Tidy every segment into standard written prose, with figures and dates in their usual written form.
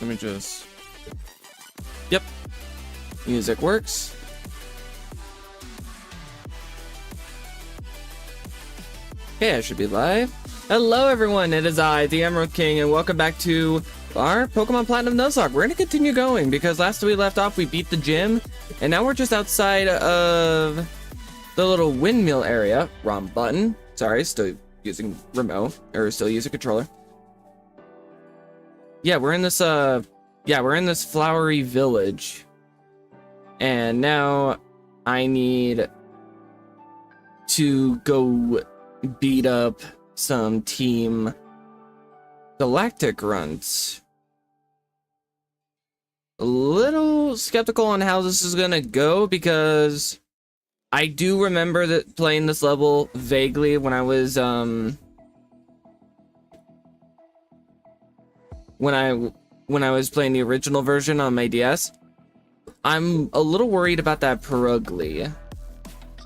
Let me just... Yep. Music works. Okay, I should be live. Hello everyone, it is I, the Emerald King, and welcome back to our Pokemon Platinum Nuzlocke. We're gonna continue going because last we left off we beat the gym, and now we're just outside of the little windmill area. Wrong button. Sorry, still using remote, or still using controller. Yeah, we're in this flowery village. And now I need to go beat up some Team Galactic Runts. A little skeptical on how this is gonna go because I do remember that playing this level vaguely when I was when I was playing the original version on my DS. I'm a little worried about that Perugly.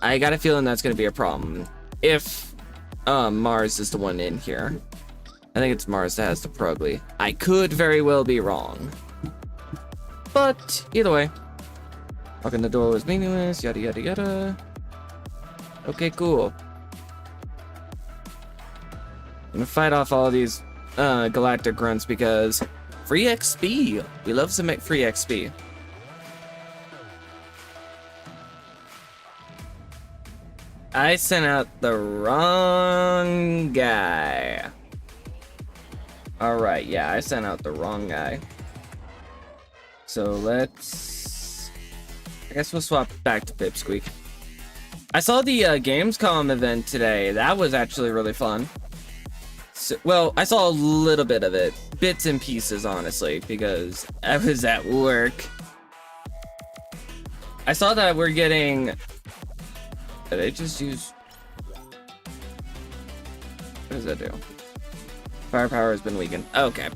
I got a feeling that's gonna be a problem if Mars is the one in here. I think it's Mars that has the Perugly. I could very well be wrong, but either way, walking the door was meaningless. Yada yada yada. Okay, cool. I'm gonna fight off all these Galactic Grunts because free XP. We love to make free XP. I sent out the wrong guy. Alright, yeah, I sent out the wrong guy. So let's... I guess we'll swap back to Pipsqueak. I saw the Gamescom event today. That was actually really fun. So, well, I saw a little bit of it. Bits and pieces, honestly, because I was at work. I saw that we're getting... Did I just use... What does that do? Firepower has been weakened. Okay.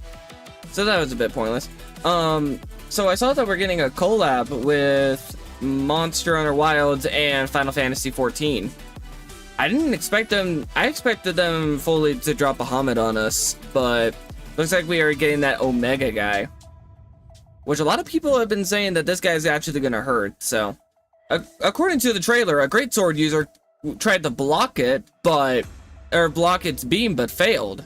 So that was a bit pointless. So I saw that we're getting a collab with Monster Hunter Wilds and Final Fantasy XIV. I didn't expect them... I expected them fully to drop a Bahamut on us, but looks like we are getting that Omega guy. Which a lot of people have been saying that this guy's actually gonna hurt, so... According to the trailer, a greatsword user tried to block it, block its beam, but failed.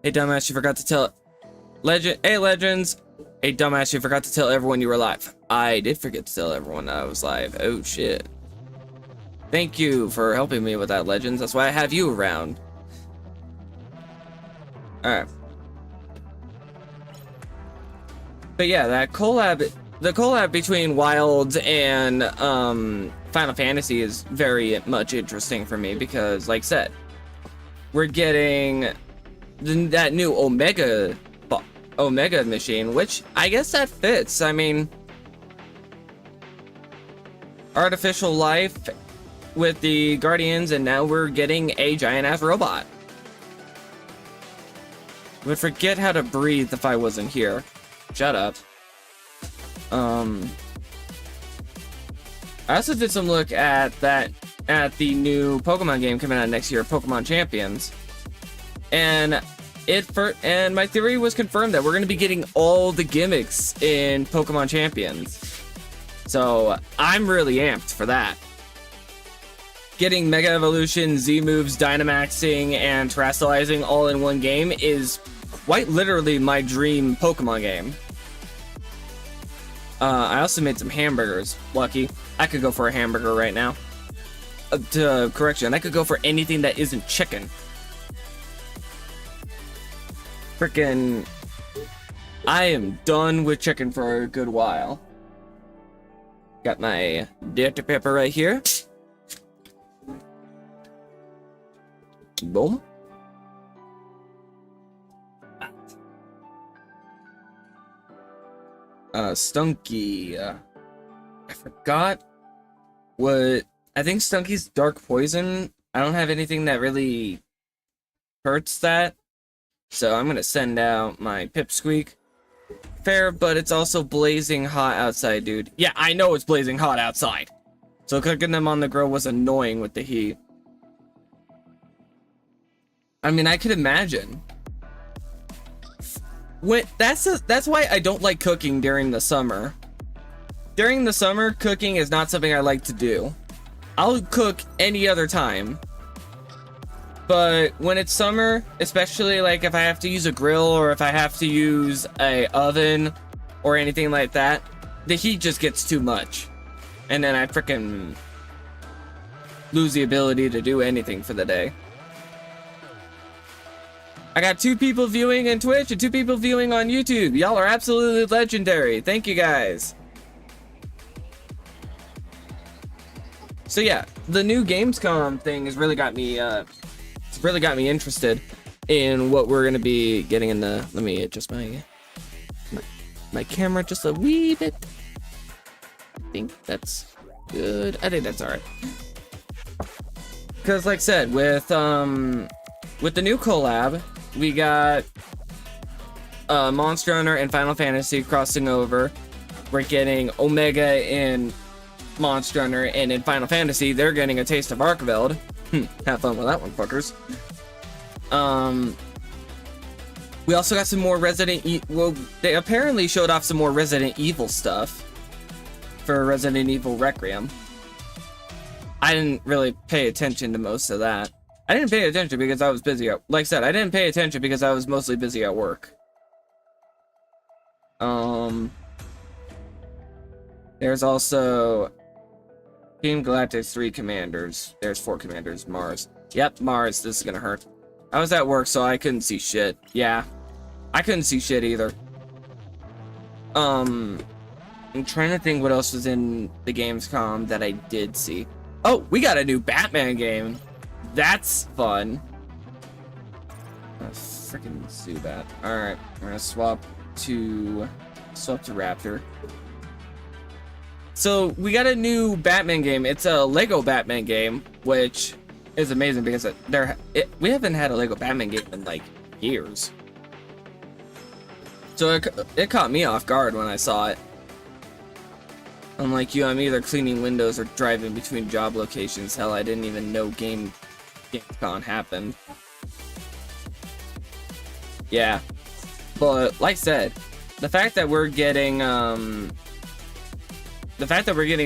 Hey, dumbass, you forgot to tell... Hey, Legends! Hey, dumbass, you forgot to tell everyone you were live. I did forget to tell everyone I was live. Oh, shit. Thank you for helping me with that, Legends. That's why I have you around. Alright. But yeah, that collab... The collab between Wilds and Final Fantasy is very much interesting for me because, like I said, we're getting that new Omega machine, which I guess that fits. I mean, artificial life with the Guardians, and now we're getting a giant-ass robot. Would forget how to breathe if I wasn't here. Shut up. I also did some look at the new Pokemon game coming out next year, Pokemon Champions, and my theory was confirmed that we're going to be getting all the gimmicks in Pokemon Champions. So I'm really amped for that. Getting Mega Evolution, Z moves, Dynamaxing, and Terastallizing all in one game is quite literally my dream Pokemon game. I also made some hamburgers. Lucky. I could go for a hamburger right now. Correction, I could go for anything that isn't chicken. Frickin'... I am done with chicken for a good while. Got my Dr. Pepper right here. Boom. Stunky. I forgot what... I think Stunky's Dark Poison. I don't have anything that really hurts that. So I'm gonna send out my Pipsqueak. Fair, but it's also blazing hot outside, dude. Yeah, I know it's blazing hot outside. So cooking them on the grill was annoying with the heat. I mean, I could imagine. That's why I don't like cooking during the summer. During the summer, cooking is not something I like to do. I'll cook any other time. But when it's summer, especially like if I have to use a grill or if I have to use a oven or anything like that, the heat just gets too much. And then I freaking lose the ability to do anything for the day. I got 2 people viewing on Twitch and 2 people viewing on YouTube. Y'all are absolutely legendary. Thank you guys. So yeah, the new Gamescom thing has really got me interested in what we're gonna be getting in the. Let me adjust my camera just a wee bit. I think that's good. I think that's all right. Because like I said, with the new collab, we got Monster Hunter and Final Fantasy crossing over. We're getting Omega in Monster Hunter, and in Final Fantasy, they're getting a taste of Archveld. Have fun with that one, fuckers. We also got some more well, they apparently showed off some more Resident Evil stuff for Resident Evil Requiem. I didn't really pay attention to most of that. I didn't pay attention because I was busy like I said, I didn't pay attention because I was mostly busy at work. There's also Team Galactic's 3 commanders. There's 4 commanders. Mars. Yep, Mars. This is gonna hurt. I was at work, so I couldn't see shit. Yeah. I couldn't see shit either. I'm trying to think what else was in the Gamescom that I did see. Oh, we got a new Batman game. That's fun. Freaking Zubat. Alright, we're gonna swap to Raptor. So we got a new Batman game. It's a Lego Batman game, which is amazing because we haven't had a Lego Batman game in like years. So it caught me off guard when I saw it. Unlike you, I'm either cleaning windows or driving between job locations. Hell, I didn't even know Gamescom happened. Yeah, but like I said, the fact that we're getting a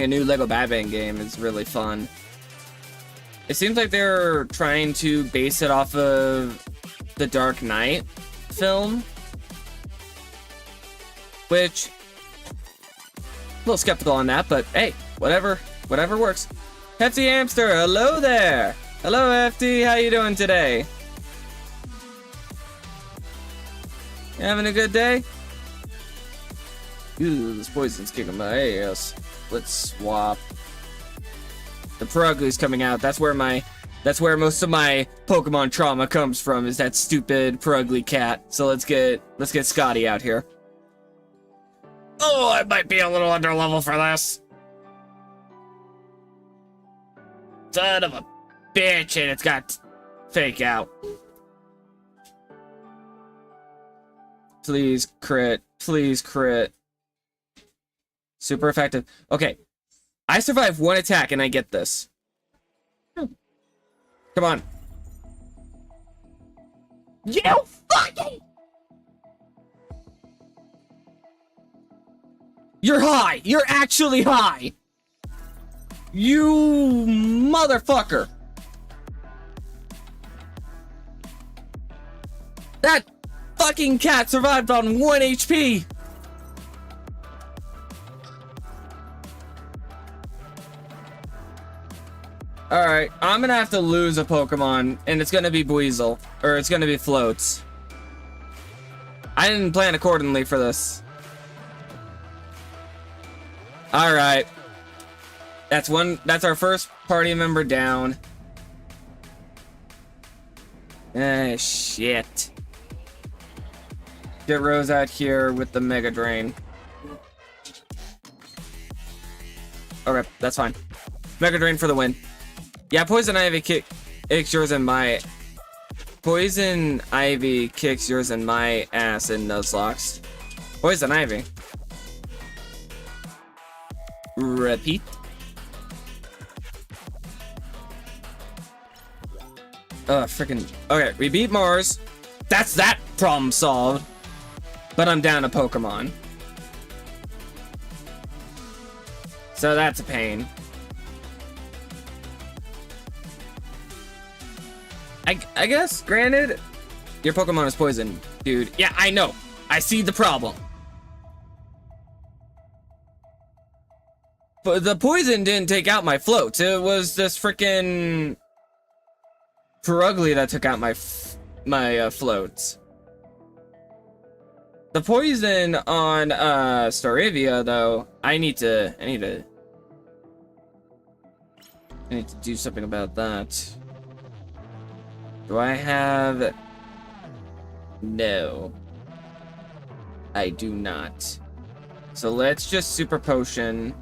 new Lego Batman game is really fun. It seems like they're trying to base it off of the Dark Knight film, which a little skeptical on that, but hey, whatever works. Hefty Hamster, hello there. Hello, Hefty. How you doing today? You having a good day? Ooh, this poison's kicking my ass. Let's swap. The Perugly's coming out. That's where most of my Pokemon trauma comes from, is that stupid Perugly cat. So let's get Scotty out here. Oh, I might be a little under level for this. Son of a bitch, and it's got fake out. Please crit. Please crit. Super effective. Okay. I survive 1 attack and I get this. Come on. You fucking... You're high. You're actually high. You motherfucker. That fucking cat survived on 1 HP. Alright, I'm gonna have to lose a Pokemon, and it's gonna be Buizel. Or it's gonna be Floats. I didn't plan accordingly for this. Alright. That's our first party member down. Shit. Get Rose out here with the Mega Drain. Okay, that's fine. Mega Drain for the win. Yeah, Poison Ivy kicks yours and my... Poison Ivy kicks yours and my ass in Nuzlocke. Poison Ivy. Repeat. Freaking... Okay, we beat Mars. That's that problem solved. but I'm down a Pokemon. So that's a pain. I guess, granted, your Pokemon is poisoned, dude. Yeah, I know. I see the problem. But the poison didn't take out my floats. It was this freaking Perugly that took out my floats. The poison on Staravia, though, I need to do something about that. Do I have... No. I do not. So let's just Super Potion.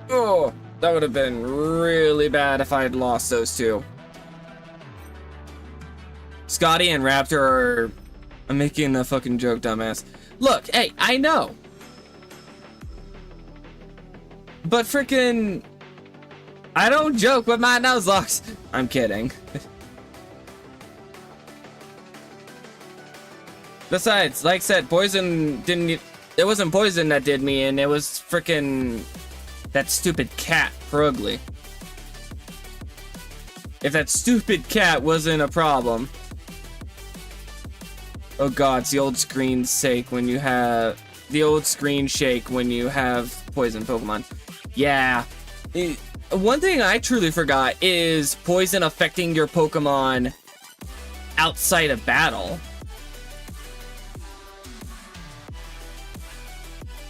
Oh, that would have been really bad if I had lost those two. Scotty and Raptor are... I'm making a fucking joke, dumbass. Look, hey, I know. But freaking... I don't joke with my Nuzlocke. I'm kidding. Besides, like I said, poison didn't... It wasn't poison that did me in, it was freaking... That stupid cat, Perugly. If that stupid cat wasn't a problem... Oh god, it's the old screen sake when you have... The old screen shake when you have poison Pokemon. Yeah. One thing I truly forgot is poison affecting your Pokemon outside of battle.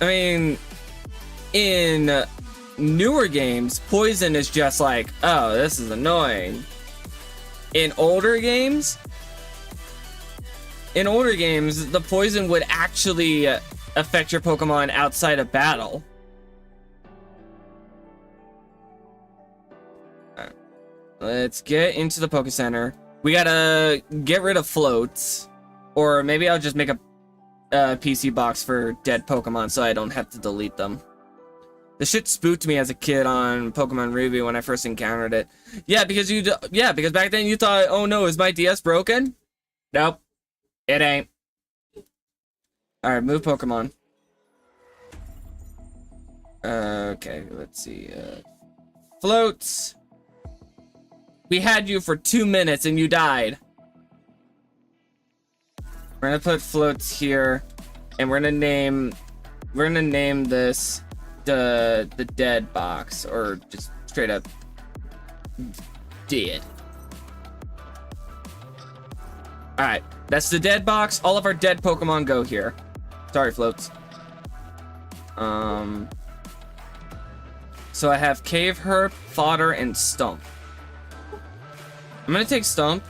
I mean, in newer games, poison is just like, oh, this is annoying. In older games, the poison would actually affect your Pokemon outside of battle. Let's get into the Poke Center. We gotta get rid of floats. Or maybe I'll just make a PC box for dead Pokemon so I don't have to delete them. The shit spooked me as a kid on Pokemon Ruby when I first encountered it. Yeah, because because back then you thought, oh no, is my DS broken? Nope. It ain't. Alright, move Pokemon. Okay, let's see. Floats. We had you for 2 minutes and you died. We're gonna put floats here, and we're gonna name this the dead box, or just straight up dead. All right, that's the dead box. All of our dead Pokemon go here. Sorry, floats. So I have Cave Herb, Fodder, and Stump. I'm gonna take Stump,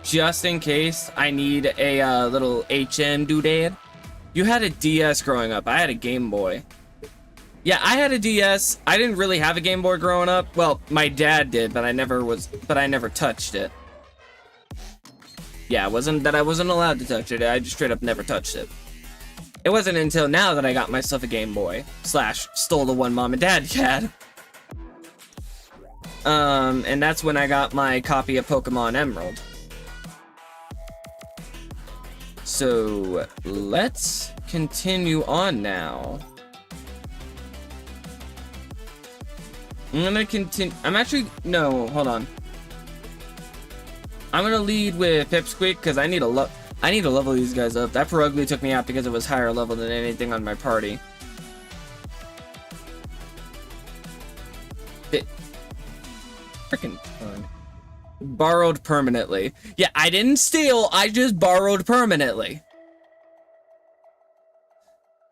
just in case I need a little HM doodad. You had a DS growing up. I had a Game Boy. Yeah, I had a DS. I didn't really have a Game Boy growing up. Well, my dad did, but I never touched it. Yeah, it wasn't that I wasn't allowed to touch it. I just straight up never touched it. It wasn't until now that I got myself a Game Boy. / stole the one mom and dad had. And that's when I got my copy of Pokemon Emerald. So, let's continue on now. I'm gonna continue. No, hold on. I'm gonna lead with Pipsqueak because I need to level these guys up. That Perugly took me out because it was higher level than anything on my party. Freaking borrowed permanently. Yeah, I didn't steal, I just borrowed permanently.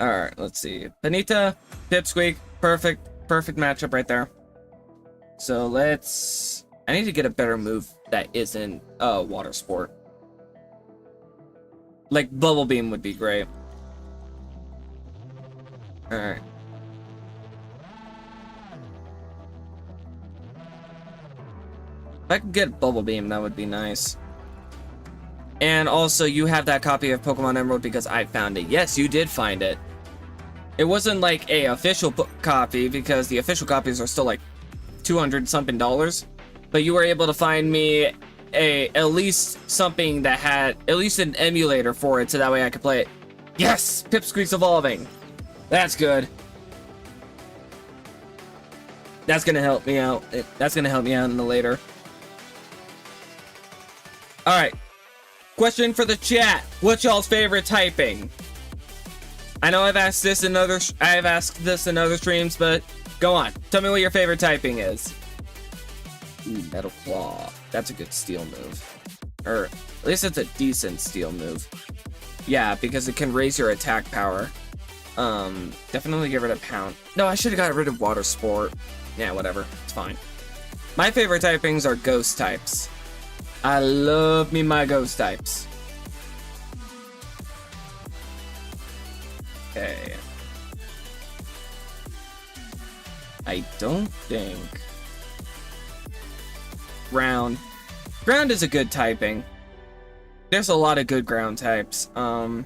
Alright, let's see. Panita, Pipsqueak, perfect matchup right there. So I need to get a better move that isn't water sport. Like Bubble Beam would be great. Alright. If I could get Bubble Beam, that would be nice. And also, you have that copy of Pokemon Emerald because I found it. Yes, you did find it. It wasn't like a official copy because the official copies are still like $200 something. But you were able to find me at least something that had at least an emulator for it, so that way I could play it. Yes, Pipsqueak's evolving. That's good. That's gonna help me out. That's gonna help me out in the later. All right. Question for the chat: what's y'all's favorite typing? I know I've asked this in other streams, but go on. Tell me what your favorite typing is. Ooh, Metal Claw. That's a good steel move. Or at least it's a decent steel move. Yeah, because it can raise your attack power. Definitely get rid of Pound. No, I should have got rid of Water Sport. Yeah, whatever. It's fine. My favorite typings are ghost types. I love me my ghost types. Okay. I don't think... Ground. Ground is a good typing. There's a lot of good ground types. I'm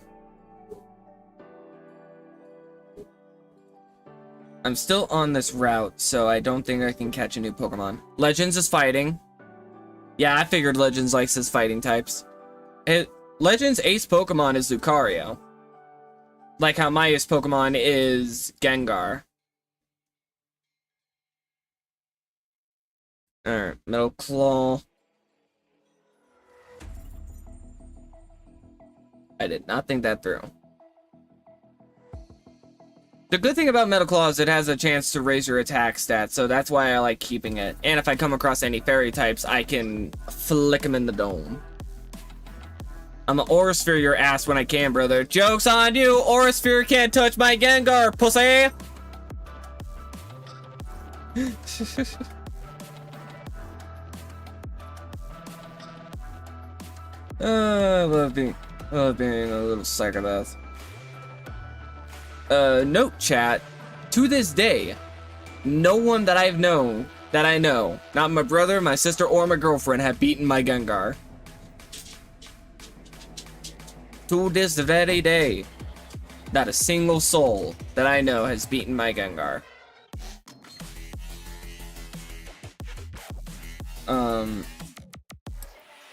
still on this route, so I don't think I can catch a new Pokemon. Legends is fighting. Yeah, I figured Legends likes his fighting types. Legends' ace Pokemon is Lucario. Like how my ace Pokemon is Gengar. Alright, Metal Claw. I did not think that through. The good thing about Metal Claw is it has a chance to raise your attack stats, so that's why I like keeping it. And if I come across any fairy types, I can flick them in the dome. I'm an Aurasphere your ass when I can, brother. Joke's on you! Aurasphere can't touch my Gengar, pussy! I love being a little psychopath. Note chat, to this day, no one that I know, not my brother, my sister, or my girlfriend have beaten my Gengar. To this very day, not a single soul that I know has beaten my Gengar.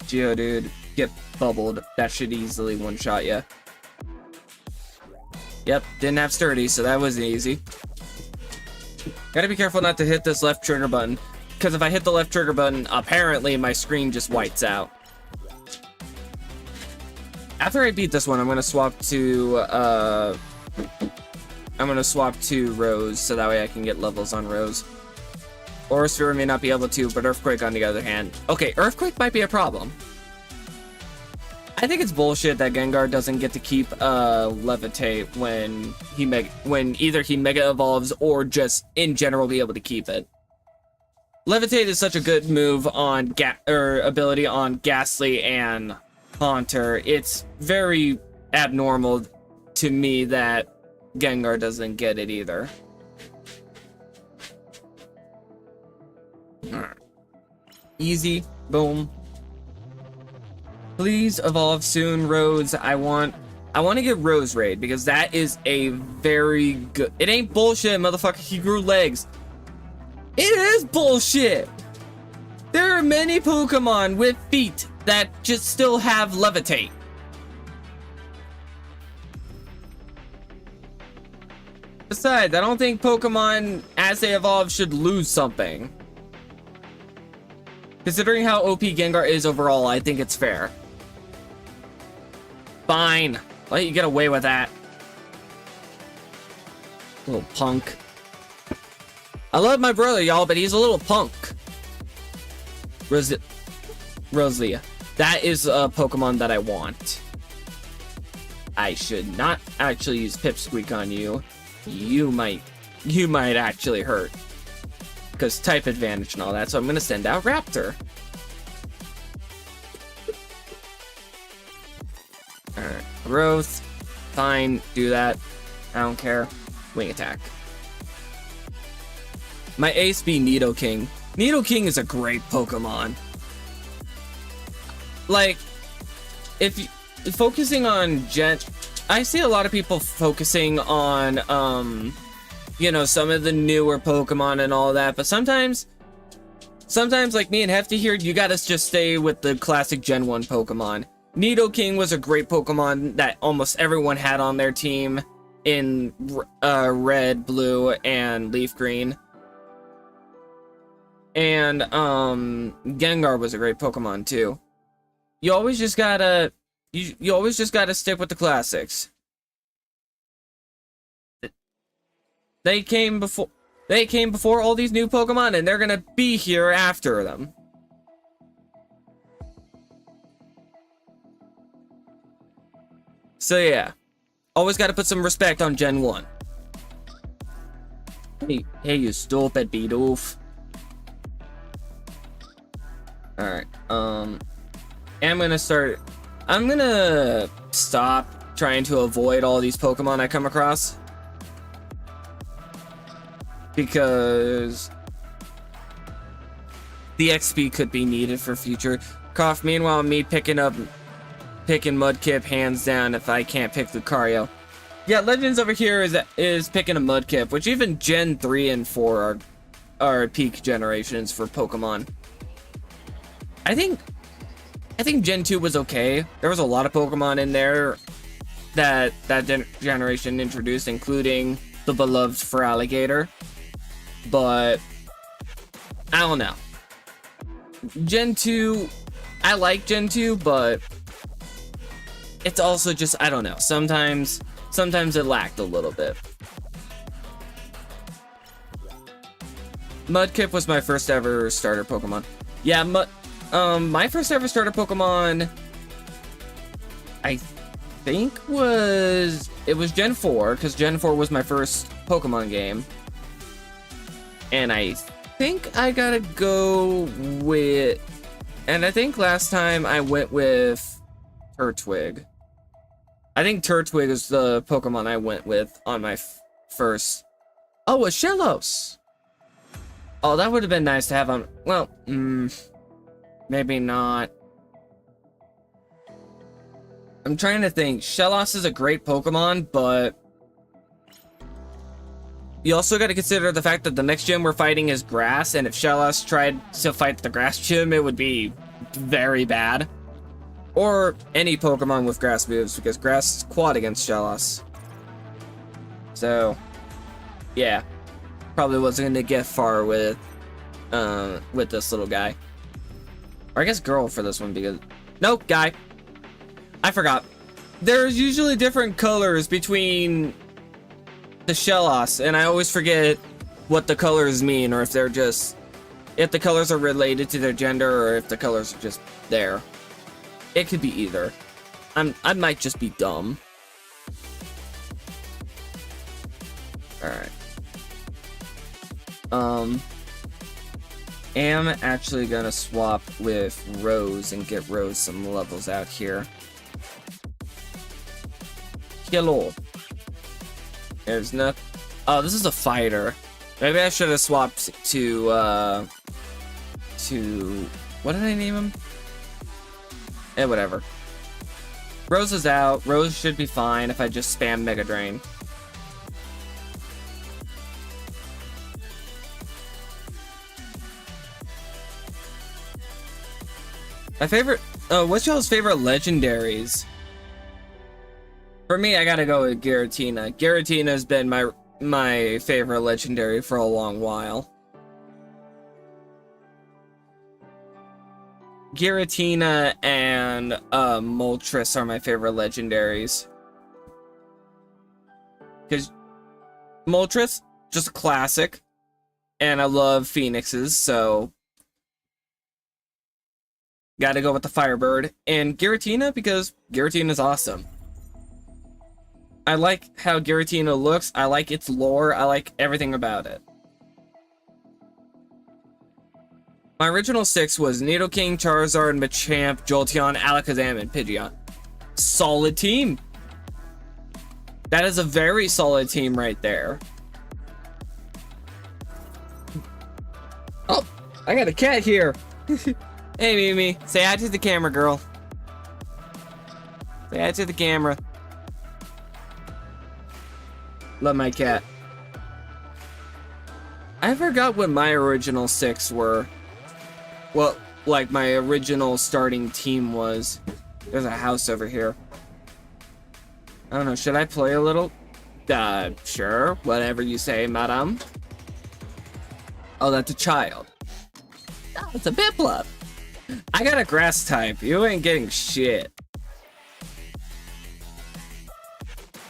Geodude, get bubbled. That should easily one-shot ya. Yep, didn't have sturdy, so that was easy. Gotta be careful not to hit this left trigger button, because if I hit the left trigger button, apparently my screen just whites out. After I beat this one, I'm gonna swap to Rose, so that way I can get levels on Rose. Aurasphere may not be able to, but Earthquake on the other hand. Okay, Earthquake might be a problem. I think it's bullshit that Gengar doesn't get to keep Levitate when either he Mega Evolves or just in general be able to keep it. Levitate is such a good move on ability on Ghastly and Haunter. It's very abnormal to me that Gengar doesn't get it either. Easy, boom. Please evolve soon, Rose. I want to get Rose Raid because that is a very good. It ain't bullshit, motherfucker. He grew legs. It is bullshit. There are many Pokemon with feet that just still have Levitate. Besides, I don't think Pokemon as they evolve should lose something. Considering how OP Gengar is overall, I think it's fair. Fine. Let you get away with that. Little punk. I love my brother, y'all, but he's a little punk. Rosalia. That is a Pokemon that I want. I should not actually use Pipsqueak on you. You might actually hurt. Because type advantage and all that, so I'm gonna send out Raptor. Alright, growth. Fine, do that. I don't care. Wing attack. My ace be Nidoking. Nidoking is a great Pokemon. Like, if you focusing on I see a lot of people focusing on you know, some of the newer Pokemon and all that, but sometimes sometimes, like me and Hefty here, you gotta just stay with the classic Gen 1 Pokemon. Nidoking was a great Pokemon that almost everyone had on their team in red, blue, and leaf green. And Gengar was a great Pokemon too. You always just gotta you always just gotta stick with the classics. They came before all these new Pokemon, and they're gonna be here after them. So yeah, always gotta put some respect on Gen 1. Hey, you stupid Bidoof. Alright, I'm gonna stop trying to avoid all these Pokemon I come across. Because the XP could be needed for future. Cough, meanwhile, me picking Mudkip hands down if I can't pick Lucario. Yeah, Legends over here is picking a Mudkip, which even Gen 3 and 4 are peak generations for Pokemon. I think Gen 2 was okay. There was a lot of Pokemon in there that generation introduced, including the beloved Feraligatr. But I don't know. Gen 2, I like Gen 2, but it's also just, I don't know. Sometimes it lacked a little bit. Mudkip was my first ever starter Pokemon. Yeah, my first ever starter Pokemon, I think it was Gen 4, because Gen 4 was my first Pokemon game. And I think I gotta go with, and I think last time I went with Turtwig. I think Turtwig is the Pokemon I went with on my first. Oh, a Shellos. Oh, that would have been nice to have on. Well, maybe not. I'm trying to think. Shellos is a great Pokemon, but you also got to consider the fact that the next gym we're fighting is grass, and if Shellos tried to fight the grass gym, it would be very bad. Or any Pokemon with grass moves, because grass is quad against Shellos. So, yeah. Probably wasn't going to get far with this little guy. Or I guess girl for this one, because... Nope, guy. I forgot. There's usually different colors between the Shellos, and I always forget what the colors mean, or if they're just... If the colors are related to their gender, or if the colors are just there. It could be either. I might just be dumb. Alright. Am actually gonna swap with Rose and get Rose some levels out here. Hello. There's no... Oh, this is a fighter. Maybe I should have swapped to, what did I name him? Whatever. Rose is out. Rose should be fine if I just spam Mega Drain. My favorite... what's y'all's favorite legendaries? For me, I gotta go with Giratina. Giratina's been my favorite legendary for a long while. Giratina and Moltres are my favorite legendaries. Because Moltres, just a classic. And I love Phoenixes, so gotta go with the Firebird. And Giratina, because Giratina's awesome. I like how Giratina looks, I like its lore, I like everything about it. My original 6 was Nidoking, Charizard, Machamp, Jolteon, Alakazam, and Pidgeot. Solid team. That is a very solid team right there. Oh, I got a cat here. Hey, Mimi. Say hi to the camera, girl. Say hi to the camera. Love my cat. I forgot what my original 6 were. what, like, my original starting team was. There's a house over here. I don't know, should I play a little? Sure, whatever you say, madam. Oh, that's a child. Oh, it's a Piplup. I got a grass type. You ain't getting shit.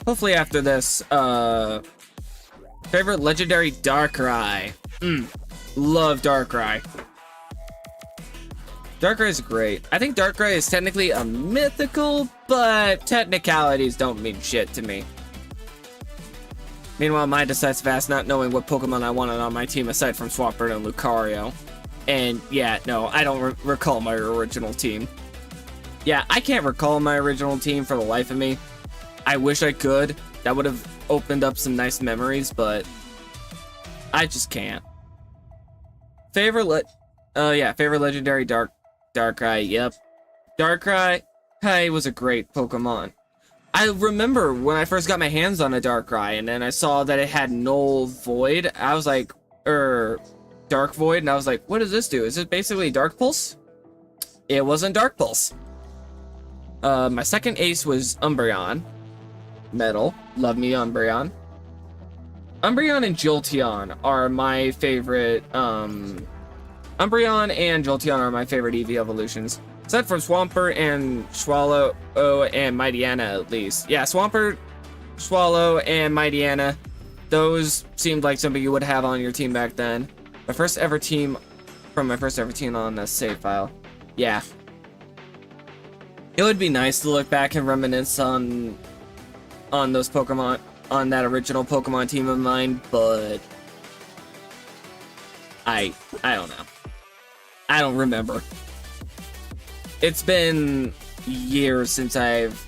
Hopefully after this, favorite legendary Darkrai. Love Darkrai. Darkrai is great. I think Darkrai is technically a mythical, but technicalities don't mean shit to me. Meanwhile, my decisive ass not knowing what Pokemon I wanted on my team aside from Swampert and Lucario. And yeah, no, I don't recall my original team. Yeah, I can't recall my original team for the life of me. I wish I could. That would have opened up some nice memories, but I just can't. Favorite legendary Darkrai, yep. Darkrai, hey, was a great Pokemon. I remember when I first got my hands on a Darkrai, and then I saw that it had Null Void. I was like, Dark Void, and I was like, what does this do? Is it basically Dark Pulse? It wasn't Dark Pulse. My second ace was Umbreon. Metal. Love me Umbreon. Umbreon and Jolteon are my favorite, Umbreon and Jolteon are my favorite EV evolutions. Aside from Swampert and Swallow and Mightyena, at least. Yeah, Swampert, Swallow, and Mightyena. Those seemed like something you would have on your team back then. My first ever team on the save file. Yeah. It would be nice to look back and reminisce on those Pokemon, on that original Pokemon team of mine, but I don't know. I don't remember. It's been years since I've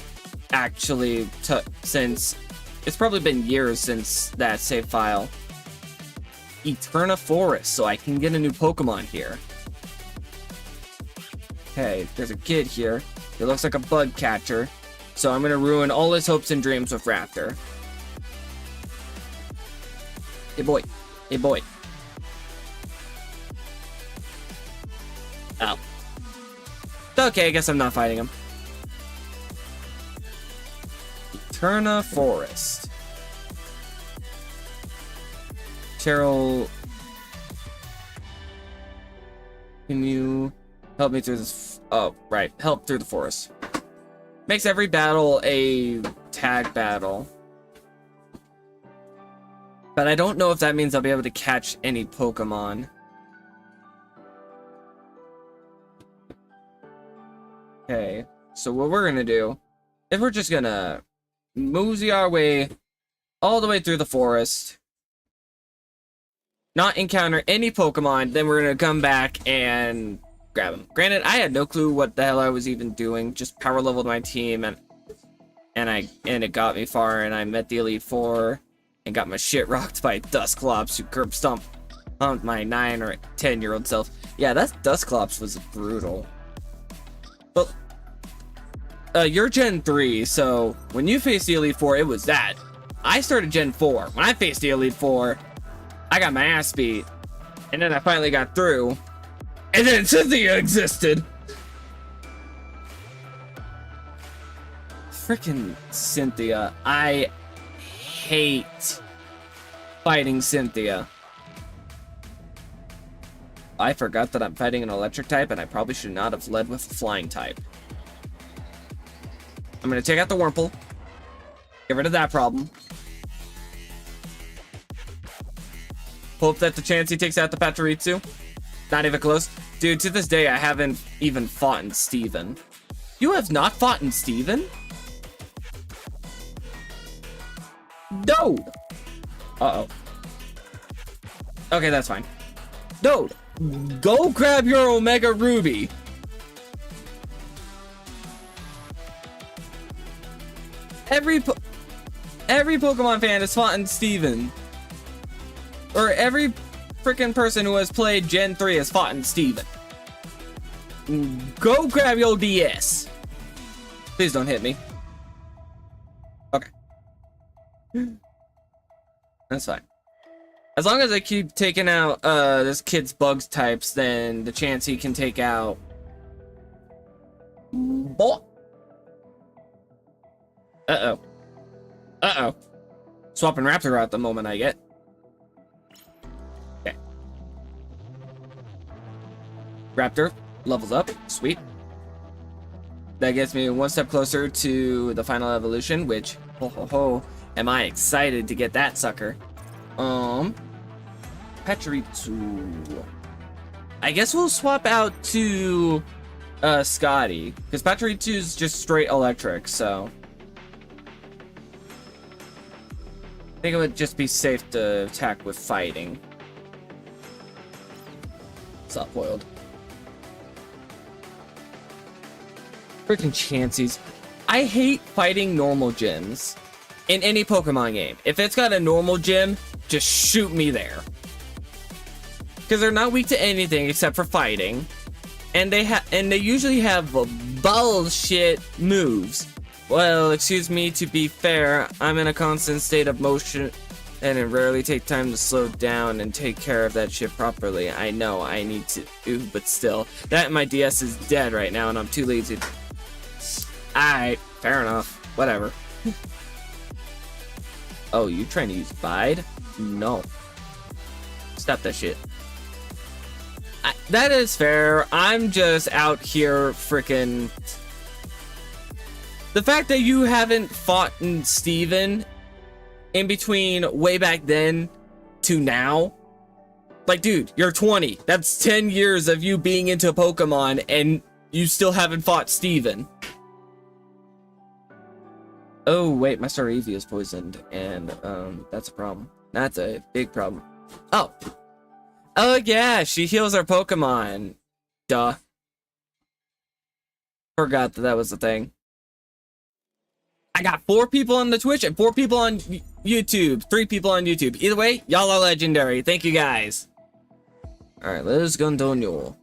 actually it's probably been years since that save file. Eterna Forest, so I can get a new Pokemon here. Okay, there's a kid here. It looks like a bug catcher, so I'm gonna ruin all his hopes and dreams with Raptor. Hey boy. Hey boy. Oh. Okay, I guess I'm not fighting him. Eterna Forest. Cheryl, can you help me through this? Oh, right. Help through the forest. Makes every battle a tag battle. But I don't know if that means I'll be able to catch any Pokemon. Okay, so what we're gonna do is we're just gonna mosey our way all the way through the forest, not encounter any Pokemon, then we're gonna come back and grab them. Granted, I had no clue what the hell I was even doing, just power leveled my team, and it got me far, and I met the Elite Four and got my shit rocked by Dusclops, who curb stomped my 9 or 10-year-old self. Yeah, that Dusclops was brutal. But you're Gen 3, so when you faced the Elite Four, it was that. I started Gen 4. When I faced the Elite Four, I got my ass beat, and then I finally got through, and then Cynthia existed. Freaking Cynthia. I hate fighting Cynthia. I forgot that I'm fighting an electric type, and I probably should not have led with a flying type. I'm gonna take out the Wurmple. Get rid of that problem. Hope that the Chansey takes out the Pachirisu. Not even close. Dude, to this day, I haven't even fought in Steven. You have not fought in Steven? Dude! Uh-oh. Okay, that's fine. Dude, go grab your Omega Ruby. Every Pokemon fan has fought in Steven. Or every freaking person who has played Gen 3 has fought in Steven. Go grab your DS. Please don't hit me. Okay. That's fine. As long as I keep taking out this kid's bugs types, then the chance he can take out boy. Uh-oh. Swapping Raptor out the moment I get. Okay. Raptor levels up. Sweet. That gets me one step closer to the final evolution, which, ho ho ho, am I excited to get that sucker. Pachirisu. I guess we'll swap out to Scotty, because Pachirisu is just straight electric, so I think it would just be safe to attack with fighting. Soft boiled. Freaking Chanseys. I hate fighting normal gyms in any Pokemon game. If it's got a normal gym, just shoot me there. Because they're not weak to anything except for fighting. And they usually have bullshit moves. Well, excuse me, to be fair, I'm in a constant state of motion and it rarely take time to slow down and take care of that shit properly. I know I need to, but still. That and my DS is dead right now and I'm too lazy. Alright, fair enough. Whatever. Oh, you trying to use Bide? No. Stop that shit. That is fair. I'm just out here frickin'. The fact that you haven't fought Steven in between way back then to now. Like, dude, you're 20. That's 10 years of you being into Pokemon and you still haven't fought Steven. Oh, wait, my Staryu is poisoned, and that's a problem. That's a big problem. Oh. Oh, yeah, she heals our Pokemon. Duh. Forgot that was the thing. I got 4 people on the Twitch and 4 people on YouTube. 3 people on YouTube. Either way, y'all are legendary. Thank you, guys. Alright, let's go Donio.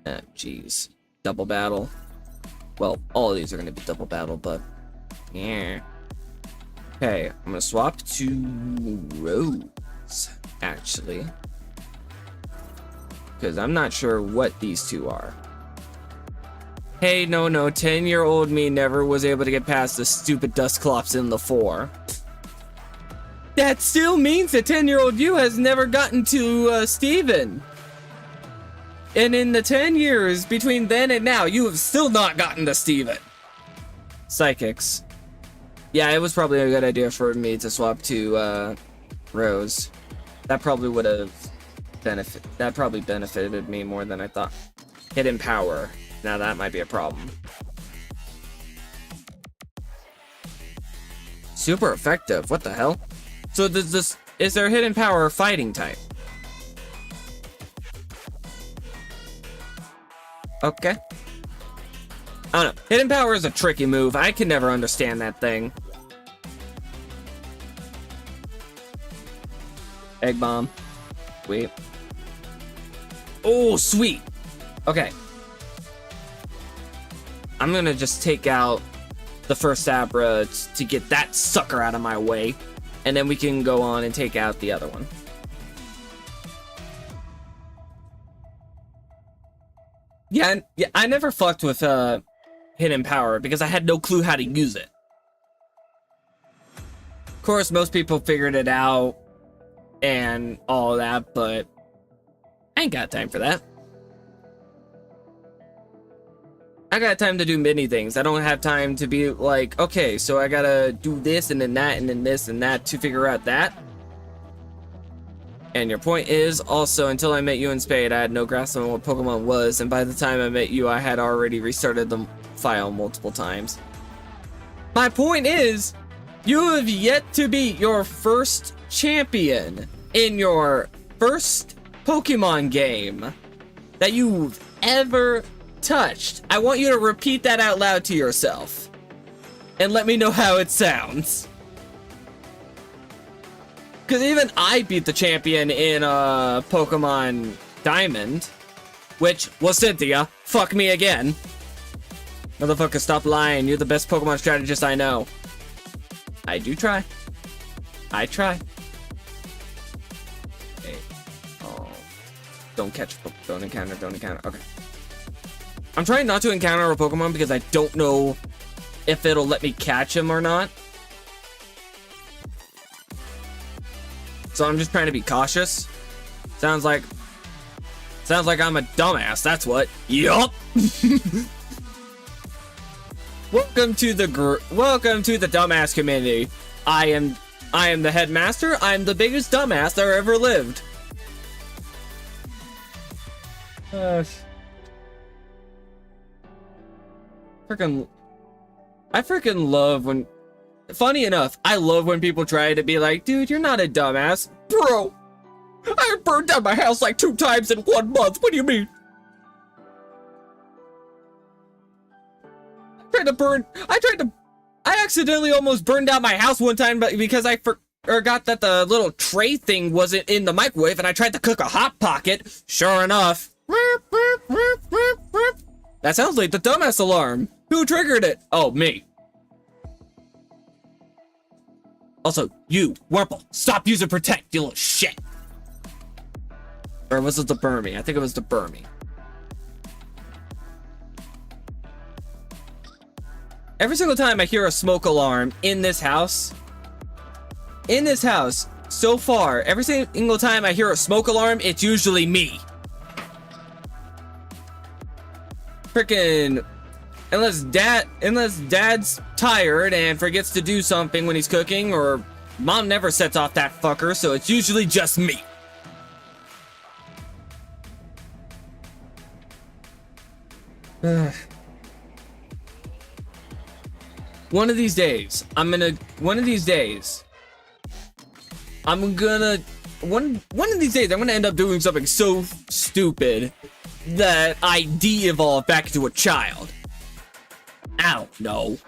Ah, jeez. Double battle. Well, all of these are going to be double battle, but yeah. Okay, I'm going to swap to Rose, actually. Because I'm not sure what these two are. Hey, no, 10-year-old me never was able to get past the stupid Dusclops in the 4. That still means that 10-year-old you has never gotten to Steven. And in the 10 years between then and now, you have still not gotten to Steven. Psychics. Yeah, it was probably a good idea for me to swap to Rose. That probably would have benefited me more than I thought. Hidden power. Now that might be a problem. Super effective. What the hell? So is there hidden power fighting type? Okay. I don't know. Hidden power is a tricky move. I can never understand that thing. Egg bomb. Sweet. Oh, sweet. Okay. I'm gonna just take out the first Abra to get that sucker out of my way. And then we can go on and take out the other one. Yeah, I never fucked with hidden power because I had no clue how to use it. Of course, most people figured it out and all that, but I ain't got time for that. I got time to do many things. I don't have time to be like, okay, so I gotta do this and then that and then this and that to figure out that. And your point is, also, until I met you in Spade, I had no grasp on what Pokemon was, and by the time I met you, I had already restarted the file multiple times. My point is, you have yet to beat your first champion in your first Pokemon game that you've ever touched. I want you to repeat that out loud to yourself, and let me know how it sounds. Because even I beat the champion in Pokemon Diamond, which was Cynthia. Fuck me again. Motherfucker, stop lying. You're the best Pokemon strategist I know. I do try. I try. Don't catch, don't encounter, don't encounter. Okay. I'm trying not to encounter a Pokemon because I don't know if it'll let me catch him or not. So I'm just trying to be cautious. Sounds like I'm a dumbass, that's what. Yup. Welcome to the dumbass community. I am the headmaster. I'm the biggest dumbass that ever lived. I freaking love when, funny enough, I love when people try to be like, dude, you're not a dumbass. Bro, I burned down my house like 2 times in 1 month. What do you mean? I accidentally almost burned down my house one time because I forgot that the little tray thing wasn't in the microwave and I tried to cook a Hot Pocket. Sure enough. That sounds like the dumbass alarm. Who triggered it? Oh, me. Also, you, Wurple, stop using Protect, you little shit. Or was it the Burmy? I think it was the Burmy. Every single time I hear a smoke alarm in this house, so far, every single time I hear a smoke alarm, it's usually me. Frickin', unless dad's tired and forgets to do something when he's cooking, or mom never sets off that fucker, so it's usually just me. One of these days, I'm gonna end up doing something so stupid that I de-evolve back into a child. Ow, no.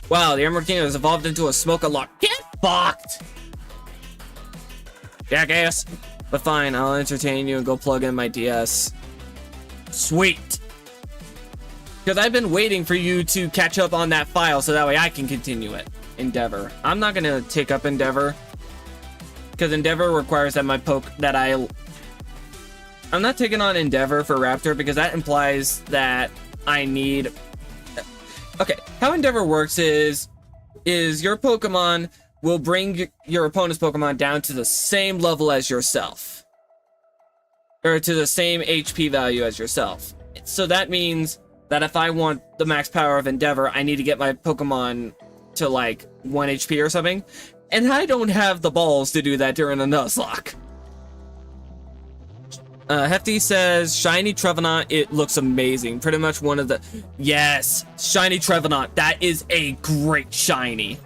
Wow, the Emerald King has evolved into a smoke alarm. Get fucked! Jackass. But fine, I'll entertain you and go plug in my DS. Sweet. Because I've been waiting for you to catch up on that file so that way I can continue it. Endeavor. I'm not gonna take up Endeavor. Because Endeavor requires that I'm not taking on Endeavor for Raptor because that implies that I need... Okay, how Endeavor works is your Pokemon will bring your opponent's Pokemon down to the same level as yourself. Or to the same HP value as yourself. So that means that if I want the max power of Endeavor, I need to get my Pokemon to like 1 HP or something. And I don't have the balls to do that during a Nuzlocke. Hefty says, Shiny Trevenant, it looks amazing. Pretty much one of the... Yes, Shiny Trevenant. That is a great shiny.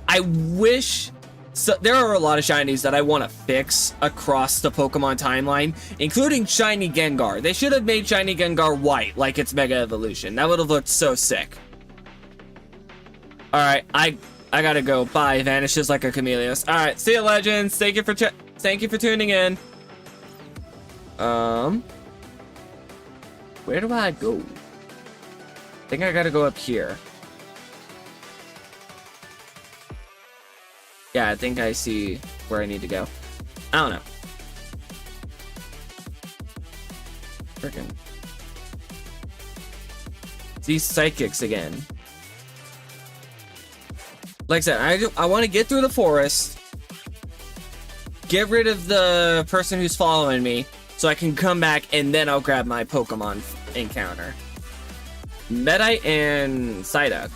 I wish... So, there are a lot of shinies that I want to fix across the Pokemon timeline, including Shiny Gengar. They should have made Shiny Gengar white, like its Mega Evolution. That would have looked so sick. Alright, I gotta go. Bye. Vanishes like a chameleon. Alright, see you, Legends. Thank you for tuning in. Where do I go? I think I gotta go up here. Yeah, I think I see where I need to go. I don't know. Frickin'. These psychics again. Like I said, I want to get through the forest, get rid of the person who's following me, so I can come back and then I'll grab my Pokemon encounter. Medite and Psyduck.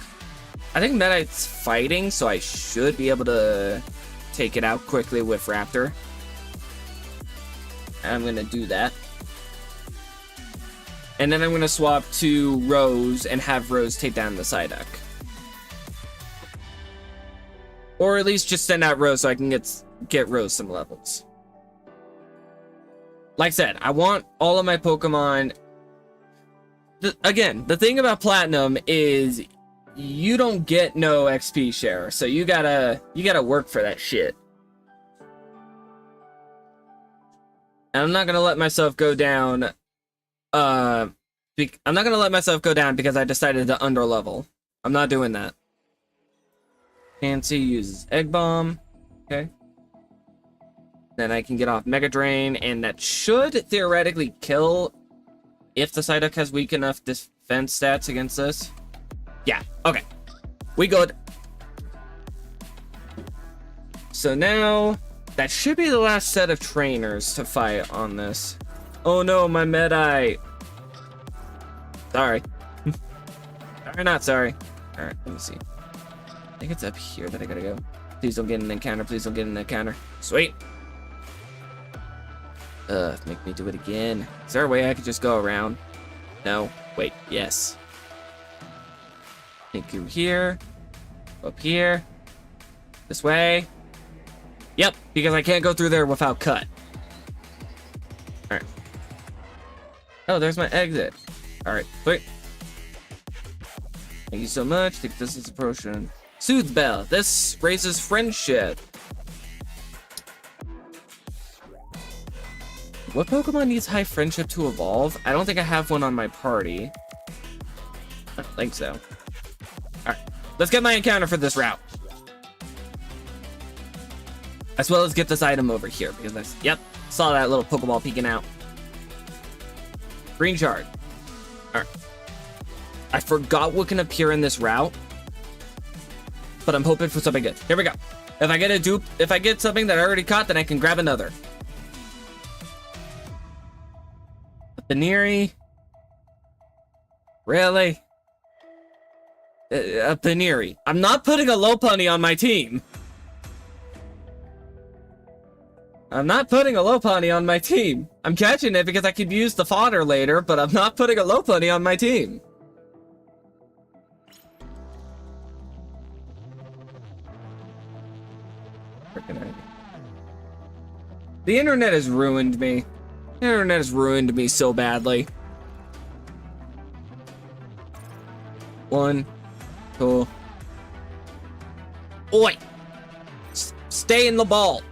I think Medite's fighting, so I should be able to take it out quickly with Raptor. I'm gonna do that. And then I'm gonna swap to Rose and have Rose take down the Psyduck. Or at least just send out Rose so I can get Rose some levels. Like I said, I want all of my Pokemon... Again, the thing about Platinum is you don't get no XP share, so you gotta work for that shit. And I'm not gonna let myself go down. I'm not gonna let myself go down because I decided to underlevel. I'm not doing that. Fancy uses Egg Bomb. Okay. Then I can get off Mega Drain, and that should theoretically kill if the Psyduck has weak enough defense stats against this. Yeah, okay. We good. So now, that should be the last set of trainers to fight on this. Oh no, my Medeye. Sorry. Sorry, not sorry. Alright, let me see. I think it's up here that I gotta go. Please don't get an encounter. Please don't get an encounter. Sweet. Make me do it again. Is there a way I could just go around? No. Wait, yes. Think through here. Up here. This way. Yep, because I can't go through there without cut. Alright. Oh, there's my exit. Alright, sweet. Thank you so much. Take this as a potion. Soothe Bell. This raises friendship. What Pokemon needs high friendship to evolve? I don't think I have one on my party. I don't think so. Alright, let's get my encounter for this route. As well as get this item over here, because yep, saw that little Pokeball peeking out. Green Shard. Alright. I forgot what can appear in this route, but I'm hoping for something good. Here we go. If I get a dupe, if I get something that I already caught, then I can grab another. Baneri? Really? Baneri. I'm not putting a Lopunny on my team. I'm not putting a Lopunny on my team. I'm catching it because I could use the fodder later, but I'm not putting a Lopunny on my team. The internet has ruined me. The internet has ruined me so badly. 1, 2. Oi! Stay in the ball.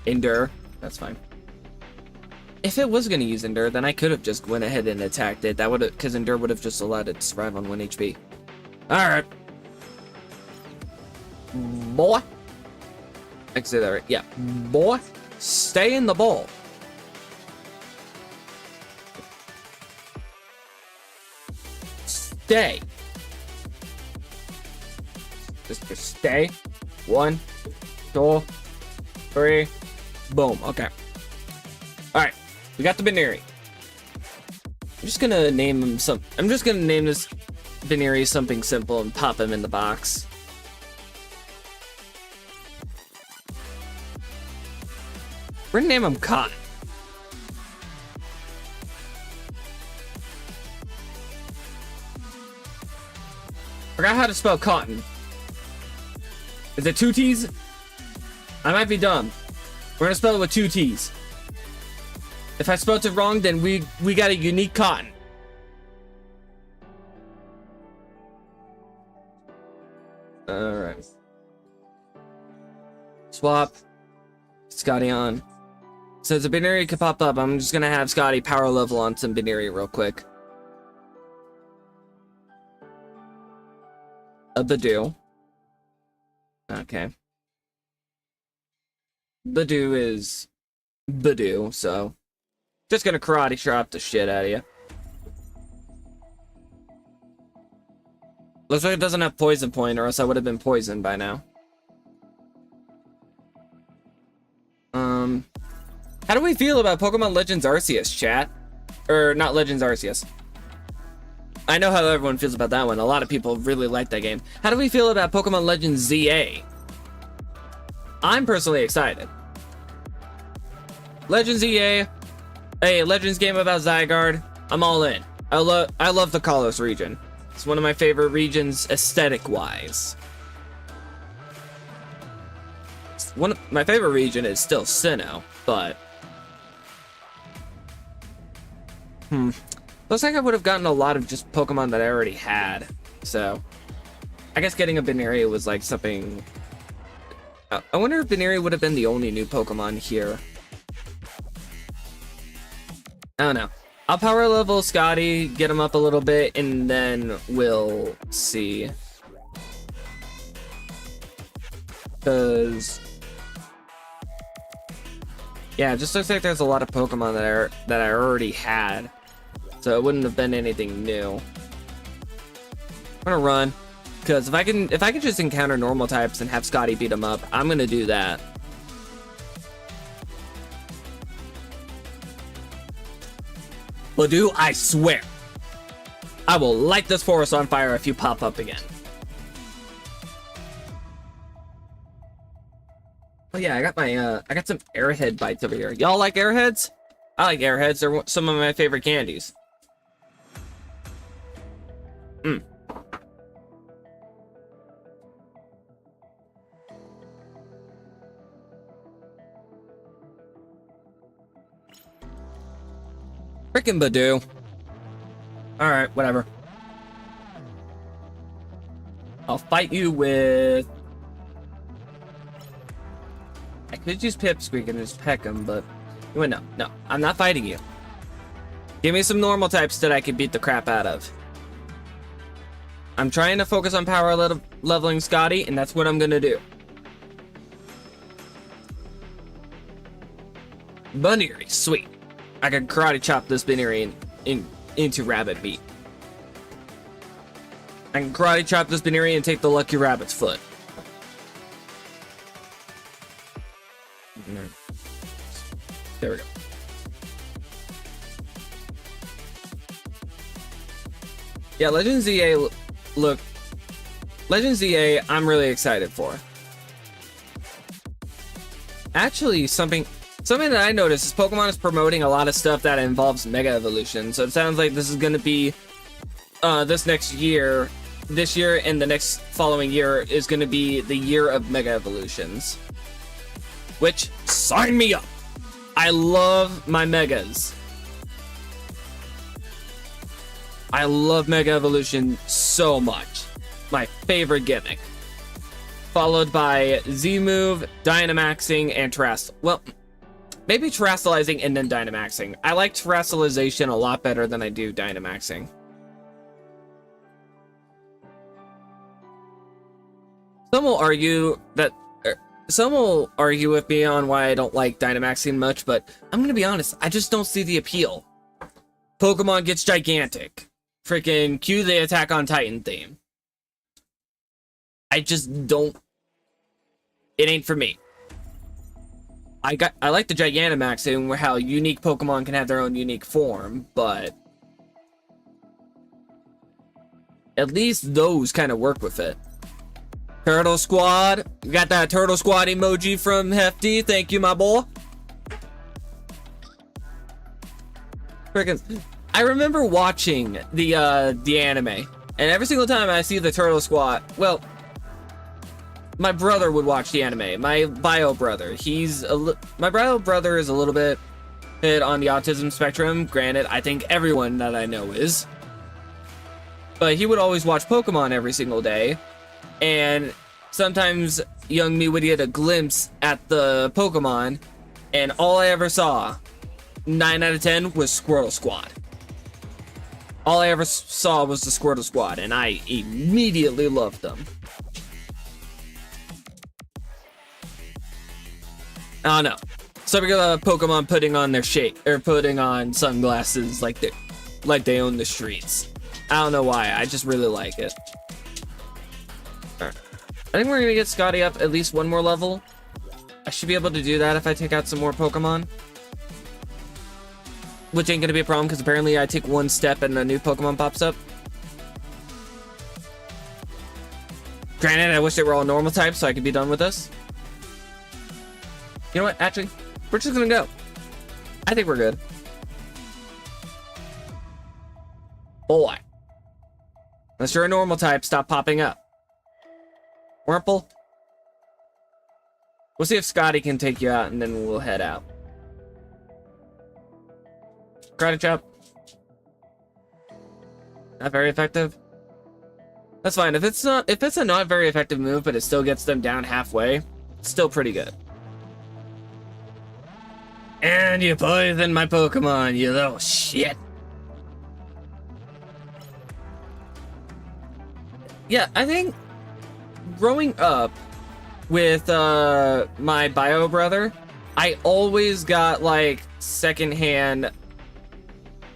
Endure. That's fine. If it was going to use Endure, then I could have just went ahead and attacked it. That would have, because Endure would have just allowed it to survive on 1 HP. Alright. Boy. I can say that right. Yeah. Boy. Stay in the ball. Stay. Just stay. 1, 2, 3. Boom. Okay. Alright. We got the Baneri. I'm just gonna name him I'm just gonna name this Baneri something simple and pop him in the box. We're gonna name him Cotton. Forgot how to spell cotton. Is it 2 T's? I might be dumb. We're gonna spell it with 2 T's. If I spelled it wrong, then we got a unique cotton. Alright. Swap. Scotty on. So the Baneri could pop up. I'm just gonna have Scotty power level on some Baneri real quick. A Badoo. Okay. Badoo is Badoo, so just gonna karate chop the shit out of you. Looks like it doesn't have poison point, or else I would have been poisoned by now. How do we feel about Pokemon Legends Arceus, chat? Or not Legends Arceus. I know how everyone feels about that one. A lot of people really like that game. How do we feel about Pokemon Legends ZA? I'm personally excited. Legends ZA, a Legends game about Zygarde. I'm all in. I love the Kalos region. It's one of my favorite regions aesthetic-wise. One of my favorite region is still Sinnoh, but looks like I would have gotten a lot of just Pokemon that I already had. So I guess getting a Baneri was like something. I wonder if Baneri would have been the only new Pokemon here. I don't know. I'll power level Scotty, get him up a little bit, and then we'll see. Because Yeah, it just looks like there's a lot of Pokemon that I already had. So it wouldn't have been anything new. I'm gonna run. Because if I can just encounter normal types and have Scotty beat them up, I'm gonna do that. Badoo, I swear, I will light this forest on fire if you pop up again. Oh yeah, I got some airhead bites over here. Y'all like airheads? I like airheads. They're some of my favorite candies. Mmm. Frickin' Badoo. Alright, whatever. I'll fight you with... I could use Pipsqueak and just peck him, but... No, I'm not fighting you. Give me some normal types that I can beat the crap out of. I'm trying to focus on power leveling Scotty, and that's what I'm gonna do. Buneary, sweet. I can karate chop this Buneary into rabbit meat. I can karate chop this Buneary and take the lucky rabbit's foot. There we go. Yeah, Legend ZA, look. Legend ZA, I'm really excited for. Actually, something that I noticed is Pokemon is promoting a lot of stuff that involves Mega Evolution. So it sounds like this is going to be, this year and the next following year is going to be the year of Mega Evolutions. Which, sign me up! I love my Megas. I love Mega Evolution so much. My favorite gimmick. Followed by Z-Move, Dynamaxing, and Well, maybe Terrestrializing and then Dynamaxing. I like Terrestrialization a lot better than I do Dynamaxing. Some will argue with me on why I don't like Dynamaxing much, but I'm gonna be honest, I just don't see the appeal. Pokemon gets gigantic. Freaking cue the Attack on Titan theme. I just don't... It ain't for me. I like the Gigantamaxing, where how unique Pokemon can have their own unique form, but... At least those kind of work with it. Turtle Squad. You got that Turtle Squad emoji from Hefty. Thank you, my boy. Frickin'... I remember watching the anime, and every single time I see the Turtle Squad, well, my brother would watch the anime. My bio brother, my bio brother is a little bit on the autism spectrum. Granted, I think everyone that I know is, but he would always watch Pokemon every single day, and sometimes young me would get a glimpse at the Pokemon, and all I ever saw, 9 out of 10, was Squirtle Squad. All I ever saw was the Squirtle Squad, and I immediately loved them. I don't know. Some Pokemon putting on their putting on sunglasses like they own the streets. I don't know why. I just really like it. Alright. I think we're gonna get Scotty up at least one more level. I should be able to do that if I take out some more Pokemon. Which ain't gonna be a problem, because apparently I take one step and a new Pokemon pops up. Granted, I wish they were all normal types so I could be done with this. You know what? Actually, we're just gonna go. I think we're good. Boy. Unless you're a normal type, stop popping up. Wurmple. We'll see if Scotty can take you out, and then we'll head out. Karate chop. Not very effective. That's fine. If it's a not very effective move, but it still gets them down halfway, it's still pretty good. And you poisoned my Pokemon, you little shit. Yeah, I think growing up with my bio brother, I always got like secondhand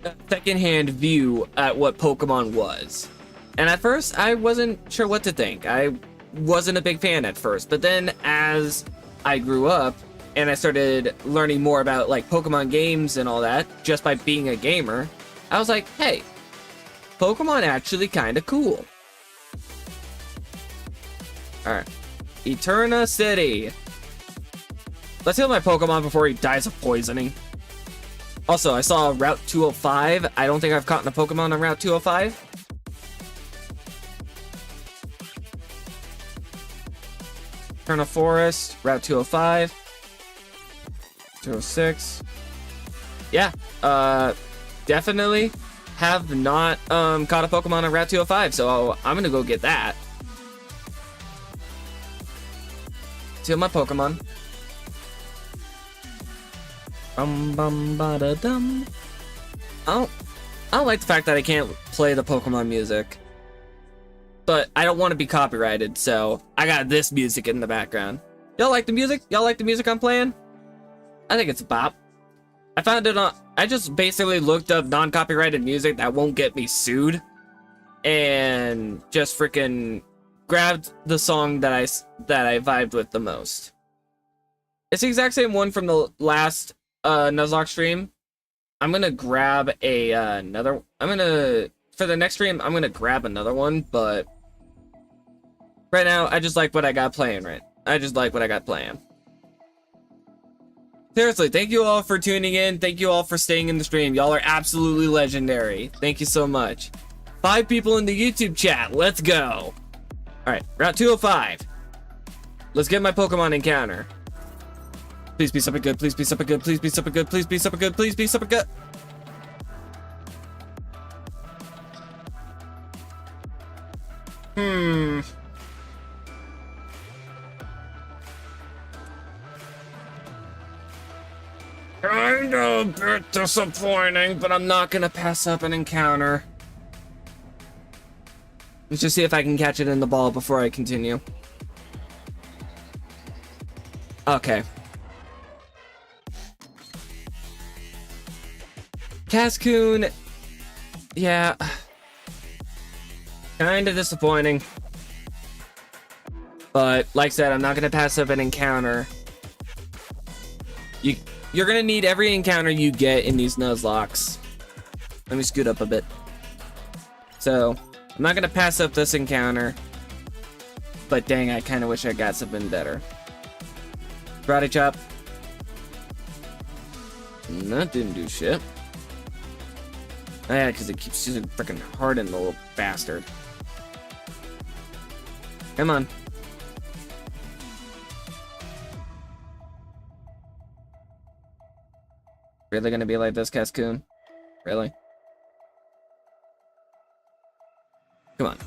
view at what Pokemon was. And at first, I wasn't sure what to think. I wasn't a big fan at first, but then as I grew up and I started learning more about like Pokemon games and all that, just by being a gamer, I was like, hey, Pokemon actually kind of cool. Alright, Eterna City. Let's heal my Pokemon before he dies of poisoning. Also, I saw Route 205. I don't think I've caught a Pokemon on Route 205. Eterna Forest, Route 205. 206. Yeah, definitely have not caught a Pokemon on Route 205, so I'm gonna go get that. Heal my Pokemon. Bum-bum-ba-da-dum. I don't like the fact that I can't play the Pokemon music. But I don't want to be copyrighted, so I got this music in the background. Y'all like the music? Y'all like the music I'm playing? I think it's a bop. I found it on... I just basically looked up non-copyrighted music that won't get me sued. And just freaking grabbed the song that I vibed with the most. It's the exact same one from the last Nuzlocke stream. I'm gonna grab another. For the next stream, I'm gonna grab another one, but right now I just like what I got playing. Seriously, thank you all for tuning in. Thank you all for staying in the stream. Y'all are absolutely legendary. Thank you so much. 5 people in the YouTube chat. Let's go. All right, Route 205. Let's get my Pokemon encounter. Please be something good. Please be something good. Please be something good. Please be something good. Please be something good. Kind of a bit disappointing, but I'm not gonna pass up an encounter. Let's just see if I can catch it in the ball before I continue. Okay. Cascoon, yeah, kind of disappointing. But like I said, I'm not gonna pass up an encounter. You're gonna need every encounter you get in these Nuzlockes. Let me scoot up a bit. So I'm not gonna pass up this encounter. But dang, I kind of wish I got something better. Karate chop. That didn't do shit. Oh, yeah, because it keeps using freaking harden, the little bastard. Come on. Really gonna be like this, Cascoon? Really? Come on.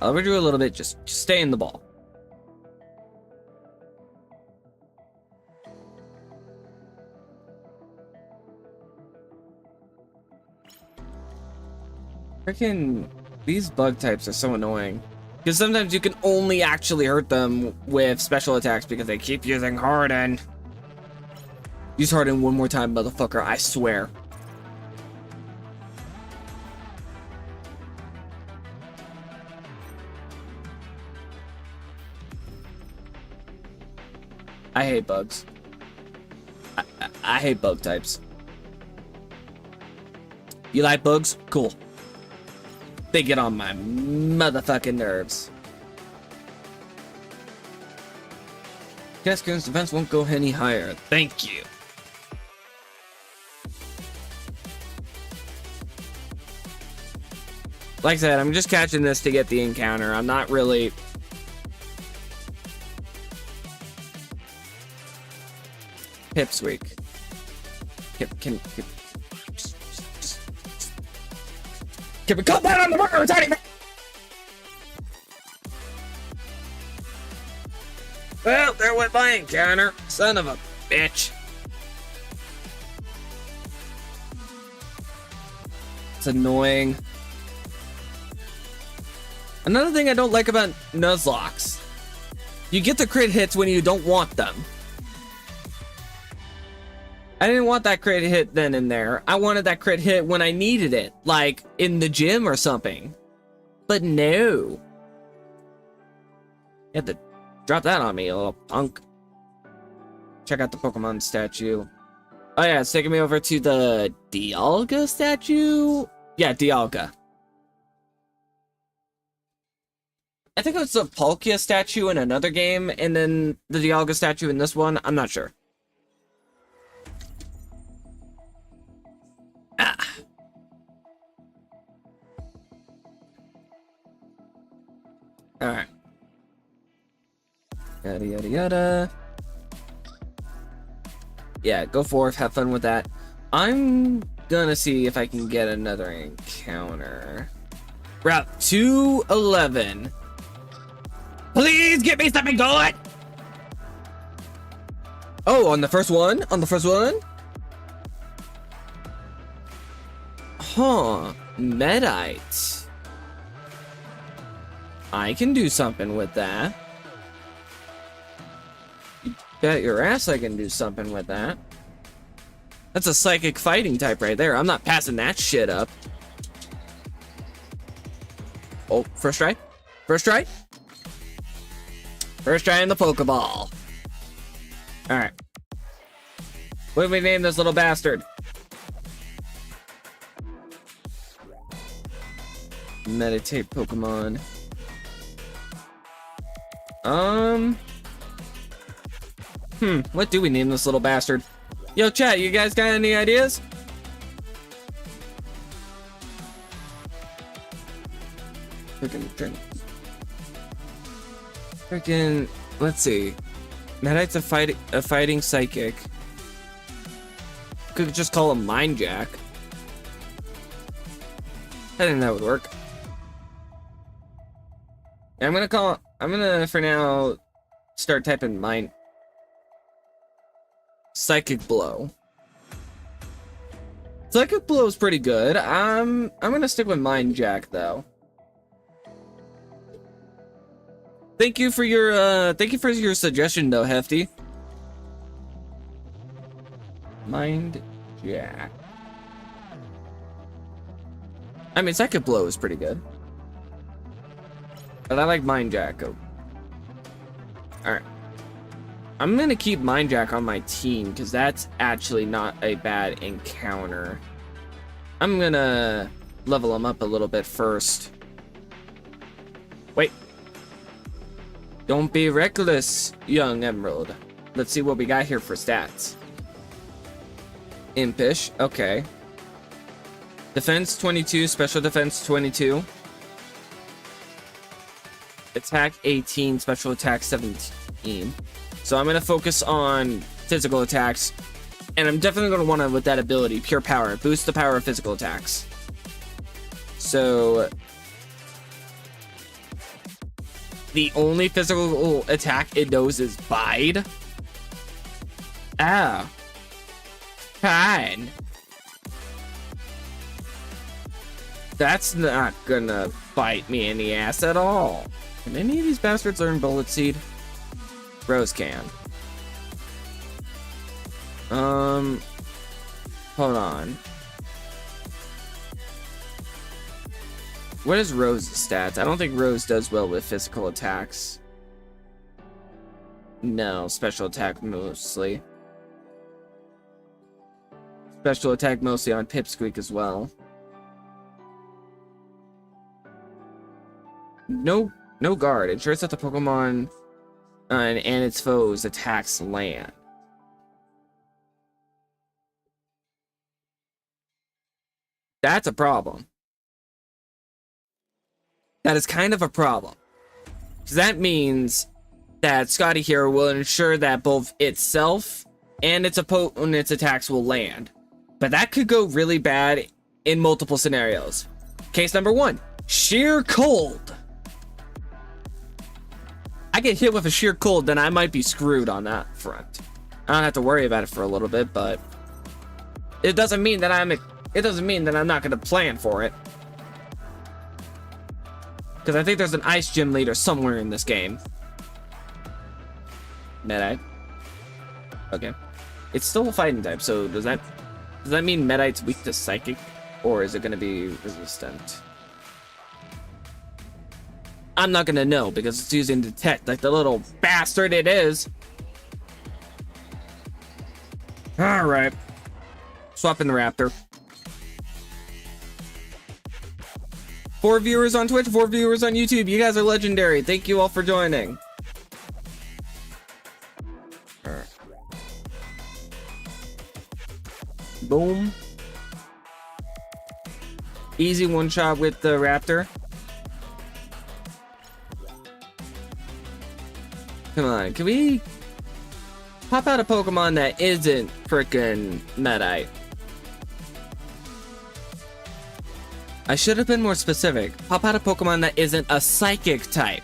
I'll overdo a little bit, just stay in the ball. Freaking, these bug types are so annoying. Because sometimes you can only actually hurt them with special attacks because they keep using Harden. Use Harden one more time, motherfucker, I swear. I hate bugs. I hate bug types. You like bugs? Cool. They get on my motherfucking nerves. Cascoon's defense won't go any higher. Thank you. Like I said, I'm just catching this to get the encounter. I'm not really... Pipsqueak. Can we cut that on the burger, tiny? Well, there went my encounter. Son of a bitch. It's annoying. Another thing I don't like about Nuzlocks. You get the crit hits when you don't want them. I didn't want that crit hit then and there. I wanted that crit hit when I needed it, like in the gym or something. But no. You had to drop that on me, you little punk. Check out the Pokemon statue. Oh yeah, it's taking me over to the Dialga statue? Yeah, Dialga. I think it was a Palkia statue in another game, and then the Dialga statue in this one. I'm not sure. Ah. Alright. Yada yada yada. Yeah, go forth, have fun with that. I'm gonna see if I can get another encounter. Route 211. Please get me something good! Oh, on the first one? On the first one? Huh. Medite. I can do something with that. You bet your ass I can do something with that. That's a psychic fighting type right there. I'm not passing that shit up. Oh, first try? First try? First try in the Pokeball. Alright. What do we name this little bastard? Meditate Pokemon. What do we name this little bastard? Yo, chat, you guys got any ideas? Freaking, let's see. Medite's a fighting psychic. Could just call him Mind Jack. I think that would work. Yeah, I'm gonna for now start typing Mind. Psychic Blow. Psychic Blow is pretty good. I'm gonna stick with Mind Jack though. Thank you for your suggestion though, Hefty. Mind Jack. I mean, Psychic Blow is pretty good. But I like Mind Jack. Oh. Alright. I'm gonna keep Mind Jack on my team, because that's actually not a bad encounter. I'm gonna level him up a little bit first. Wait. Don't be reckless, young Emerald. Let's see what we got here for stats. Impish, okay. Defense 22, special defense 22. Attack 18, special attack 17. So I'm going to focus on physical attacks. And I'm definitely going to want to, with that ability, Pure Power, boost the power of physical attacks. So the only physical attack it knows is Bide. Ah. Fine. That's not gonna bite me in the ass at all. Can any of these bastards learn Bullet Seed? Rose can. Hold on. What is Rose's stats? I don't think Rose does well with physical attacks. No, special attack mostly. Special attack mostly on Pipsqueak as well. No guard. Ensures that the Pokemon and its foes attacks land. That's a problem. That is kind of a problem. Because that means that Scotty here will ensure that both itself and its opponent's attacks will land. But that could go really bad in multiple scenarios. Case number 1, sheer cold. I get hit with a sheer cold, then I might be screwed on that front. I don't have to worry about it for a little bit, but it doesn't mean that I'm not gonna plan for it. Because I think there's an ice gym leader somewhere in this game. Medite. Okay. It's still a fighting type, so does that mean Medite's weak to Psychic? Or is it gonna be resistant? I'm not gonna know because it's using Detect like the little bastard it is. Alright. Swapping the Raptor. 4 viewers on Twitch, 4 viewers on YouTube. You guys are legendary. Thank you all for joining. Alright. Boom. Easy one shot with the Raptor. Come on, can we pop out a Pokemon that isn't frickin' Medite? I should have been more specific. Pop out a Pokemon that isn't a Psychic type.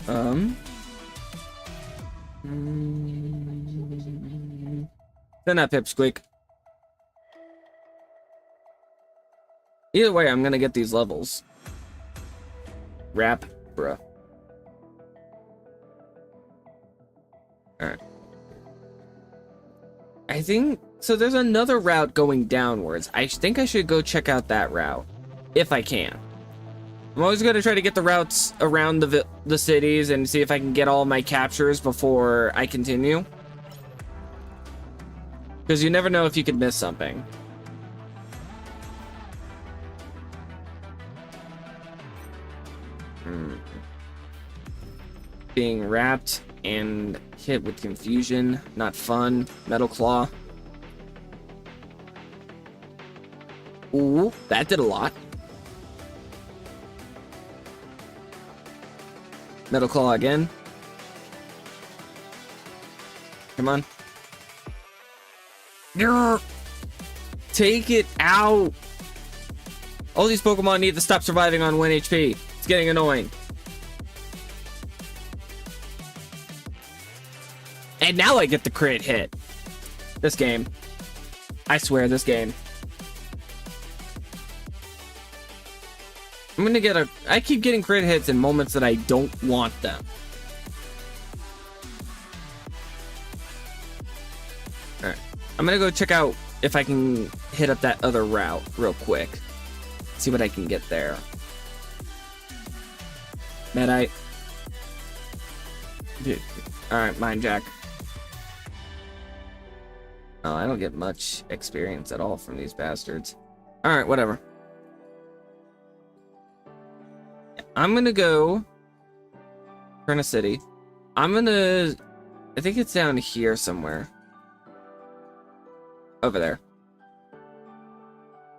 Then that Pipsqueak. Either way, I'm gonna get these levels. Rap, bruh. Alright. I think... So there's another route going downwards. I think I should go check out that route. If I can. I'm always going to try to get the routes around the cities and see if I can get all my captures before I continue. Because you never know if you could miss something. Being wrapped and hit with confusion. Not fun. Metal Claw. Ooh, that did a lot. Metal Claw again. Come on. Take it out. All these Pokemon need to stop surviving on 1 HP. It's getting annoying. And now I get the crit hit. This game. I swear, this game. I'm gonna get I keep getting crit hits in moments that I don't want them. Alright. I'm gonna go check out if I can hit up that other route real quick. See what I can get there. Medite. Alright, Mind Jack. Oh, I don't get much experience at all from these bastards. Alright, whatever. I'm gonna go Turn a City. I think it's down here somewhere. Over there.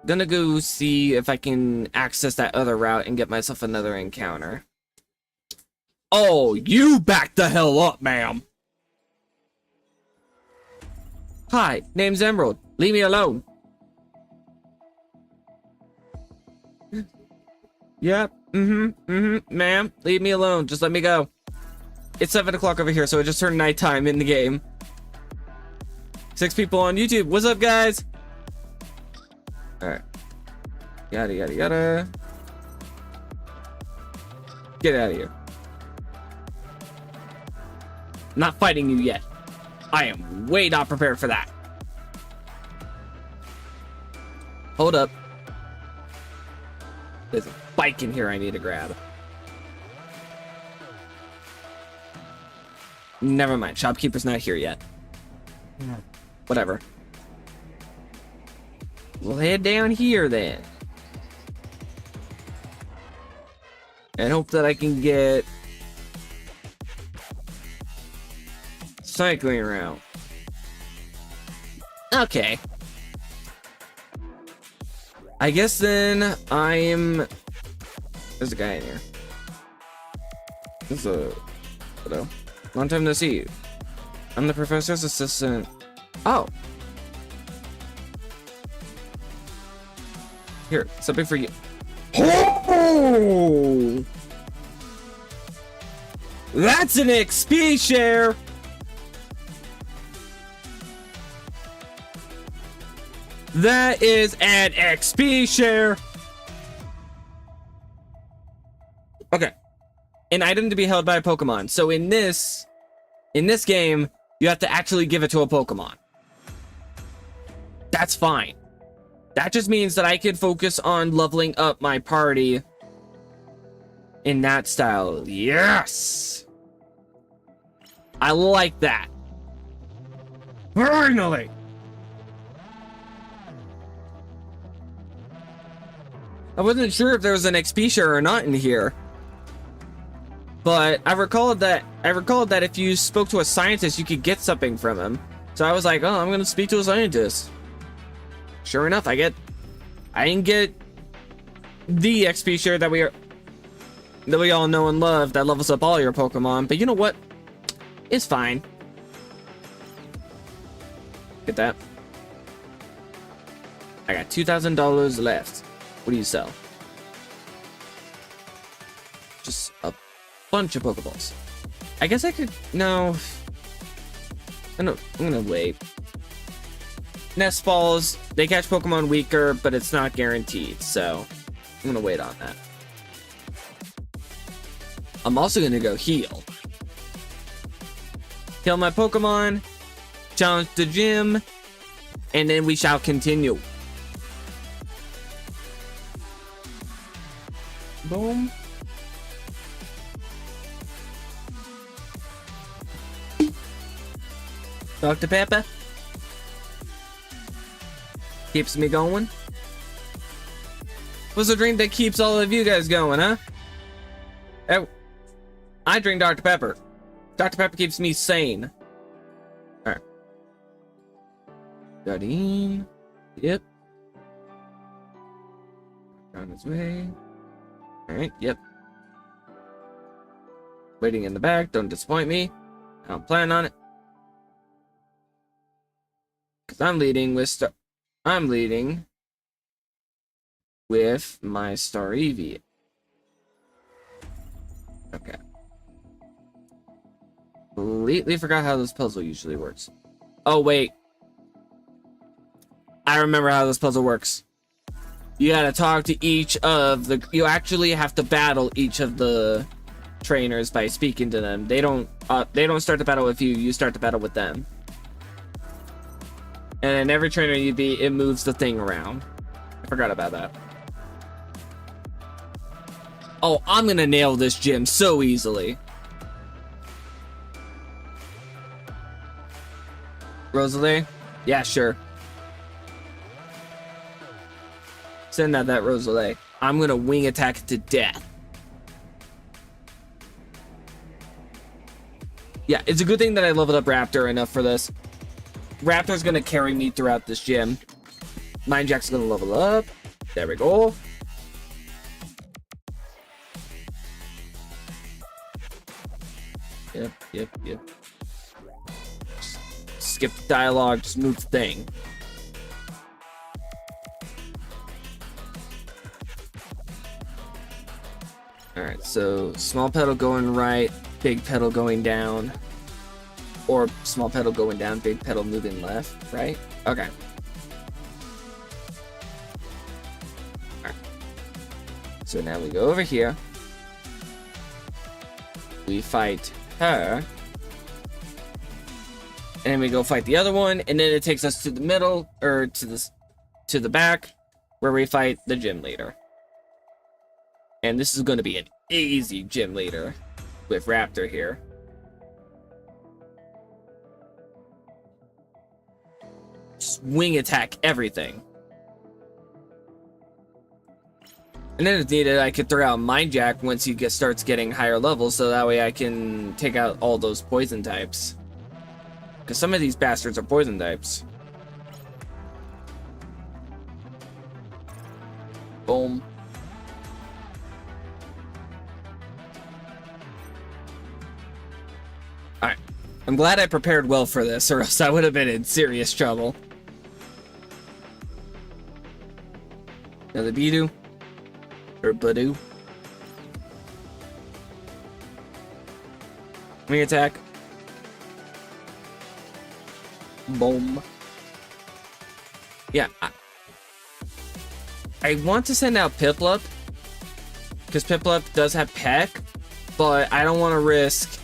Gonna go see if I can access that other route and get myself another encounter. Oh, you back the hell up, ma'am. Hi, name's Emerald. Leave me alone. Yep. Ma'am, leave me alone. Just let me go. It's 7 o'clock over here, so it just turned nighttime in the game. 6 people on YouTube. What's up, guys? Alright. Yada, yada, yada. Get out of here. Not fighting you yet. I am way not prepared for that. Hold up. There's a bike in here I need to grab. Never mind. Shopkeeper's not here yet. Whatever. We'll head down here then. And hope that I can get cycling around. Okay. I guess then I'm... There's a guy in here. This is a... Hello. Long time no see. I'm the professor's assistant. Oh. Here, something for you. Oh! That's an XP share! That is an XP share! Okay. An item to be held by a Pokemon. So in this, In this game, you have to actually give it to a Pokemon. That's fine. That just means that I can focus on leveling up my party in that style. Yes! I like that. Finally! I wasn't sure if there was an XP share or not in here. But I recalled that if you spoke to a scientist, you could get something from him. So I was like, oh, I'm gonna speak to a scientist. Sure enough, I didn't get the XP share that we all know and love that levels up all your Pokemon, but you know what? It's fine. Get that. I got $2,000 left. What do you sell? Just a bunch of Pokeballs. I guess I could... No. I'm gonna wait. Nest Balls, they catch Pokemon weaker, but it's not guaranteed, so I'm gonna wait on that. I'm also gonna go heal. Heal my Pokemon, challenge the gym, and then we shall continue. Boom. Dr. Pepper keeps me going. What's the drink that keeps all of you guys going, huh? Oh, I drink Dr. Pepper. Dr. Pepper keeps me sane. Alright. Guardian. Yep. On his way. Alright, yep. Waiting in the back, don't disappoint me. I don't plan on it. Cause I'm leading with my Star Eevee. Okay. Completely forgot how this puzzle usually works. Oh wait. I remember how this puzzle works. You gotta talk to each of the... You actually have to battle each of the trainers by speaking to them. They don't start the battle with you. You start the battle with them. And every trainer you beat, it moves the thing around. I forgot about that. Oh, I'm gonna nail this gym so easily. Rosalie? Yeah, sure. Send out that Rosalie. I'm gonna wing attack it to death. Yeah, it's a good thing that I leveled up Raptor enough for this. Raptor's gonna carry me throughout this gym. Mindjack's gonna level up. There we go. Yep. Just skip the dialogue, just move the thing. Alright, so small pedal going right, big pedal going down. Or small pedal going down, big pedal moving left, right? Okay. Alright. So now we go over here. We fight her. And then we go fight the other one, and then it takes us to the middle, or to the back, where we fight the gym leader. And this is going to be an easy gym leader with Raptor here. Just wing attack everything. And then if needed, I could throw out Mind Jack once he starts getting higher levels, so that way I can take out all those poison types. Because some of these bastards are poison types. Boom. Alright. I'm glad I prepared well for this, or else I would have been in serious trouble. Another Bidoo. Or Badoo. Wing attack. Boom. Yeah. I want to send out Piplup. Because Piplup does have Peck. But I don't want to risk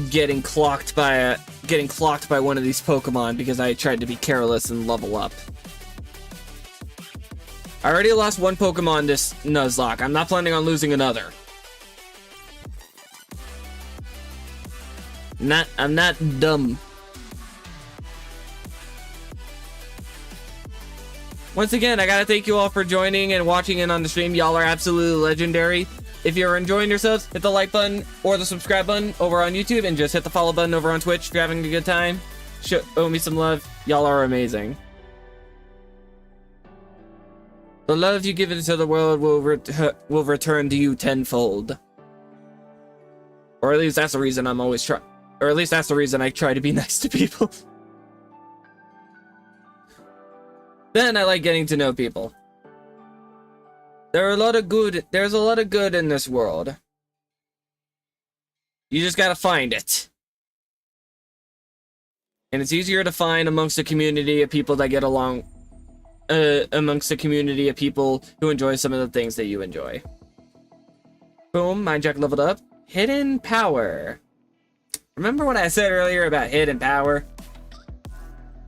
getting clocked by one of these Pokemon because I tried to be careless and level up. I already lost one Pokemon this Nuzlocke. I'm not planning on losing another. I'm not dumb. Once again, I gotta thank you all for joining and watching in on the stream. Y'all are absolutely legendary. If you're enjoying yourselves, hit the like button or the subscribe button over on YouTube, and just hit the follow button over on Twitch if you're having a good time. Show me some love. Y'all are amazing. The love you give into the world will return to you tenfold. Or at least that's the reason I'm always or at least that's the reason I try to be nice to people. Then I like getting to know people. There's a lot of good in this world. You just gotta find it. And it's easier to find amongst a community of people that get along, amongst a community of people who enjoy some of the things that you enjoy. Boom, Mind Jack leveled up. Hidden Power. Remember what I said earlier about Hidden Power?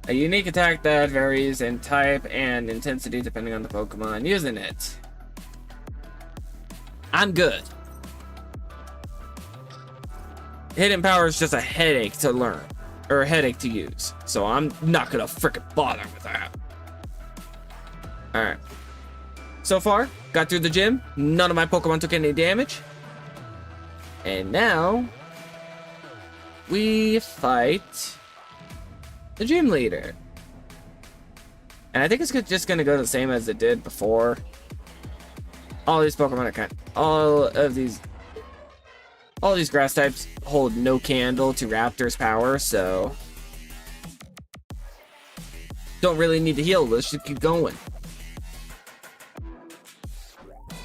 A unique attack that varies in type and intensity depending on the Pokemon using it. I'm good. Hidden Power is just a headache to learn, or a headache to use, so I'm not gonna frickin' bother with that. Alright. So far, got through the gym. None of my Pokemon took any damage. And now, we fight the gym leader. And I think it's just gonna go the same as it did before. All these Pokemon are all these grass types hold no candle to Raptor's power, so don't really need to heal. Let's just keep going.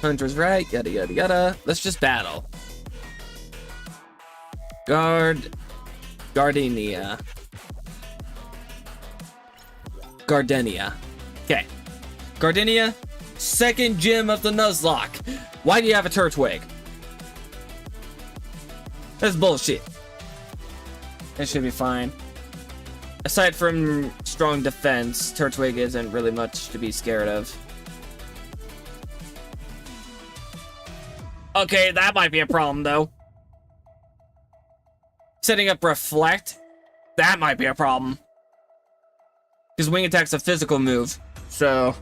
Hunter's right, yada yada yada. Let's just battle. Gardenia. Okay. Gardenia, second gym of the Nuzlocke. Why do you have a Turtwig? That's bullshit. It should be fine. Aside from strong defense, Turtwig isn't really much to be scared of. Okay, that might be a problem, though. Setting up Reflect, that might be a problem. Because Wing Attack's a physical move, so...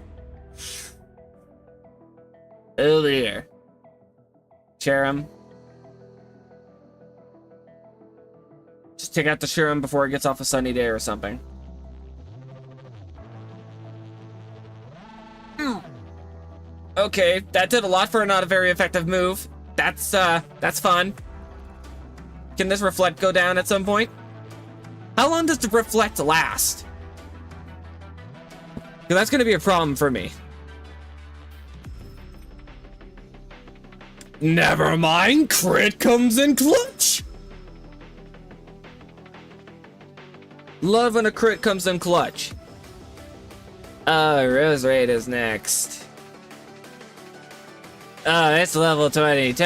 Oh dear. Cherim. Just take out the Cherim before it gets off a sunny day or something. Okay, that did a lot for a not a very effective move. That's fun. Can this Reflect go down at some point? How long does the Reflect last? Because that's going to be a problem for me. Never mind, crit comes in clutch. Love when a crit comes in clutch. Rose Raid is next. Oh, it's level 22.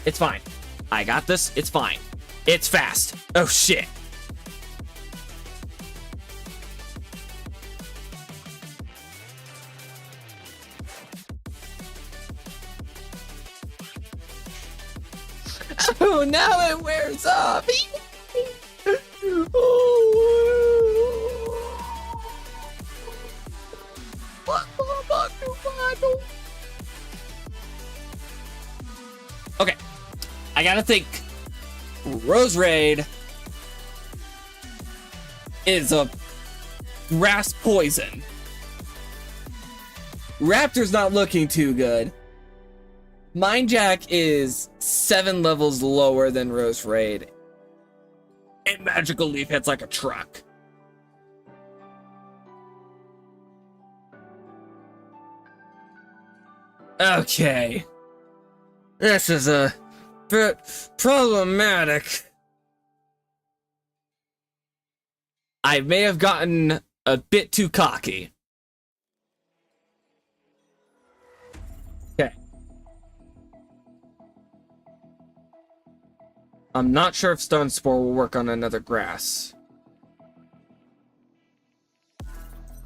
It's fine. I got this. It's fine. It's fast. Oh, shit. Oh, now it wears off. Okay, I gotta think. Rose Raid is a grass poison. Raptor's not looking too good. Mind Jack is 7 levels lower than Rose Raid. And Magical Leaf hits like a truck. Okay. This is a bit problematic. I may have gotten a bit too cocky. Okay. I'm not sure if Stone Spore will work on another grass.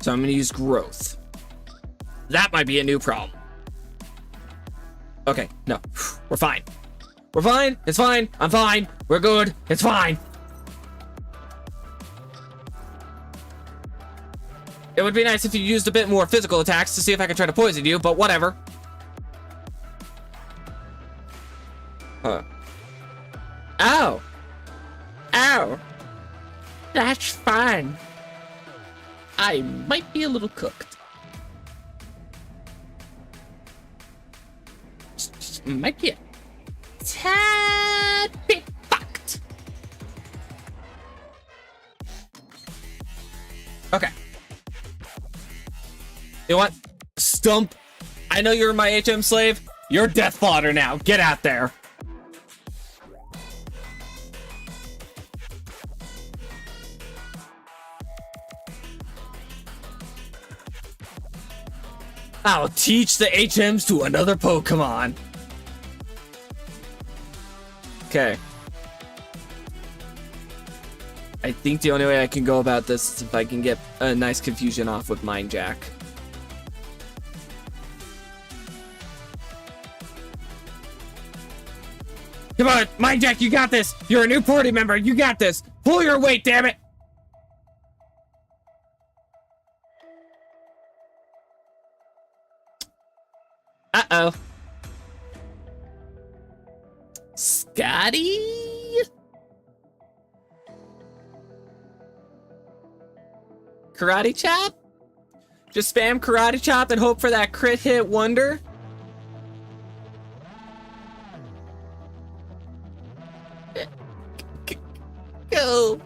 So I'm gonna use Growth. That might be a new problem. Okay, no. We're fine. We're fine. It's fine. I'm fine. We're good. It's fine. It would be nice if you used a bit more physical attacks to see if I could try to poison you, but whatever. Huh. Ow! Ow! That's fine. I might be a little cooked. Might be a tad bit fucked. Okay. You know what? Stump. I know you're my HM slave. You're death fodder now. Get out there. I'll teach the HMs to another Pokemon. Okay. I think the only way I can go about this is if I can get a nice confusion off with Mind Jack. Come on, Mind Jack, you got this. You're a new party member. You got this. Pull your weight, damn it. Uh-oh. Scotty? Karate Chop? Just spam Karate Chop and hope for that crit hit wonder? Go.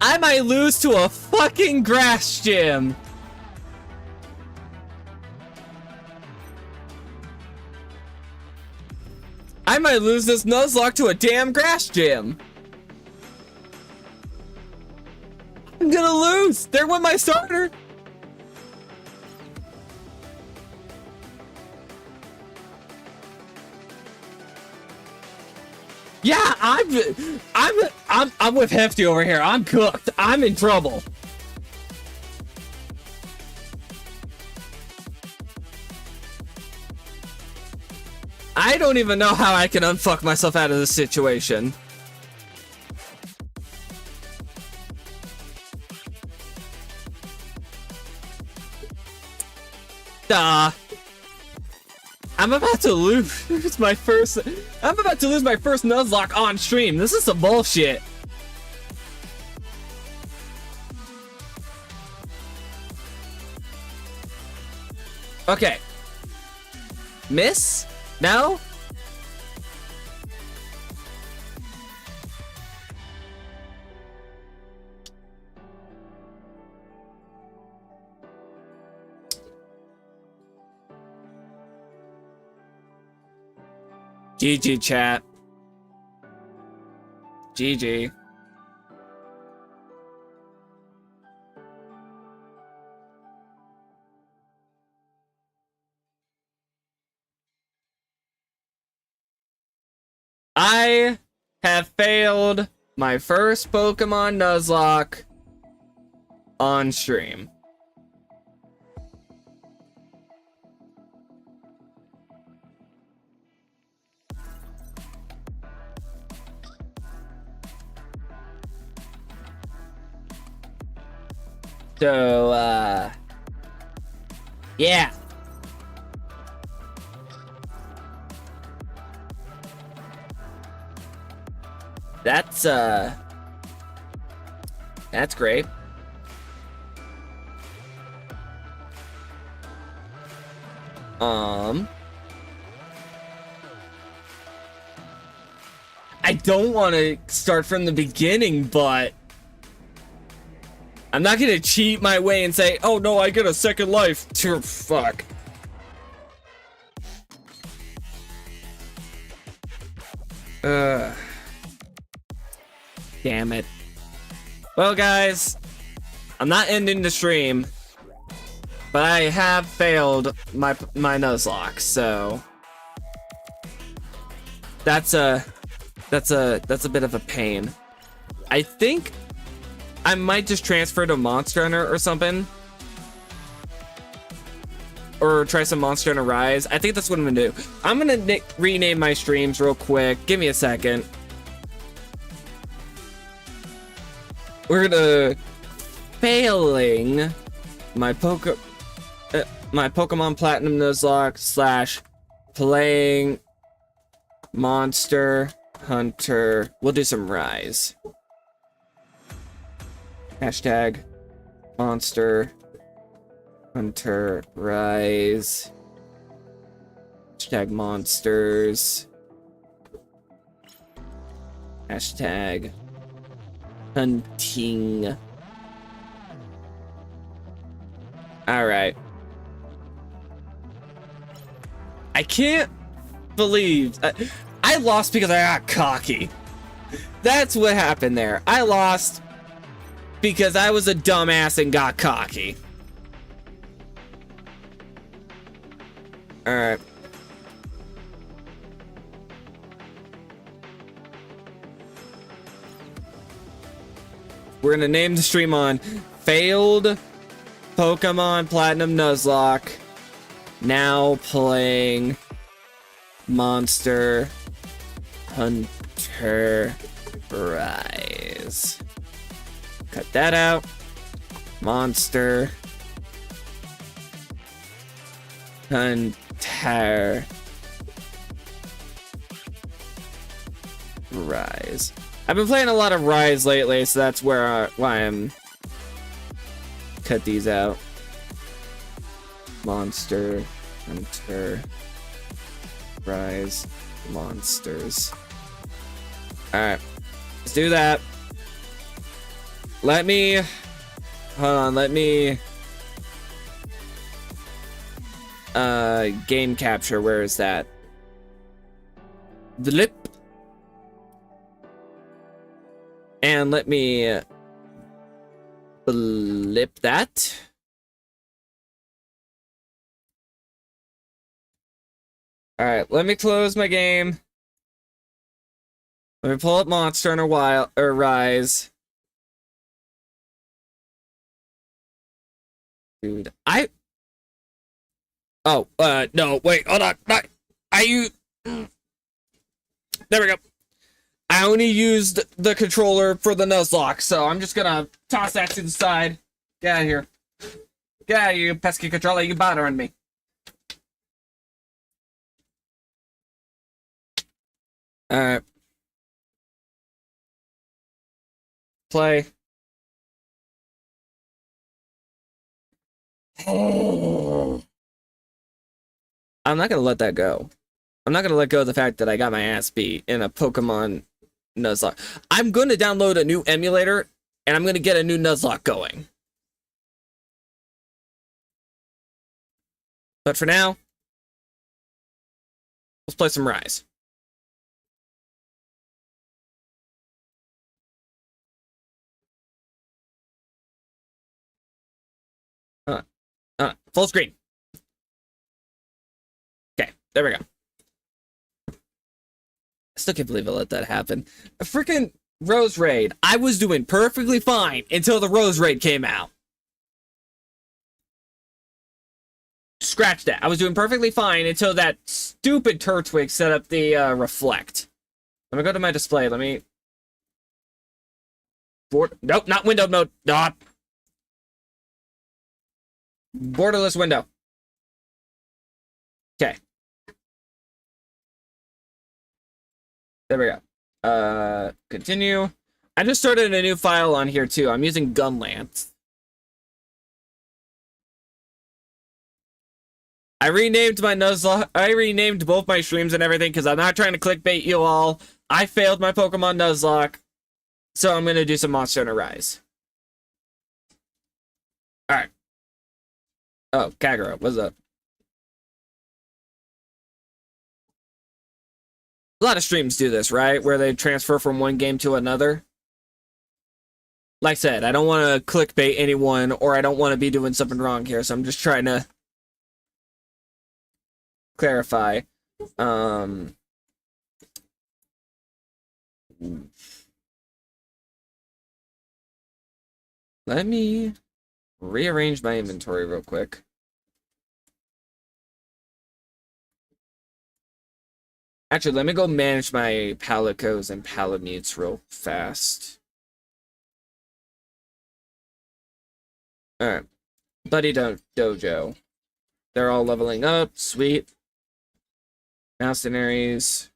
I might lose to a fucking grass gym. I might lose this Nuzlocke to a damn grass gym. I'm gonna lose. There went my starter. Yeah, I'm with Hefty over here. I'm cooked. I'm in trouble. I don't even know how I can unfuck myself out of this situation. I'm about to lose my first. I'm about to lose my first Nuzlocke on stream. This is some bullshit. Okay. Miss? No? GG, chat. GG. I have failed my first Pokemon Nuzlocke on stream. So, yeah. That's great. I don't want to start from the beginning, but I'm not gonna cheat my way and say, oh no, I get a second life. Fuck. Damn it. Well, guys, I'm not ending the stream, but I have failed my Nuzlocke, so that's a bit of a pain. I think I might just transfer to Monster Hunter or something. Or try some Monster Hunter Rise. I think that's what I'm gonna do. I'm gonna rename my streams real quick. Give me a second. We're gonna failing my Pokemon Platinum Nuzlocke / playing Monster Hunter. We'll do some Rise. Hashtag Monster Hunter Rise. Hashtag monsters. Hashtag hunting. Alright. I can't believe I lost because I got cocky. That's what happened there. I lost because I was a dumbass and got cocky. Alright. We're gonna name the stream on Failed Pokemon Platinum Nuzlocke. Now playing Monster Hunter Rise. Cut that out. Monster Hunter Rise. I've been playing a lot of Rise lately, so that's why I'm cut these out. Monster Hunter Rise monsters. Alright, let's do that. Let me hold on, let me game capture. Where is that? The lip. And let me blip that. Alright, let me close my game. Let me pull up Monster Hunter Rise. Dude, oh, no, wait, hold on. There we go. I only used the controller for the Nuzlocke, so I'm just gonna toss that to the side. Get out of here. Get out of here, you pesky controller. You bothering me. Alright. Play. I'm not gonna let that go. I'm not gonna let go of the fact that I got my ass beat in a Pokemon Nuzlocke. I'm gonna download a new emulator and I'm gonna get a new Nuzlocke going. But for now, let's play some Rise. Full screen. Okay, there we go. I still can't believe I let that happen. A freaking Rose Raid. I was doing perfectly fine until the Rose Raid came out. Scratch that. I was doing perfectly fine until that stupid Turtwig set up the reflect. Let me go to my display. Let me... Nope, not window mode. Nope. Borderless window. Okay. There we go. Continue. I just started a new file on here too. I'm using Gunlance. I renamed my Nuzlocke. I renamed both my streams and everything because I'm not trying to clickbait you all. I failed my Pokemon Nuzlocke, so I'm gonna do some Monster Hunter Rise. All right. Oh, Kagura, what's up? A lot of streams do this, right? Where they transfer from one game to another. Like I said, I don't want to clickbait anyone, or I don't want to be doing something wrong here, so I'm just trying to clarify. Let me rearrange my inventory real quick. Actually, let me go manage my palicos and palamutes real fast. Alright. Buddy Dojo. They're all leveling up. Sweet. Mercenaries.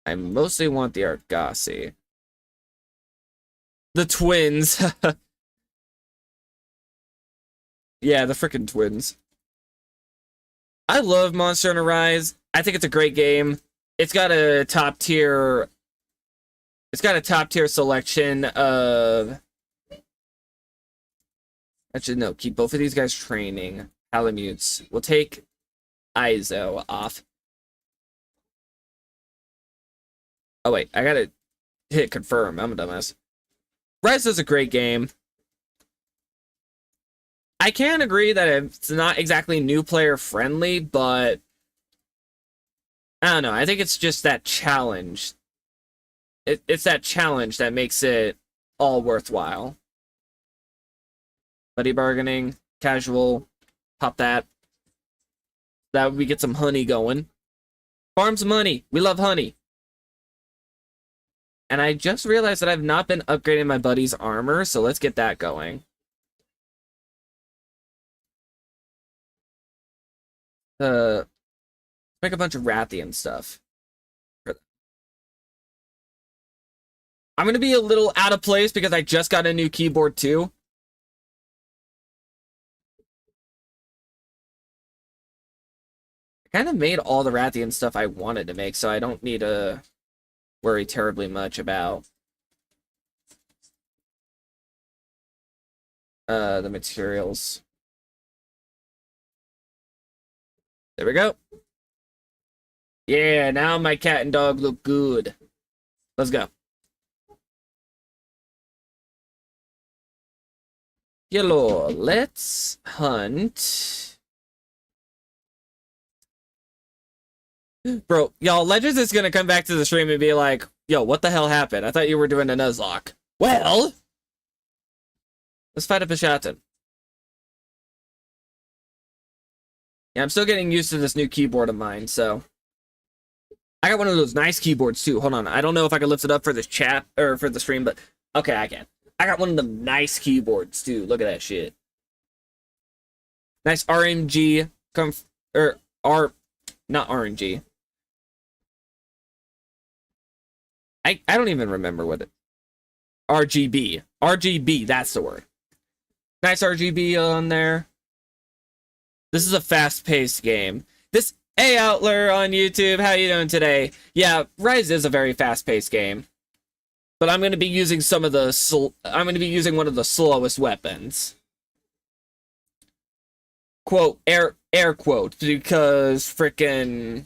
I mostly want the Argosy. The twins. Yeah, the freaking twins. I love Monster Hunter Rise. I think it's a great game. It's got a top tier. It's got a top tier selection of. Actually, no. Keep both of these guys training. Palamutes. We'll take Izo off. Oh wait, I gotta hit confirm. I'm a dumbass. Rise is a great game. I can agree that it's not exactly new player friendly, but I don't know. I think it's just that challenge. It's that challenge that makes it all worthwhile. Buddy bargaining, casual, pop that. That we get some honey going. Farm some honey. We love honey. And I just realized that I've not been upgrading my buddy's armor, so let's get that going. Make a bunch of Rathian stuff. I'm gonna be a little out of place because I just got a new keyboard too. I kind of made all the Rathian stuff I wanted to make, so I don't need to worry terribly much about the materials. There we go. Yeah, now my cat and dog look good. Let's go. Hello, let's hunt. Bro, y'all, Legends is gonna come back to the stream and be like, yo, what the hell happened? I thought you were doing a Nuzlocke. Well, let's fight a Pishatin. Yeah, I'm still getting used to this new keyboard of mine, so. I got one of those nice keyboards too. Hold on, I don't know if I can lift it up for this chat, or for the stream, but okay, I can. I got one of them nice keyboards too. Look at that shit. Nice RMG, not RNG. I don't even remember what it. RGB. RGB, that's the word. Nice RGB on there. This is a fast-paced game. Hey, Outler on YouTube, how you doing today? Yeah, Rise is a very fast-paced game. But I'm going to be using one of the slowest weapons. Quote, air quote, because frickin'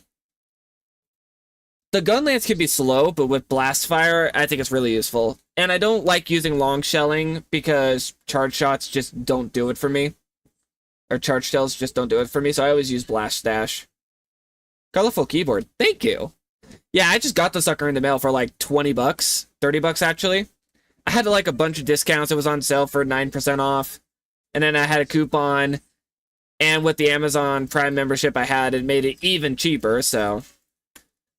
the gun lance can be slow, but with blast fire, I think it's really useful. And I don't like using long shelling because charge shots just don't do it for me. Or charge shells just don't do it for me, so I always use blast dash. Colorful keyboard. Thank you. Yeah, I just got the sucker in the mail for like 20 bucks. 30 bucks, actually. I had like a bunch of discounts. It was on sale for 9% off. And then I had a coupon. And with the Amazon Prime membership I had, it made it even cheaper. So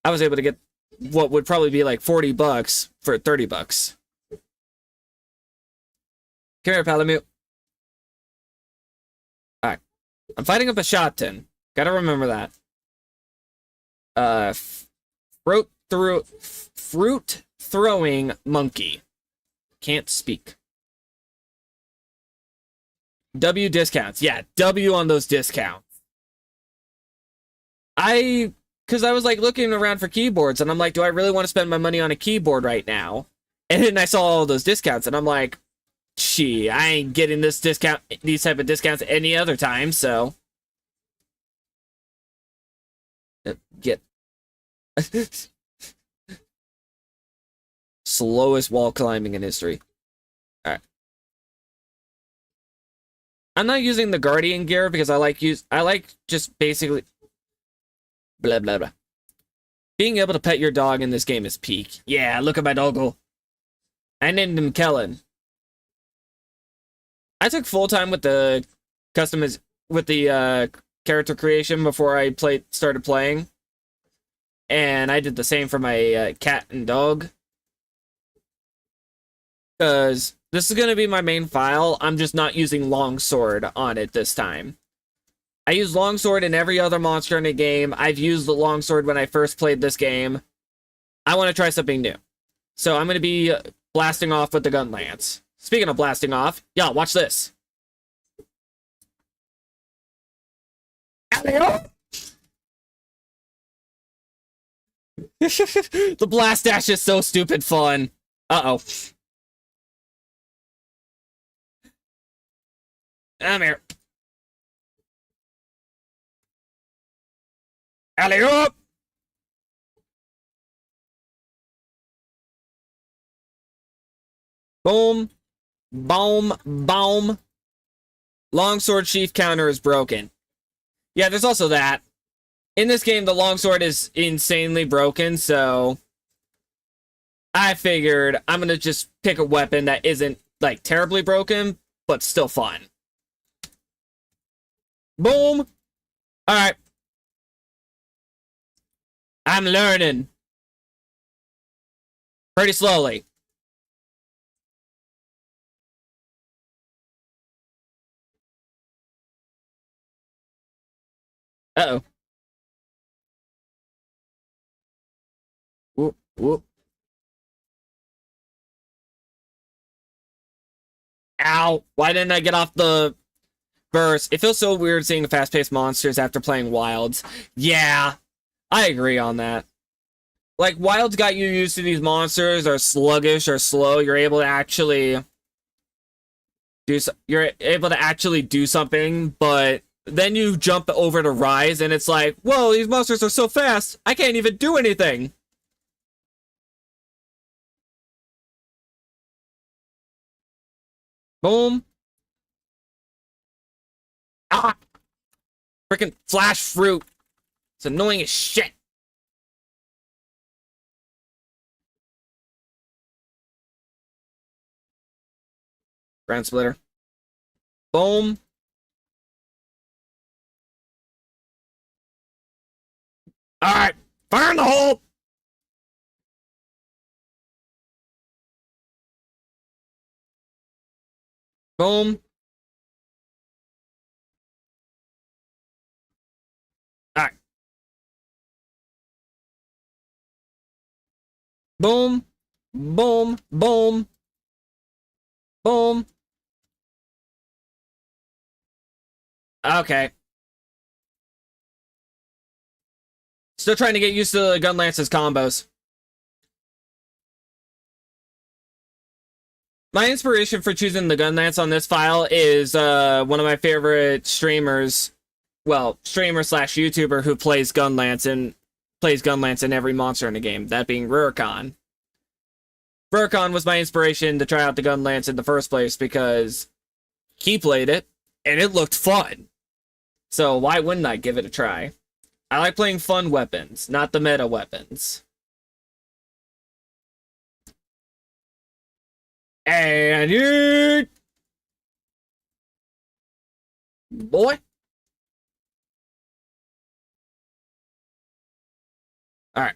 I was able to get what would probably be like 40 bucks for 30 bucks. Come here, Palamute. Alright. I'm fighting a Bishatin. Gotta remember that. Fruit throwing monkey. Can't speak. W discounts. Yeah, W on those discounts. Because I was like looking around for keyboards and I'm like, do I really want to spend my money on a keyboard right now? And then I saw all those discounts and I'm like, gee, I ain't getting these type of discounts any other time, so. Get slowest wall climbing in history. Alright. I'm not using the Guardian gear because I like just basically blah blah blah. Being able to pet your dog in this game is peak. Yeah, look at my doggo. I named him Kellen. I took full time with the character creation before I started playing, and I did the same for my cat and dog. Because this is gonna be my main file. I'm just not using longsword on it this time. I use longsword in every other monster in the game. I've used the longsword when I first played this game. I want to try something new. So I'm going to be blasting off with the gun lance. Speaking of blasting off, y'all, watch this. The blast dash is so stupid fun. Uh-oh. I'm here. Alley-oop! Boom. Boom. Boom. Longsword sheath counter is broken. Yeah, there's also that. In this game, the longsword is insanely broken, so I figured I'm gonna just pick a weapon that isn't, like, terribly broken, but still fun. Boom! Alright. I'm learning. Pretty slowly. Uh-oh. Whoop, whoop. Ow! Why didn't I get off the burst? It feels so weird seeing the fast-paced monsters after playing Wilds. Yeah, I agree on that. Like, Wilds got you used to these monsters are sluggish or slow. You're able to actually do something, but then you jump over to Rise, and it's like, whoa, these monsters are so fast, I can't even do anything. Boom. Ah! Freaking flash fruit. It's annoying as shit. Ground splitter. Boom. Alright. Fire in the hole! Boom. Alright. Boom. Boom. Boom. Boom. Okay. Still trying to get used to the Gun Lance's combos. My inspiration for choosing the Gun Lance on this file is one of my favorite streamers, well, streamer slash YouTuber who plays Gun Lance in every monster in the game, that being Rurikon. Rurikon was my inspiration to try out the Gun Lance in the first place because he played it, and it looked fun. So why wouldn't I give it a try? I like playing fun weapons, not the meta weapons. And you... Boy. Alright.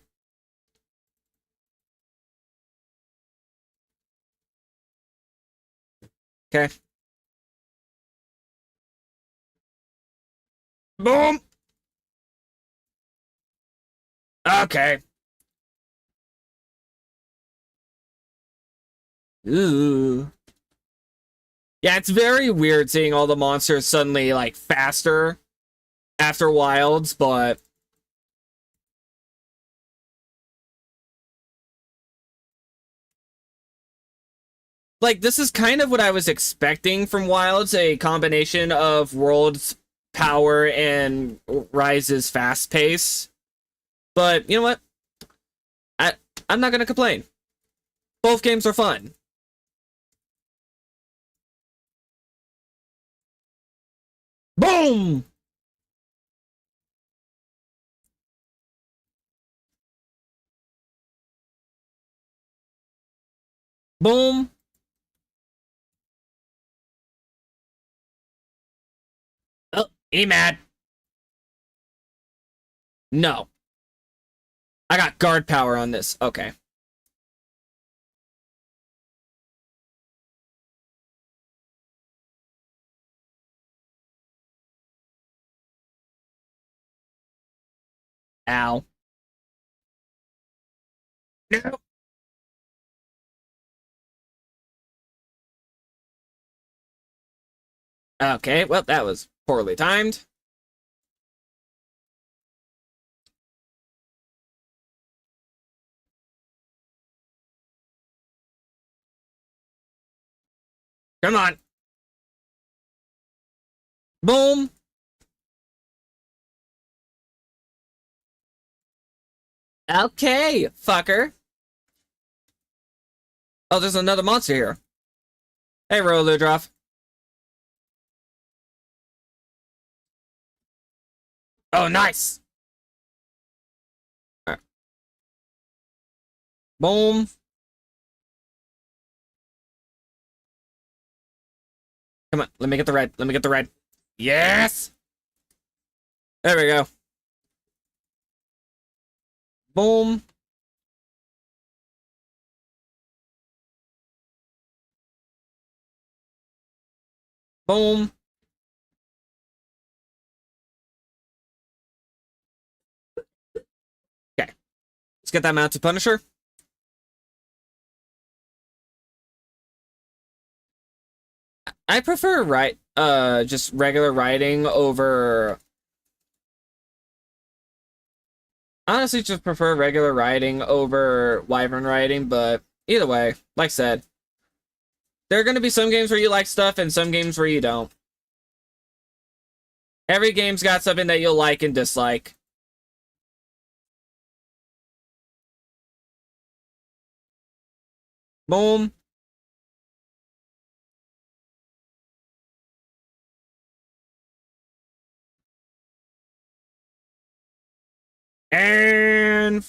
Okay. Boom! Okay. Ooh. Yeah, it's very weird seeing all the monsters suddenly, like, faster after Wilds, but... Like, this is kind of what I was expecting from Wilds, a combination of World's power and Rise's fast pace. But, you know what? I'm not gonna complain. Both games are fun. Boom! Boom. Oh, he mad. No. I got guard power on this. Okay. Ow. No. Okay, well, that was poorly timed. Come on. Boom. Okay, fucker. Oh, there's another monster here. Hey, Roludroff. Oh, nice. Right. Boom. Come on, let me get the red. Let me get the red. Yes! There we go. Boom. Boom. Okay. Let's get that mounted Punisher. I prefer just regular riding over... Honestly, just prefer regular riding over Wyvern riding, but either way, like I said, there are going to be some games where you like stuff and some games where you don't. Every game's got something that you'll like and dislike. Boom. And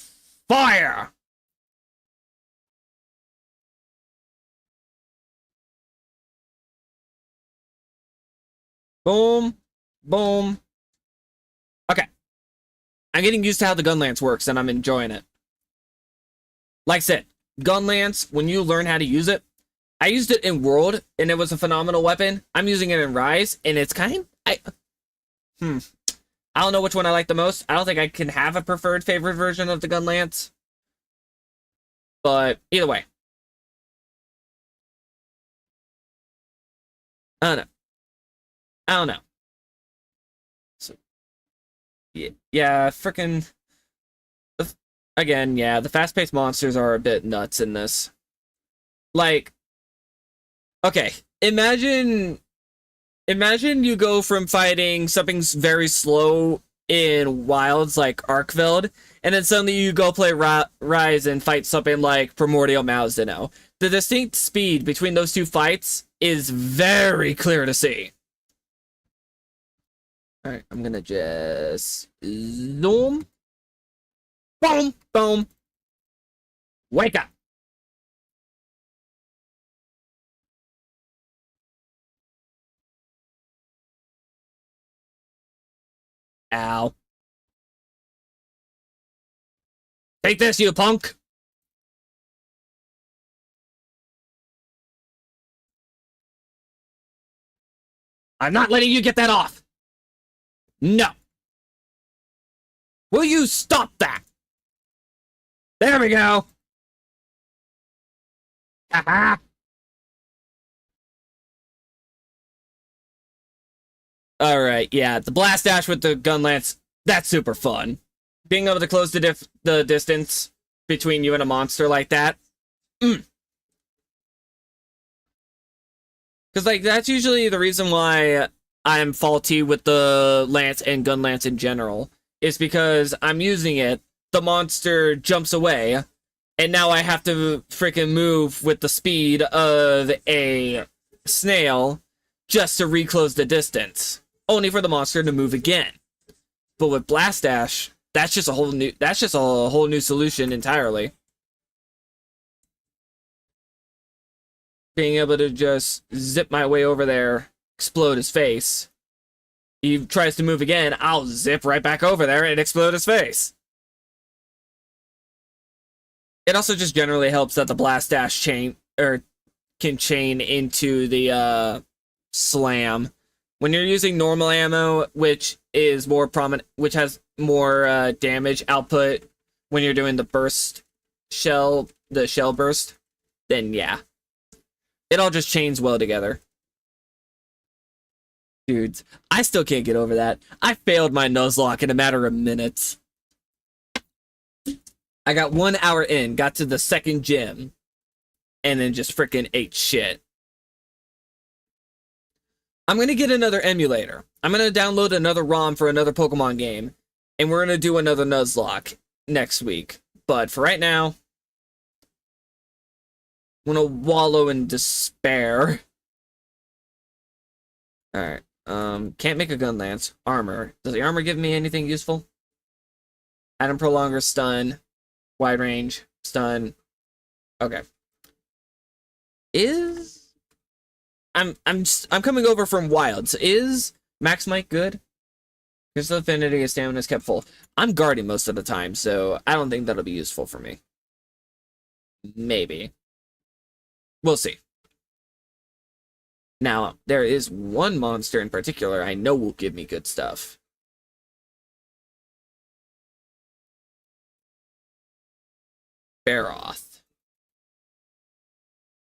fire! Boom. Boom. Okay. I'm getting used to how the gun lance works, and I'm enjoying it. Like I said, gun lance, when you learn how to use it, I used it in World, and it was a phenomenal weapon. I'm using it in Rise, and it's kind of... I don't know which one I like the most. I don't think I can have a preferred favorite version of the gun lance. But either way. I don't know. I don't know. So, yeah, freaking... Again, yeah, the fast-paced monsters are a bit nuts in this. Like, okay, imagine you go from fighting something very slow in Wilds like Arkveld, and then suddenly you go play Rise and fight something like Primordial Malzeno. The distinct speed between those two fights is very clear to see. Alright, I'm gonna just... Zoom. Boom! Boom! Wake up! Ow. Take this, you punk! I'm not letting you get that off! No! Will you stop that? There we go! Haha! Alright, yeah, the blast dash with the gun lance, that's super fun. Being able to close the distance between you and a monster like that. Because, like, that's usually the reason why I'm faulty with the lance and gun lance in general. Is because I'm using it, the monster jumps away, and now I have to freaking move with the speed of a snail just to reclose the distance. Only for the monster to move again. But with Blast Dash, that's just a whole new solution entirely. being able to just zip my way over there, explode his face. He tries to move again, I'll zip right back over there and explode his face. It also just generally helps that the blast dash chain or can chain into the slam. When you're using normal ammo, which is more prominent, which has more damage output when you're doing the burst shell, the shell burst, then yeah. It all just chains well together. Dudes, I still can't get over that. I failed my Nuzlocke in a matter of minutes. I got 1 hour in, got to the second gym, and then just freaking ate shit. I'm going to get another emulator. I'm going to download another ROM for another Pokemon game, and we're going to do another Nuzlocke next week. But for right now, I'm going to wallow in despair. Alright, can't make a gun lance. Armor. Does the armor give me anything useful? Atom Prolonger, stun. Wide range, stun. Okay. I'm coming over from Wilds. Is Max Might good? Crystal Affinity and Stamina is kept full. I'm guarding most of the time, so I don't think that'll be useful for me. Maybe. We'll see. Now, there is one monster in particular I know will give me good stuff. Barroth.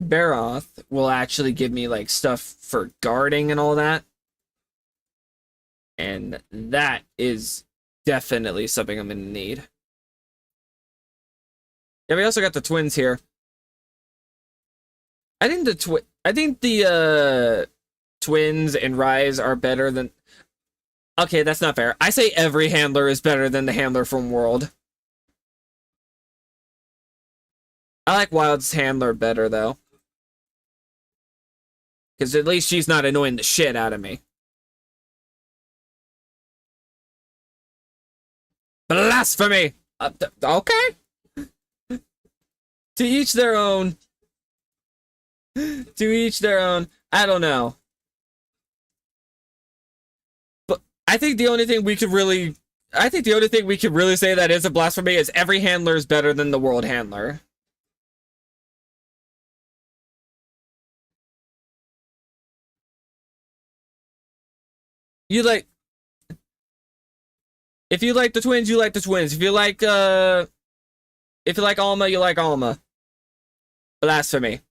Barroth will actually give me, like, stuff for guarding and all that. And that is definitely something I'm gonna need. Yeah, we also got the twins here. I think the twins and Rise are better than... Okay, that's not fair. I say every handler is better than the handler from World. I like Wild's handler better, though. Because at least she's not annoying the shit out of me. Blasphemy! Okay. To each their own. To each their own. I don't know. But I think the only thing we could really... I think the only thing we could really say that is a blasphemy is every handler is better than the World handler. You like... If you like the twins, you like the twins. If you like Alma, you like Alma. Blasphemy.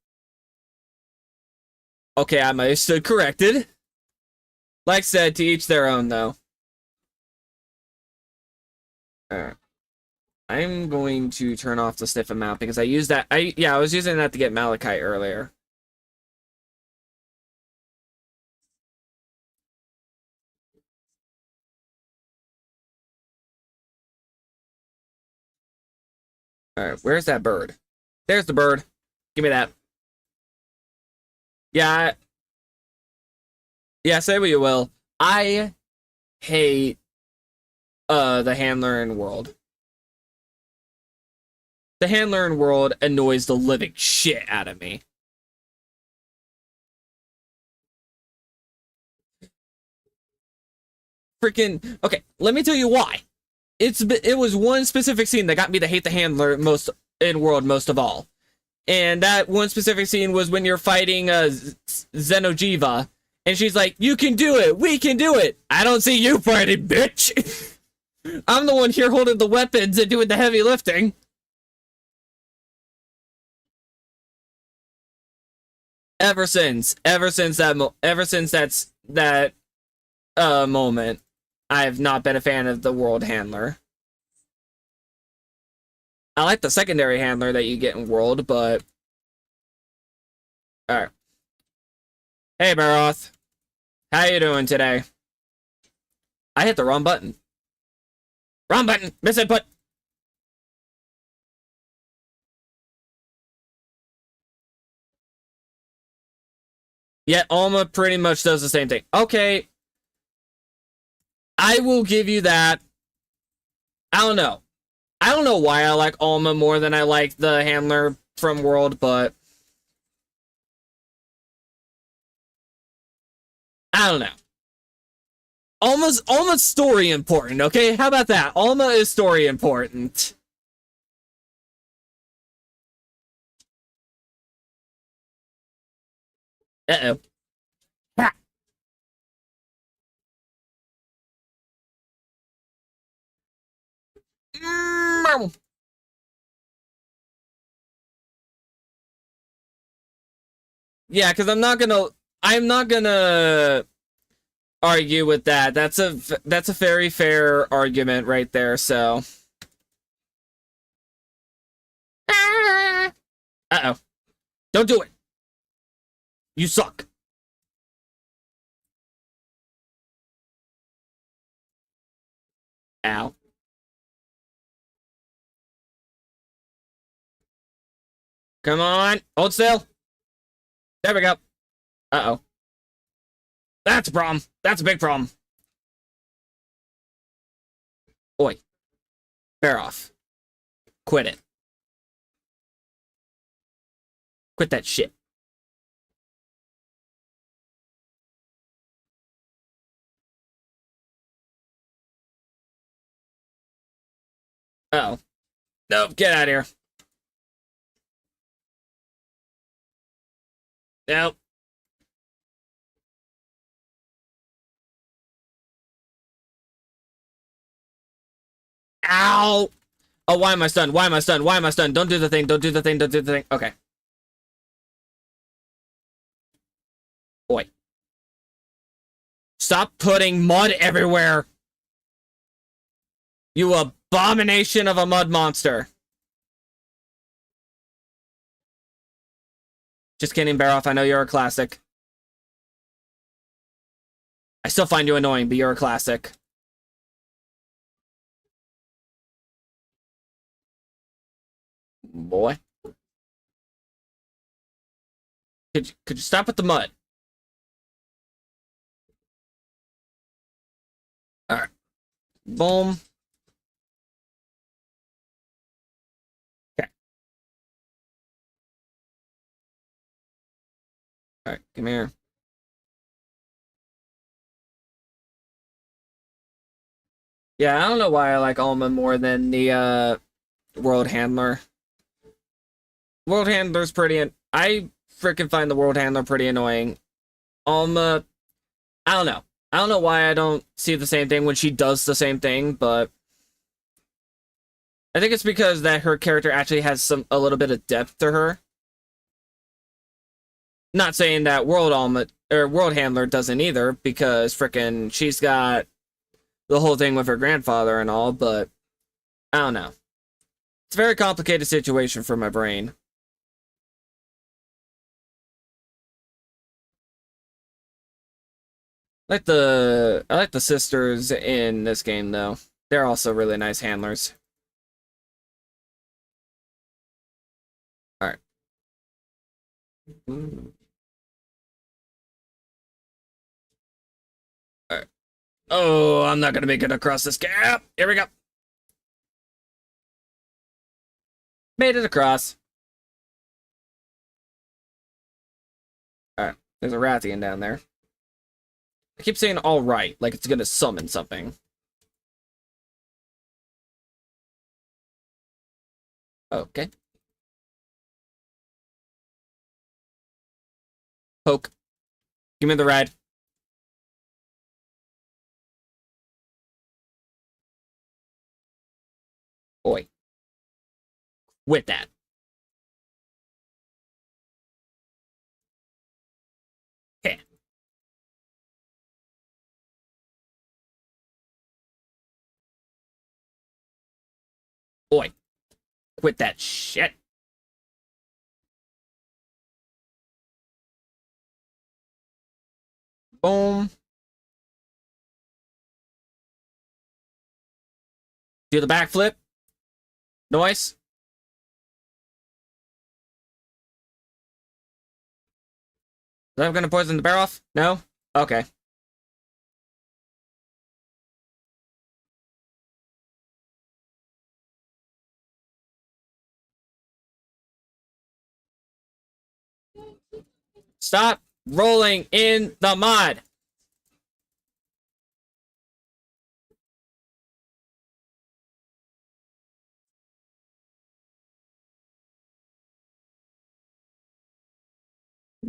Okay, I might have stood corrected. Like said, to each their own, though. Alright. I'm going to turn off the sniff amount because I used that. I was using that to get Malachite earlier. Alright, where's that bird? There's the bird. Give me that. Yeah. Yeah, say what you will. I hate the handler in World. The handler in World annoys the living shit out of me. Freaking... Okay, let me tell you why. It was one specific scene that got me to hate the handler most in World most of all. And that one specific scene was when you're fighting Xenojiva. And she's like, you can do it! We can do it! I don't see you fighting, bitch! I'm the one here holding the weapons and doing the heavy lifting. Ever since that moment, I have not been a fan of the World handler. I like the secondary handler that you get in World, but... Alright. Hey, Barroth. How you doing today? I hit the wrong button. Wrong button! Misinput! Yet Alma pretty much does the same thing. Okay. I will give you that. I don't know. I don't know why I like Alma more than I like the handler from World, but I don't know. Alma's story important, okay? How about that? Alma is story important. Uh-oh. Ha. Yeah, because I'm not gonna argue with that. That's a very fair argument right there, so. Uh-oh. Don't do it. You suck. Ow. Come on. Hold still. There we go. Uh-oh. That's a problem. That's a big problem. Oi. Bear off. Quit it. Quit that shit. Uh-oh. Nope, get out of here. Nope. Ow! Oh, why am I stunned? Why am I stunned? Why am I stunned? Don't do the thing. Don't do the thing. Don't do the thing. Okay. Oi. Stop putting mud everywhere. You abomination of a mud monster. Just kidding, bear off. I know you're a classic. I still find you annoying, but you're a classic. Boy. Could you stop with the mud? Alright. Boom. Okay. Alright, come here. Yeah, I don't know why I like Alma more than the World Handler. World Handler's pretty. I freaking find the World Handler pretty annoying. Alma, I don't know. I don't know why I don't see the same thing when she does the same thing, but I think it's because that her character actually has a little bit of depth to her. Not saying that World Alma or World Handler doesn't either, because frickin' she's got the whole thing with her grandfather and all, but I don't know. It's a very complicated situation for my brain. I like the sisters in this game though. They're also really nice handlers. Alright. Alright. Oh, I'm not gonna make it across this gap. Here we go. Made it across. Alright. There's a Rathian down there. I keep saying alright, like it's gonna summon something. Okay. Poke. Give me the ride. Boy. With that. Okay. Boy. Quit that shit. Boom. Do the backflip. Noise. Is that gonna poison the bear off? No? Okay. Stop rolling in the mud.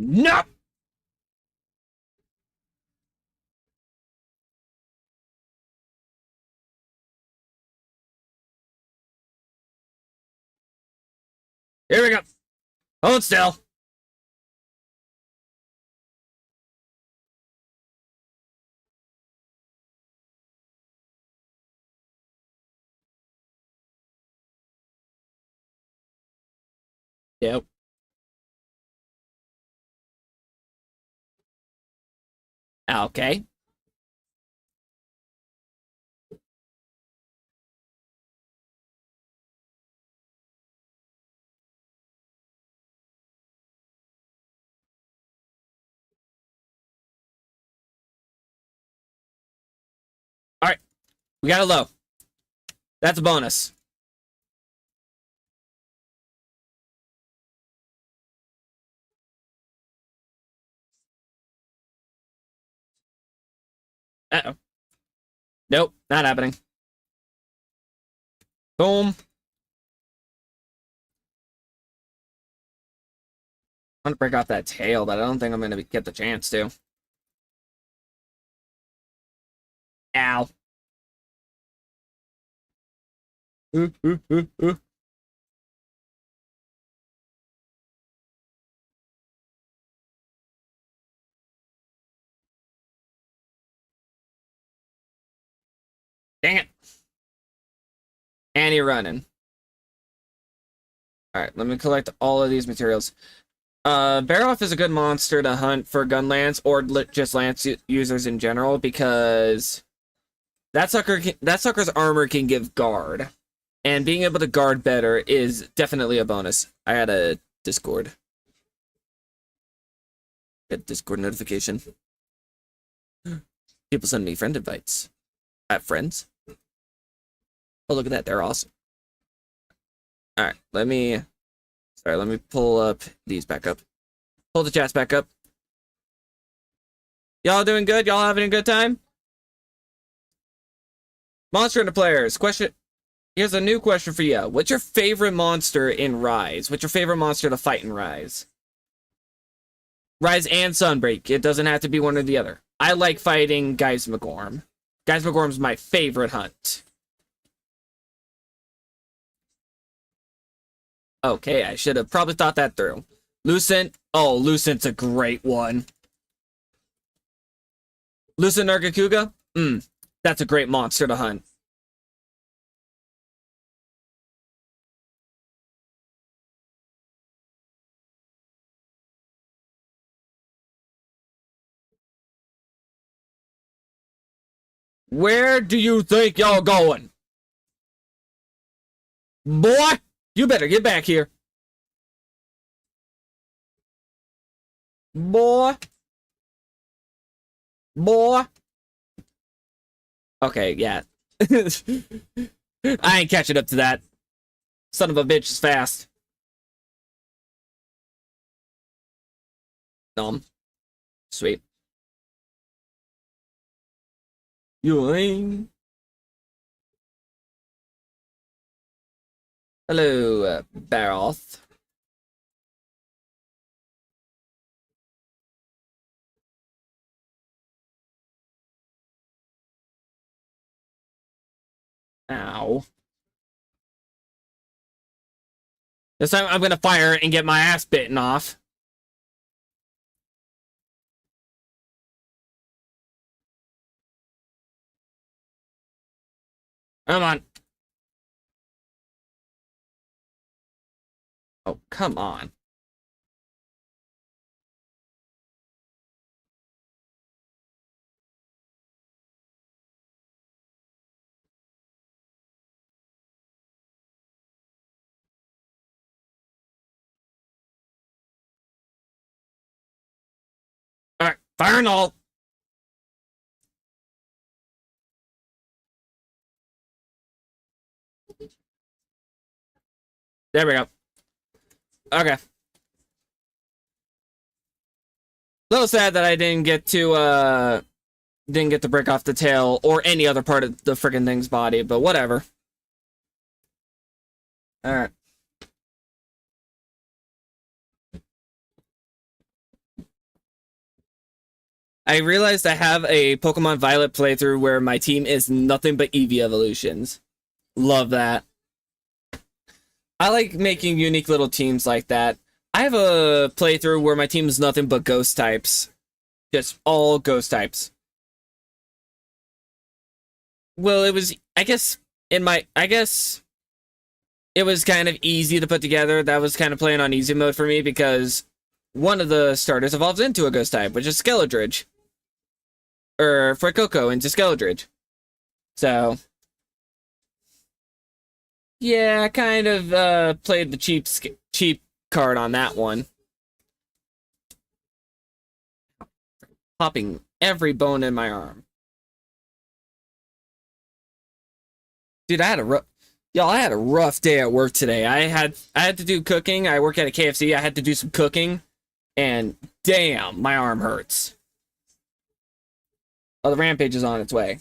No! Here we go. Hold still. Yep. Okay. Alright. We got a low. That's a bonus. Uh-oh. Nope, not happening. Boom. I'm gonna break off that tail, but I don't think I'm gonna get the chance to. Ow. Ooh, ooh, ooh, ooh. Dang it. And you're running. Alright, let me collect all of these materials. Bear-off is a good monster to hunt for gun lance or just lance users in general because that sucker's armor can give guard. And being able to guard better is definitely a bonus. I had a Discord. Get Discord notification. People send me friend invites. I have friends. Oh, look at that. They're awesome. Alright, let me pull up these back up. Pull the chats back up. Y'all doing good? Y'all having a good time? Monster Hunter players, question. Here's a new question for you. What's your favorite monster in Rise? What's your favorite monster to fight in Rise? Rise and Sunbreak. It doesn't have to be one or the other. I like fighting Geismagorm. Geismagorm's my favorite hunt. Okay, I should have probably thought that through. Lucent. Oh, Lucent's a great one. Lucent Nargacuga? That's a great monster to hunt. Where do you think y'all going? Boy, you better get back here. Boy. Boy. Okay, yeah. I ain't catching up to that. Son of a bitch is fast. Sweet. You ain't. Hello, Baroth. Ow. This time I'm gonna fire and get my ass bitten off. Come on. Oh, come on. Alright, fire and all. There we go. Okay. A little sad that I didn't get to break off the tail or any other part of the friggin' thing's body, but whatever. Alright. I realized I have a Pokemon Violet playthrough where my team is nothing but Eevee evolutions. Love that. I like making unique little teams like that. I have a playthrough where my team is nothing but ghost types. Just all ghost types. Well, it was, I guess it was kind of easy to put together. That was kind of playing on easy mode for me because one of the starters evolves into a ghost type, which is Skeledridge. Or Fuecoco into Skeledridge. So, yeah, I kind of played the cheap card on that one. Popping every bone in my arm. Dude, I had a rough day at work today. I had to do cooking. I work at a KFC. I had to do some cooking, and damn, my arm hurts. Oh, the rampage is on its way.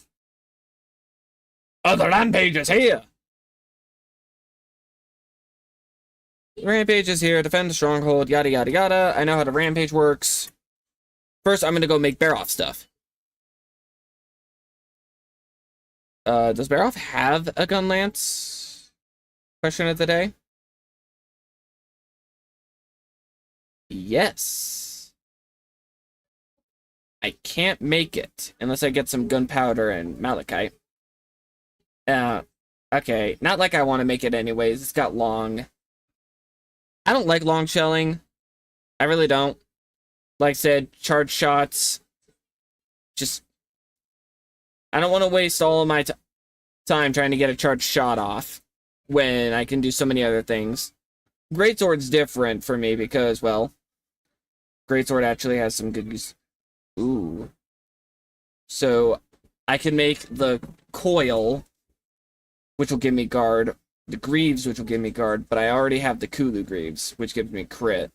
Oh, the rampage is here. Rampage is here. Defend the stronghold. Yada yada yada. I know how the rampage works. First, I'm gonna go make Baroff stuff. Does Baroff have a gun lance? Question of the day. Yes. I can't make it unless I get some gunpowder and malachite. Okay. Not like I want to make it anyways. It's got long. I don't like long shelling. I really don't. Like I said, charge shots. Just, I don't want to waste all of my time trying to get a charged shot off when I can do so many other things. Greatsword's different for me because, well, Greatsword actually has some good use. Ooh. So, I can make the coil, which will give me guard, the Greaves, which will give me guard, but I already have the Kulu Greaves, which gives me crit.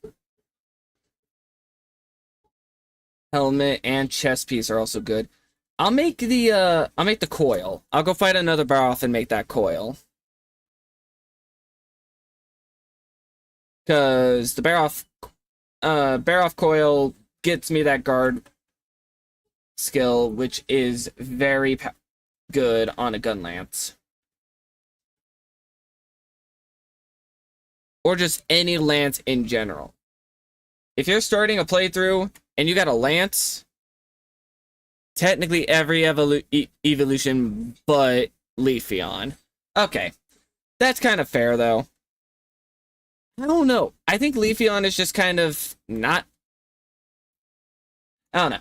Helmet and chest piece are also good. I'll make the coil. I'll go fight another Baroff and make that coil. Cause the Baroff coil gets me that guard skill, which is very good on a gun lance. Or just any lance in general. If you're starting a playthrough and you got a lance, technically every evolution but Leafeon. Okay. That's kind of fair, though. I don't know. I think Leafeon is just kind of not... I don't know.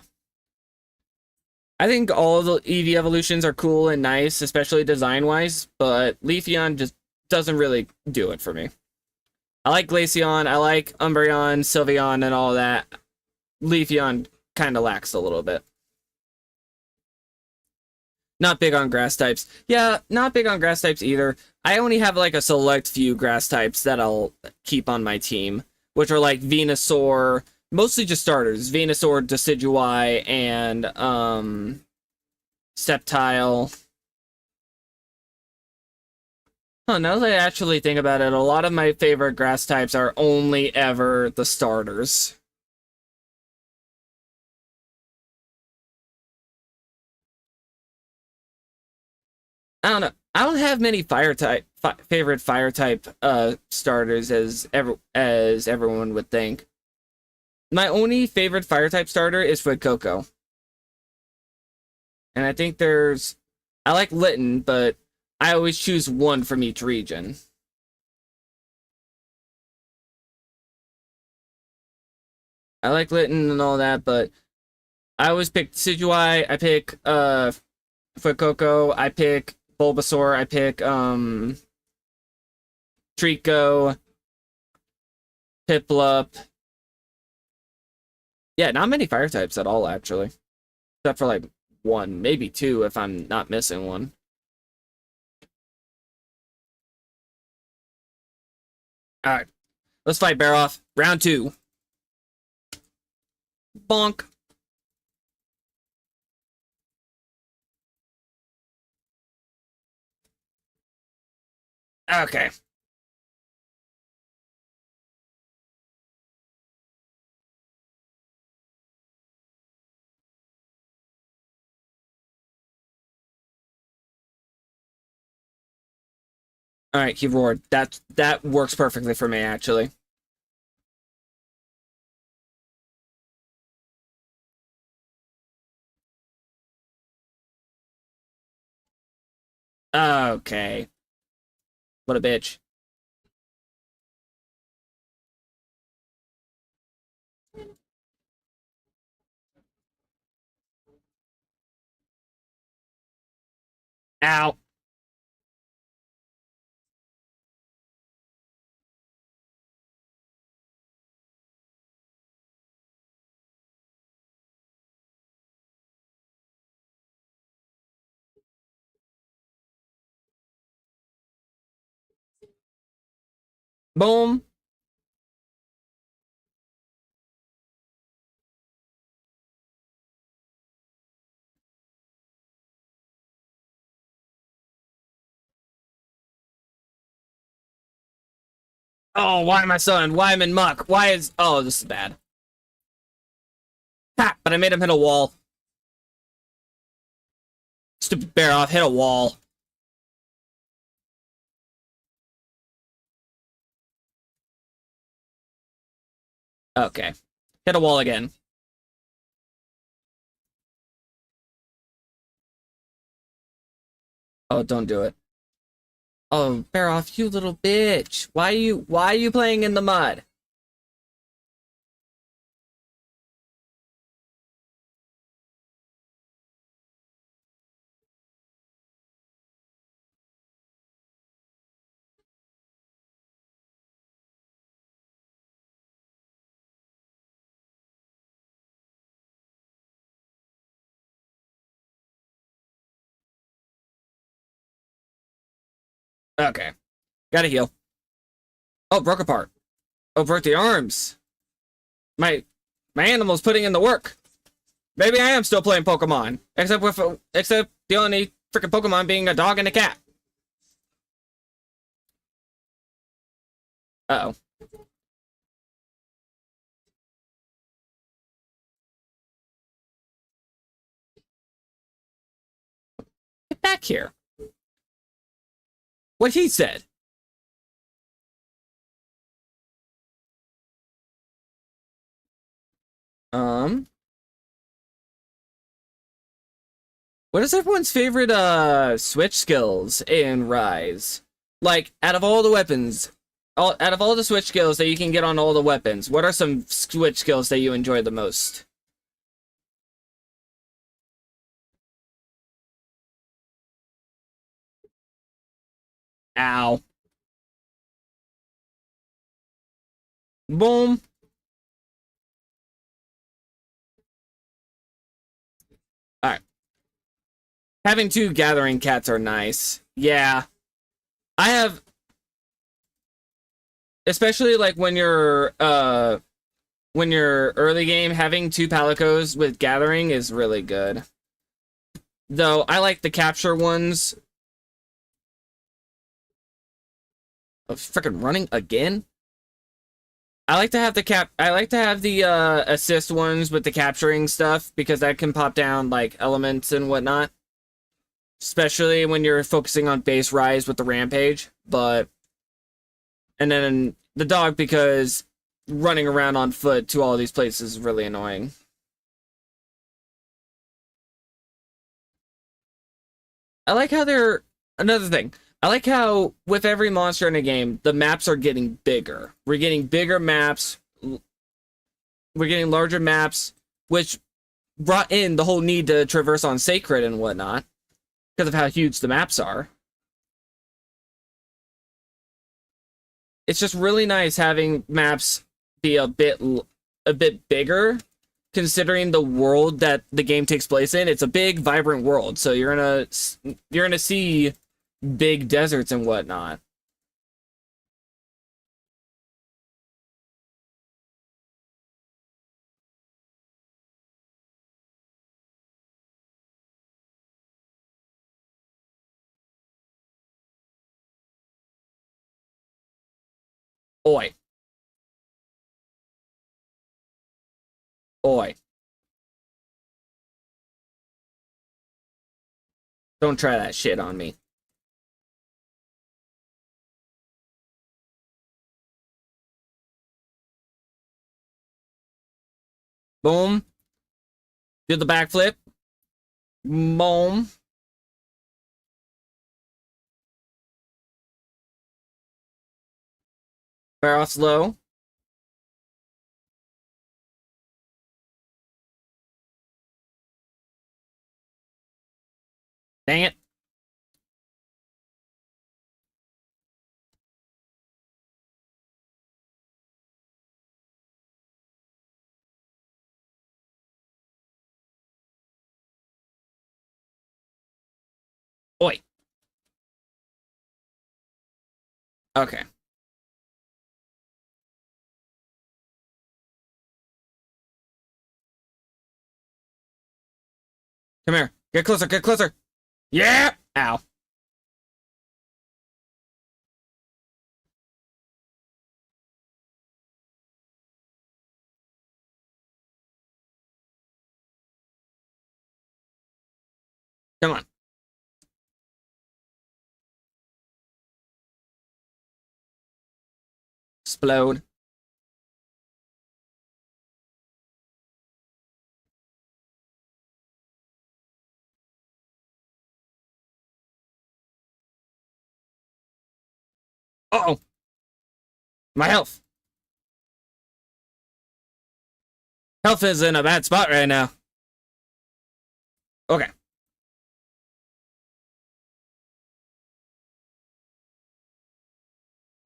I think all of the Eevee evolutions are cool and nice, especially design-wise, but Leafeon just doesn't really do it for me. I like Glaceon, I like Umbreon, Sylveon, and all that. Leafeon kind of lacks a little bit. Not big on grass types. Yeah, not big on grass types either. I only have like a select few grass types that I'll keep on my team, which are like Venusaur, mostly just starters. Venusaur, Decidueye, and Sceptile. Huh, now that I actually think about it, a lot of my favorite grass types are only ever the starters. I don't know. I don't have many favorite fire type starters as everyone would think. My only favorite fire type starter is Fuecoco. And I think I like Litten, but I always choose one from each region. I like Litten and all that, but I always pick Decidueye, I pick Fuecoco, I pick Bulbasaur, I pick Trico, Piplup. Yeah, not many fire types at all, actually. Except for like one, maybe two if I'm not missing one. Alright. Let's fight Baroff. Round 2. Bonk. Okay. All right, he roared. That works perfectly for me, actually. Okay. What a bitch. Ow. Boom. Oh, why am I son? Why am I in muck? Why is... Oh, this is bad. Ha! But I made him hit a wall. Stupid bear off, hit a wall. Okay. Hit a wall again. Oh, don't do it. Oh, bear off, you little bitch. Why are you playing in the mud? Okay. Gotta heal. Oh, broke apart. Oh, broke the arms. My my animal's putting in the work. Maybe I am still playing Pokemon. Except the only freaking Pokemon being a dog and a cat. Uh-oh. Get back here. What he said. Um, what is everyone's favorite switch skills in Rise? Like, out of all the weapons, out of all the switch skills that you can get on all the weapons, what are some switch skills that you enjoy the most? Ow. Boom. Alright. Having two gathering cats are nice. Yeah. I have, especially like when you're early game, having two Palicos with gathering is really good. Though I like the capture ones. Oh, freaking running again? I like to have the assist ones with the capturing stuff because that can pop down like elements and whatnot. Especially when you're focusing on base rise with the rampage, but and then the dog because running around on foot to all these places is really annoying. I like how they're another thing. I like how with every monster in a game, the maps are getting bigger. We're getting bigger maps. We're getting larger maps, which brought in the whole need to traverse on Sacred and whatnot because of how huge the maps are. It's just really nice having maps be a bit bigger considering the world that the game takes place in. It's a big vibrant world, so you're gonna see big deserts and whatnot. Oi. Oi. Don't try that shit on me. Boom. Do the backflip. Boom. Fire off slow. Dang it. Oi. Okay. Come here. Get closer. Get closer. Yeah. Ow. Come on. Explode. Uh-oh. My health. Health is in a bad spot right now. Okay.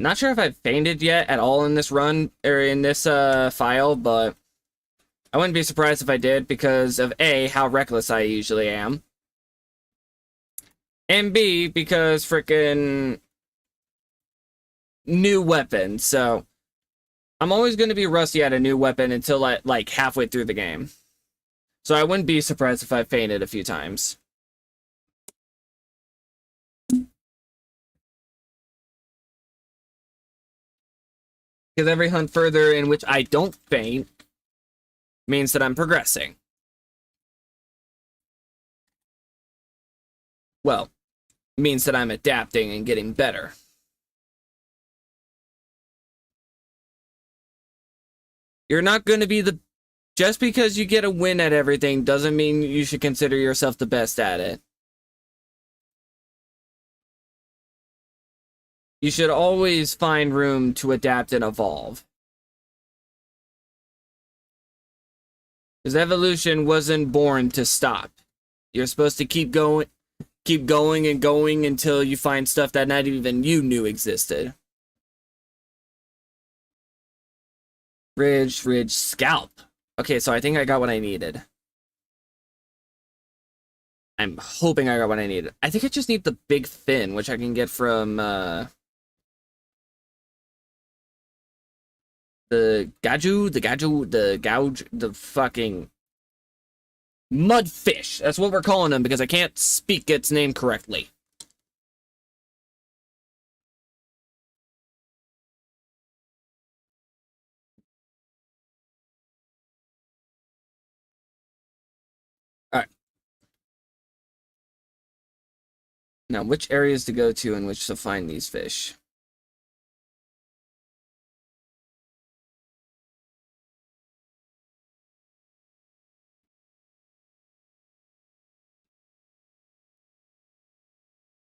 Not sure if I've fainted yet at all in this run, or in this file, but I wouldn't be surprised if I did because of A, how reckless I usually am. And B, because frickin' new weapon, so I'm always going to be rusty at a new weapon until like halfway through the game. So I wouldn't be surprised if I fainted a few times. Because every hunt further in which I don't faint means that I'm progressing. Well, means that I'm adapting and getting better. You're not going to be the... Just because you get a win at everything doesn't mean you should consider yourself the best at it. You should always find room to adapt and evolve. Because evolution wasn't born to stop. You're supposed to keep going and going until you find stuff that not even you knew existed. Ridge, scalp. Okay, so I think I got what I needed. I'm hoping I got what I needed. I think I just need the big fin, which I can get from, the gouge, the fucking mudfish. That's what we're calling them because I can't speak its name correctly. Alright. Now, which areas to go to in which to find these fish?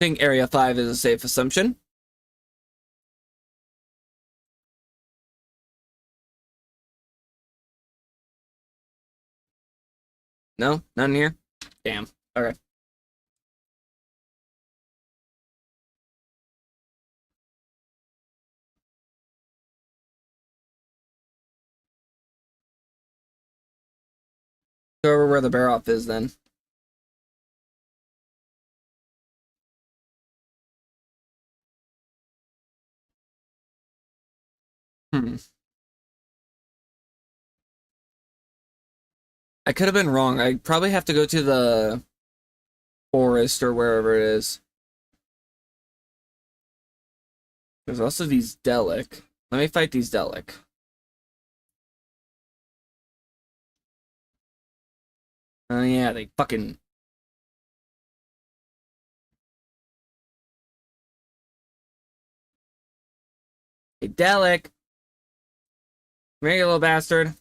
I think Area 5 is a safe assumption. No? None here? Damn. Alright. Go over where the bear off is then. I could have been wrong. I probably have to go to the forest or wherever it is. There's also these Delic. Let me fight these Delic. Oh yeah, they fucking... Hey, Delic! Come here, you little bastard.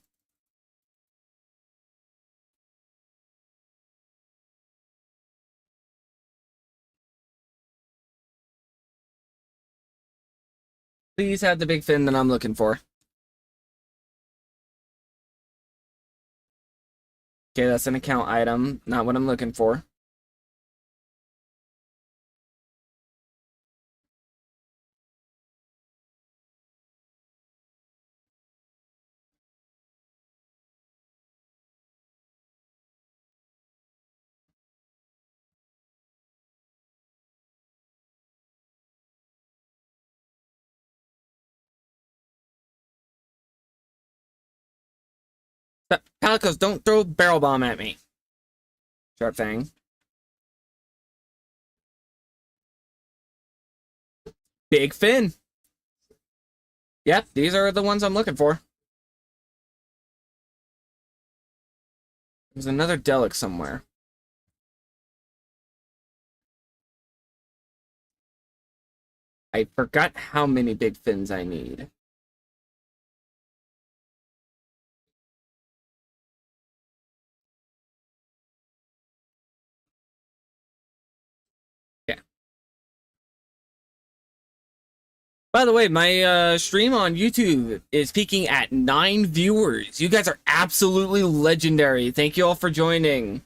Please have the big fin that I'm looking for. Okay, that's an account item, not what I'm looking for. Palicos, don't throw barrel bomb at me. Sharp Fang. Big fin. Yep, these are the ones I'm looking for. There's another Delic somewhere. I forgot how many big fins I need. Yeah. By the way, my stream on YouTube is peaking at 9 viewers. You guys are absolutely legendary. Thank you all for joining.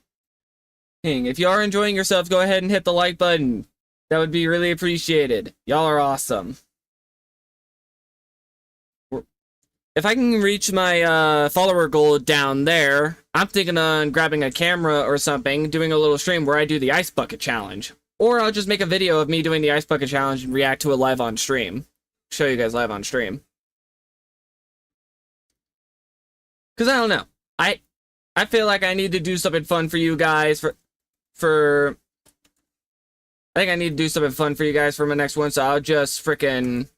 If you are enjoying yourself, go ahead and hit the like button. That would be really appreciated. Y'all are awesome. If I can reach my follower goal down there, I'm thinking on grabbing a camera or something, doing a little stream where I do the ice bucket challenge. Or I'll just make a video of me doing the ice bucket challenge and react to it live on stream. Show you guys live on stream. Because I don't know. I feel like I need to do something fun for you guys I think I need to do something fun for you guys for my next one, so I'll just frickin'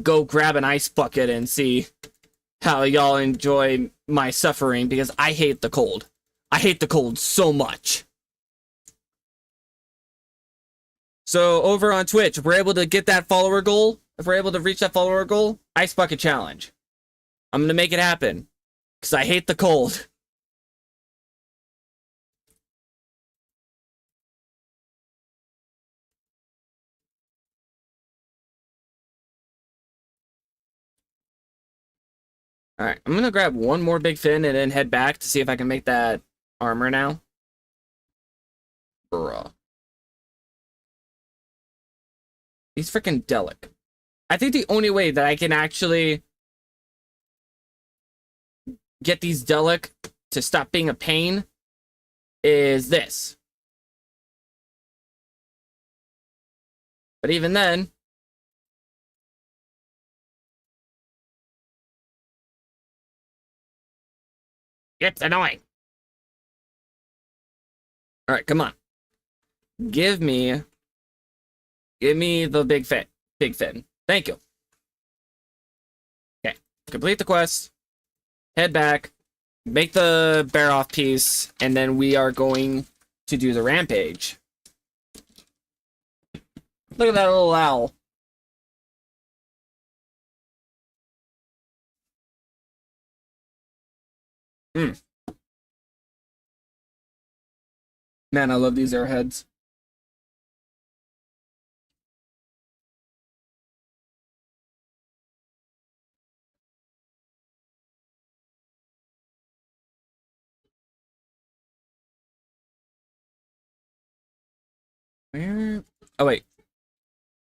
go grab an ice bucket and see how y'all enjoy my suffering, because I hate the cold. I hate the cold so much. So over on Twitch, if we're able to get that follower goal, if we're able to reach that follower goal, ice bucket challenge. I'm gonna make it happen, because I hate the cold. Alright, I'm gonna grab one more big fin and then head back to see if I can make that armor now. Bruh. He's freaking Delic. I think the only way that I can actually get these Delic to stop being a pain is this. But even then, it's annoying. Alright, come on. Give me the big fin. Big fin. Thank you. Okay. Complete the quest. Head back. Make the bear off piece. And then we are going to do the rampage. Look at that little owl. Hmm. Man, I love these airheads. Where? Oh, wait.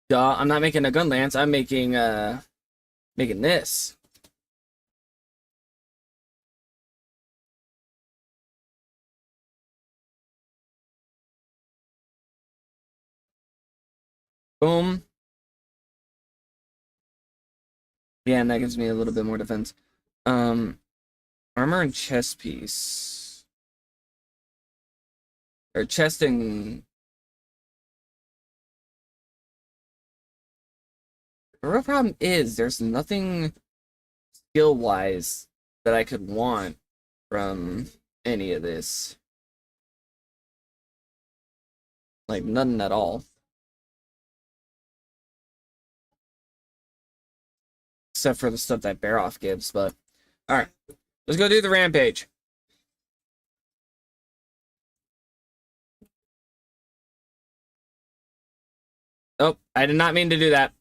Duh, I'm not making a gun lance. I'm making this. Boom. Yeah, and that gives me a little bit more defense. Armor and chest piece. Or chest and... The real problem is there's nothing skill-wise that I could want from any of this. Like, none at all. Except for the stuff that Bear Off gives, but... Alright, let's go do the rampage. Oh, I did not mean to do that.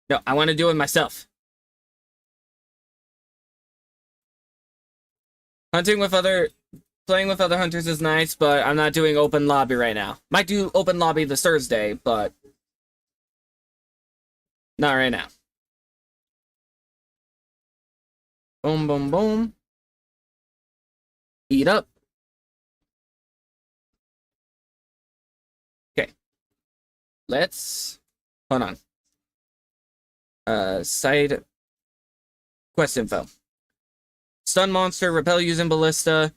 No, I want to do it myself. Hunting with other... Playing with other hunters is nice, but I'm not doing open lobby right now. Might do open lobby this Thursday, but... Not right now. Boom, boom, boom. Eat up. Okay. Let's... Hold on. Side... Quest info. Stun monster, repel using ballista.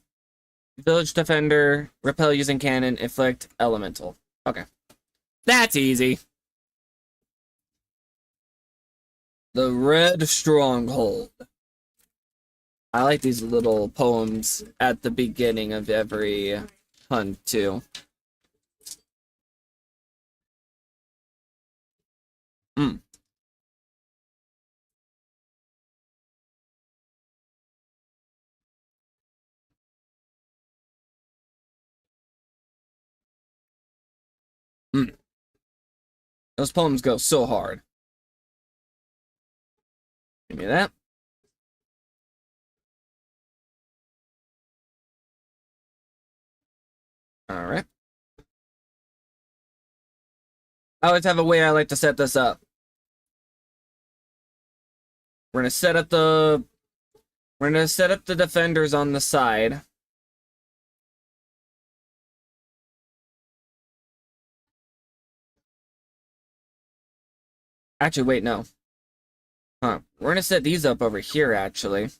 Village defender, repel using cannon, inflict elemental. Okay. That's easy. The Red Stronghold. I like these little poems at the beginning of every hunt, too. Hmm. Hmm. Those poems go so hard. Give me that. Alright. I always have a way I like to set this up. We're gonna set up the... We're gonna set up the defenders on the side. Actually, wait, no. Huh. We're gonna set these up over here, actually.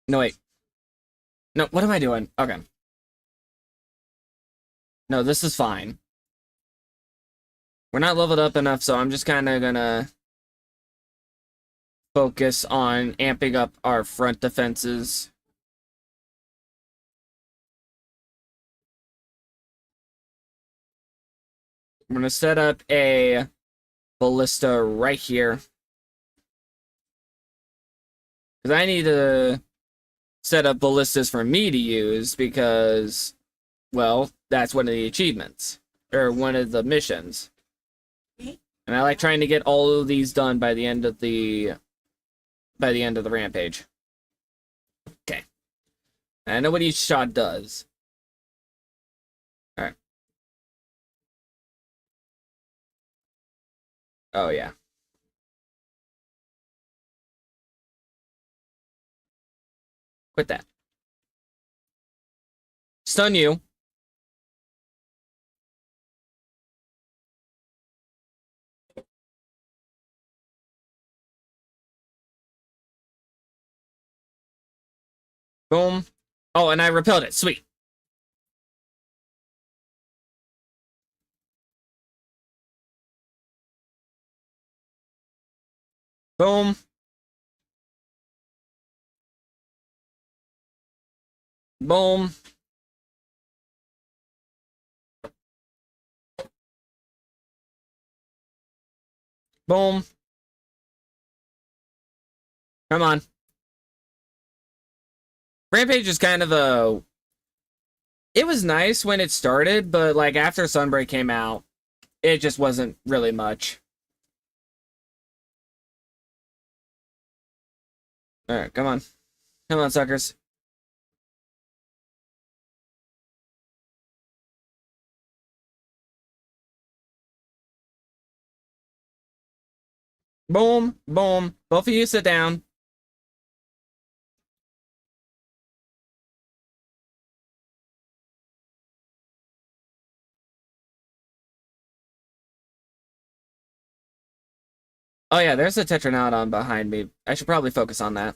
No, wait. No, what am I doing? Okay. No, this is fine. We're not leveled up enough, so I'm just kind of gonna focus on amping up our front defenses. I'm gonna set up a ballista right here. Because I need to set up ballistas for me to use because, well, that's one of the achievements. Or one of the missions. And I like trying to get all of these done by the end of the rampage. Okay. And I know what each shot does. Alright. Oh, yeah. Quit that. Stun you. Boom. Oh, and I repelled it. Sweet. Boom. Boom. Boom. Come on. Rampage is kind of a... It was nice when it started, but like after Sunbreak came out, it just wasn't really much. Alright, come on. Come on, suckers. Boom. Boom. Both of you sit down. Oh yeah, there's a Tetranodon behind me. I should probably focus on that.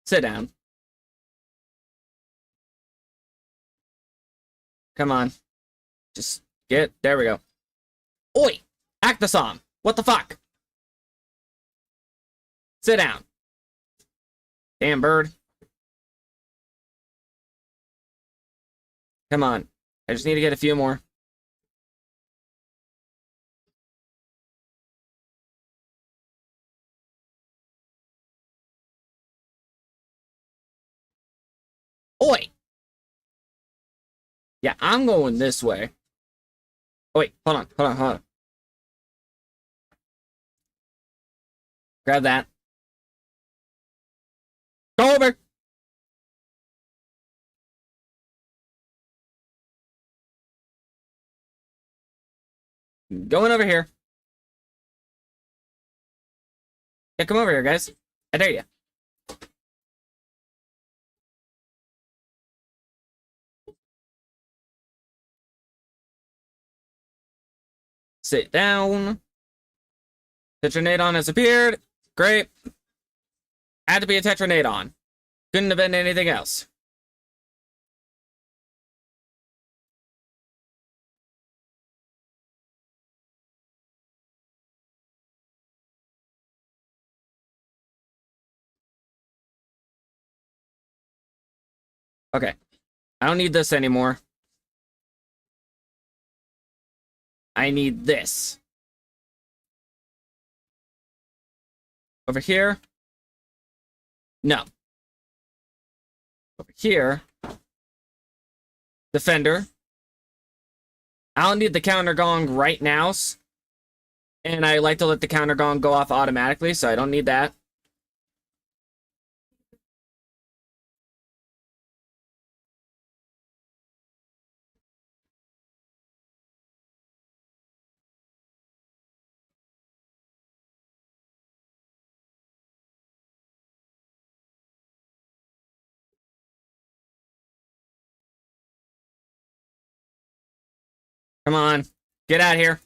Sit down. Come on. Just get... There we go. Oi! Act the song. What the fuck? Sit down. Damn bird. Come on. I just need to get a few more. Yeah, I'm going this way. Oh, wait, hold on. Grab that. Go over! Going over here. Yeah, come over here, guys. I dare you. Sit down. Tetranadon has appeared. Great. Had to be a Tetranadon. Couldn't have been anything else. Okay. I don't need this anymore. I need this. Over here. No. Over here. Defender. I don't need the counter gong right now. And I like to let the counter gong go off automatically, so I don't need that. Come on. Get out of here.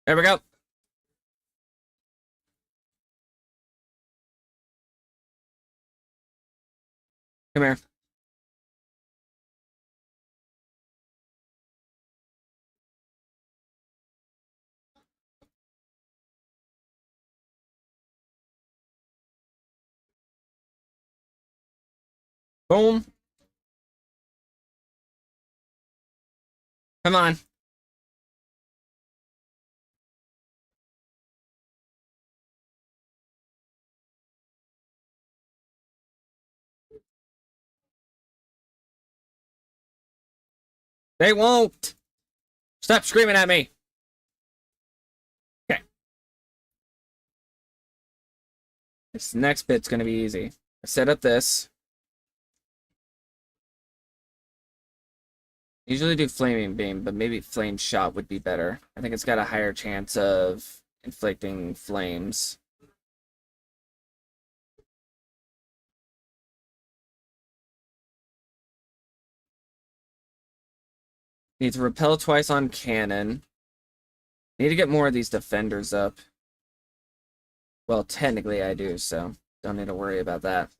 There we go. Come here. Boom. Come on. They won't. Stop screaming at me. Okay. This next bit's gonna be easy. I set up this. Usually do flaming beam, but maybe flame shot would be better. I think it's got a higher chance of inflicting flames. Need to repel twice on cannon. Need to get more of these defenders up. Well, technically I do, so don't need to worry about that.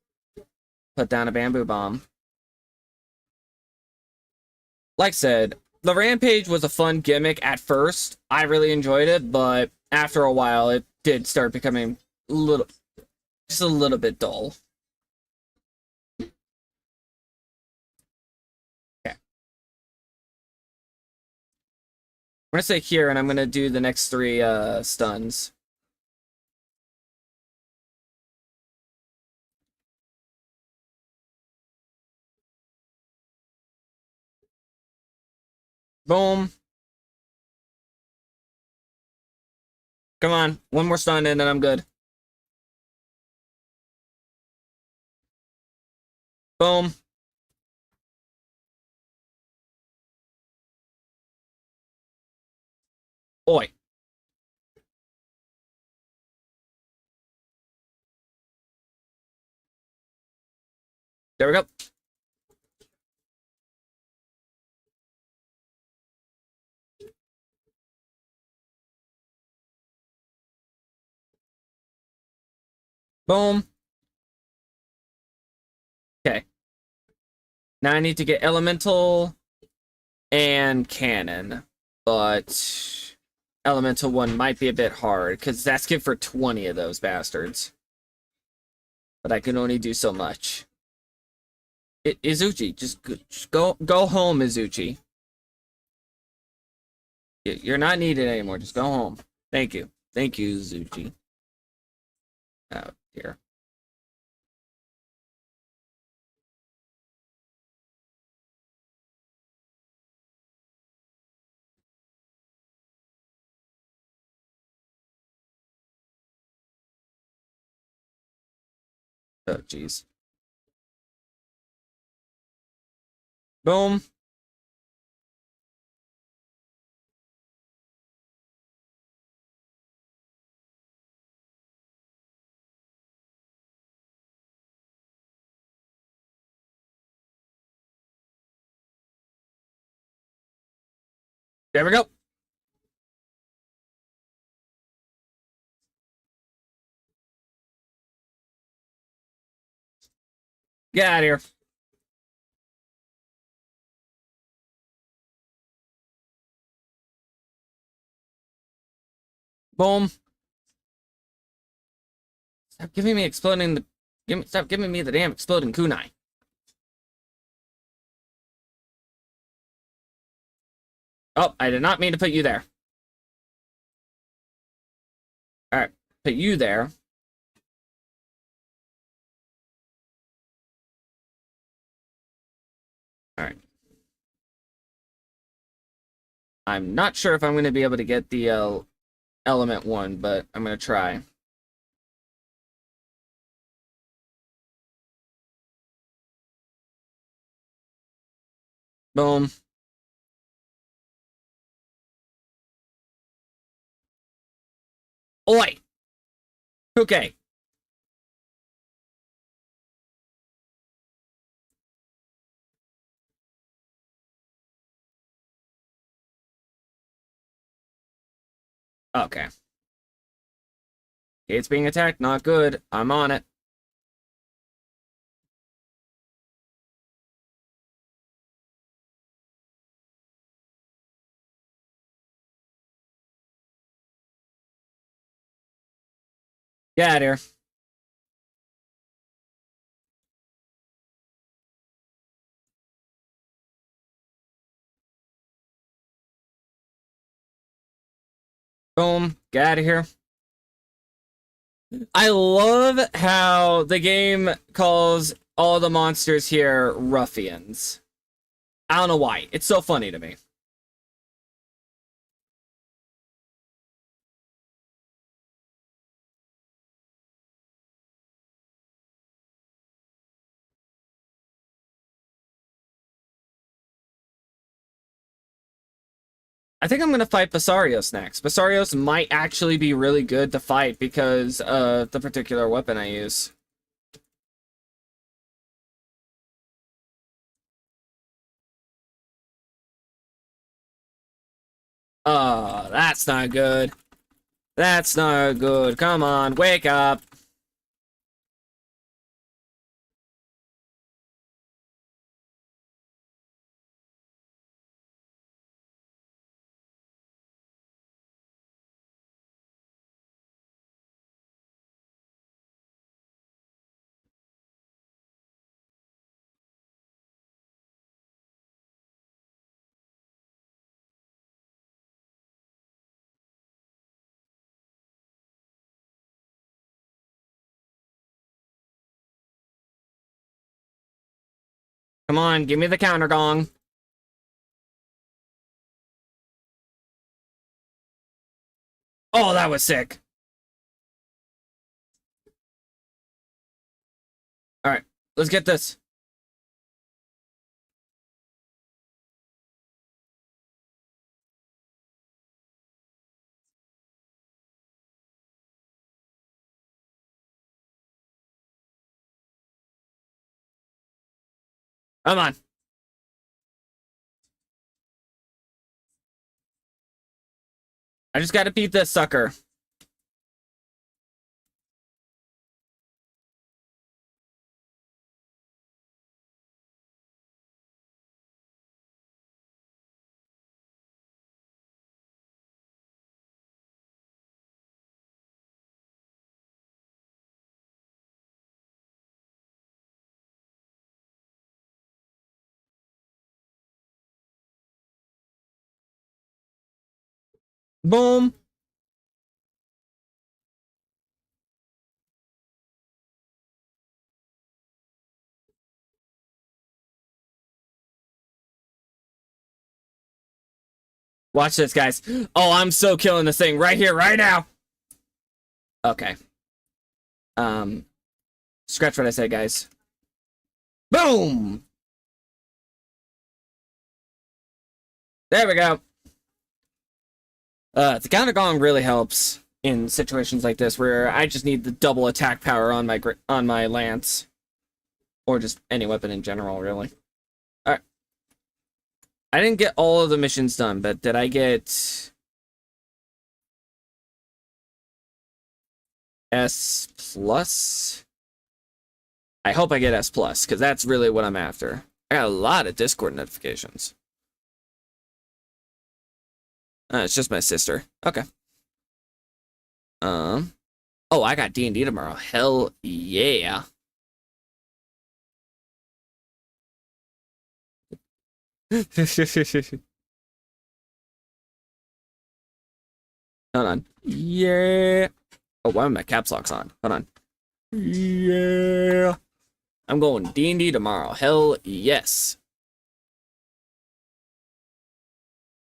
Put down a bamboo bomb. Like I said, the Rampage was a fun gimmick at first. I really enjoyed it, but after a while, it did start becoming just a little bit dull. Okay. I'm gonna stay here, and I'm gonna do the next three stuns. Boom. Come on, one more stun and then I'm good. Boom. Oi. There we go. Boom. Okay. Now I need to get elemental and cannon, but elemental one might be a bit hard because that's good for 20 of those bastards. But I can only do so much. Izuchi, just go home, Izuchi. You're not needed anymore. Just go home. Thank you, Izuchi. Oh dear. Oh, jeez. Boom. There we go. Get out of here. Boom. Stop giving me exploding the... Stop giving me the damn exploding kunai. Oh, I did not mean to put you there. Alright, put you there. Alright. I'm not sure if I'm going to be able to get the element one, but I'm going to try. Boom. Oi! Okay. Okay. Gate's being attacked. Not good. I'm on it. Get out of here. Boom. Get out of here. I love how the game calls all the monsters here ruffians. I don't know why. It's so funny to me. I think I'm going to fight Basarios next. Basarios might actually be really good to fight because of the particular weapon I use. Oh, that's not good. That's not good. Come on, wake up. Come on, give me the counter gong. Oh, that was sick. Alright, let's get this. Come on. I just gotta beat this sucker. Boom. Watch this, guys. Oh, I'm so killing this thing right here, right now. Okay. Scratch what I said, guys. Boom! There we go. The counter gong really helps in situations like this where I just need the double attack power on my lance, or just any weapon in general, really. All right. I didn't get all of the missions done, but did I get S plus? I hope I get S plus, because that's really what I'm after. I got a lot of Discord notifications. It's just my sister. Okay. Oh, I got D&D tomorrow. Hell yeah. Hold on. Yeah. Oh, why are my caps locks on? Hold on. Yeah. I'm going D&D tomorrow. Hell yes.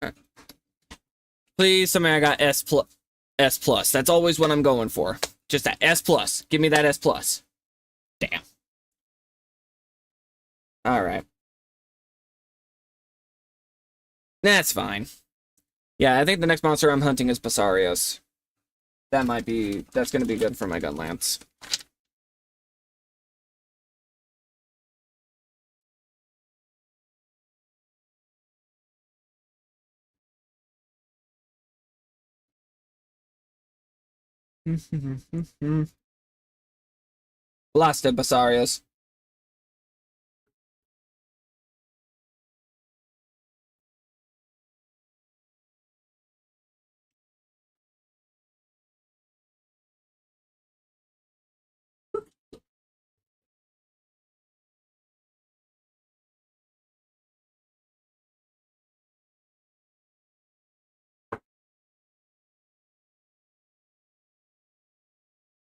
Right. Please, somebody I got S plus. S plus. That's always what I'm going for. Just that S plus. Give me that S plus. Damn. Alright. That's fine. Yeah, I think the next monster I'm hunting is Basarios. That's gonna be good for my gun lance. Lost it, Basarios.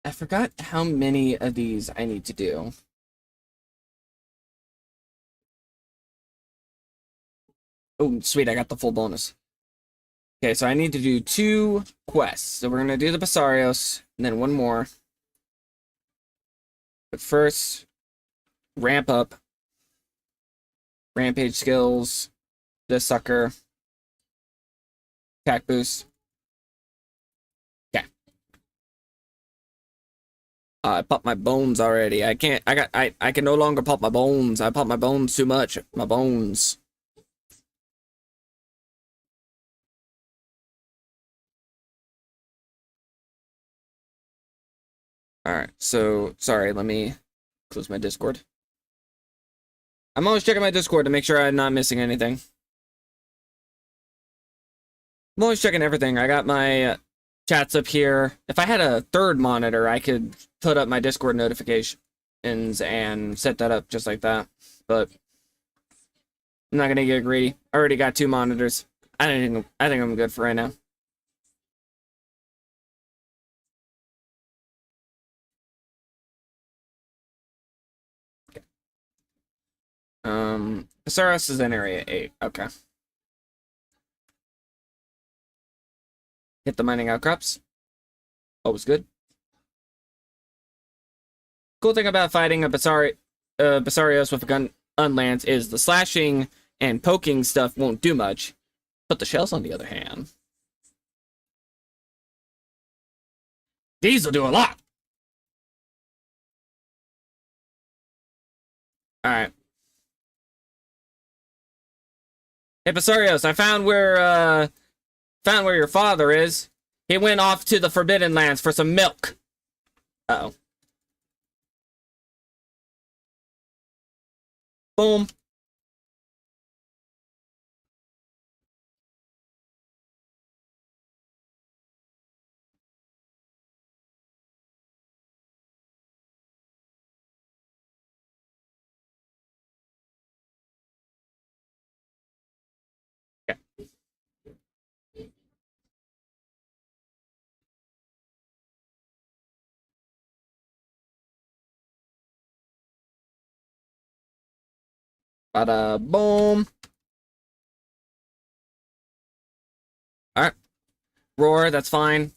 I forgot how many of these I need to do. Oh, sweet, I got the full bonus. Okay, so I need to do 2 quests. So we're gonna do the Basarios, and then one more. But first, ramp up. Rampage skills. This sucker. Attack boost. Okay. I popped my bones already. I can't, I can no longer pop my bones. I pop my bones too much. My bones. Alright, so, sorry, let me close my Discord. I'm always checking my Discord to make sure I'm not missing anything. I'm always checking everything. I got my chats up here. If I had a third monitor, I could put up my Discord notifications and set that up just like that. But I'm not gonna get greedy. I already got 2 monitors. I think I'm good for right now. Thesaurus is in area 8. Okay. Hit the mining outcrops. Always good. Cool thing about fighting a Basarios with a gun unlance is the slashing and poking stuff won't do much. But the shells, on the other hand, these will do a lot. Alright. Hey, Basarios, I found where your father is. He went off to the Forbidden Lands for some milk. Uh-oh. Boom. Okay. Bada boom. Alright. Roar, that's fine.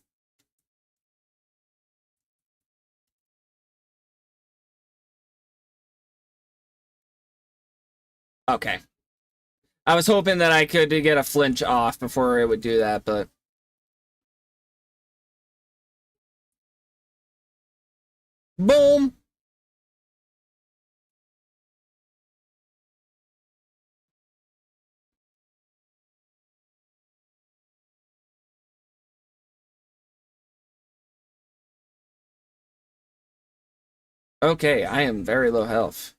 Okay. I was hoping that I could get a flinch off before it would do that, but... Boom! Okay, I am very low health.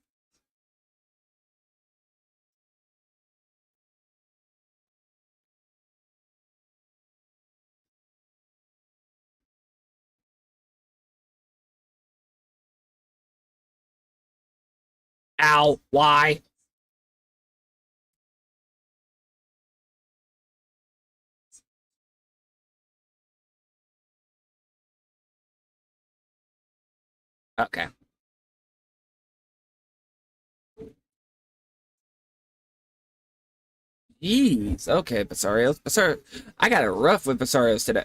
Ow, why? Okay. Jeez, okay, Basarios. I got it rough with Basarios today.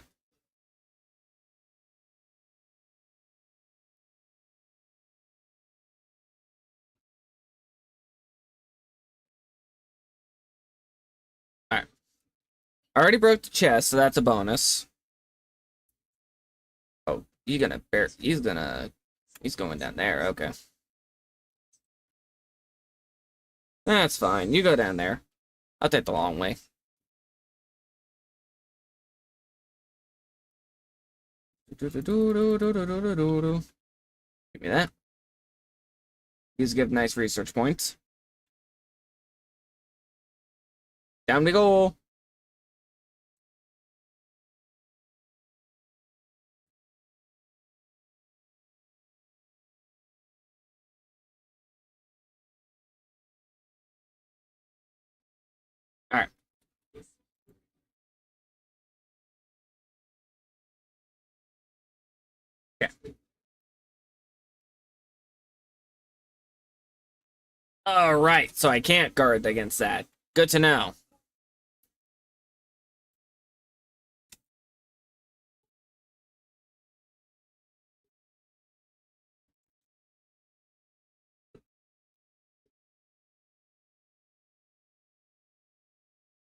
Alright. I already broke the chest, so that's a bonus. Oh, he's going down there, okay. That's fine, you go down there. I'll take the long way. Give me that. These give nice research points. Down we go. Alright. Okay. Alright, so I can't guard against that. Good to know.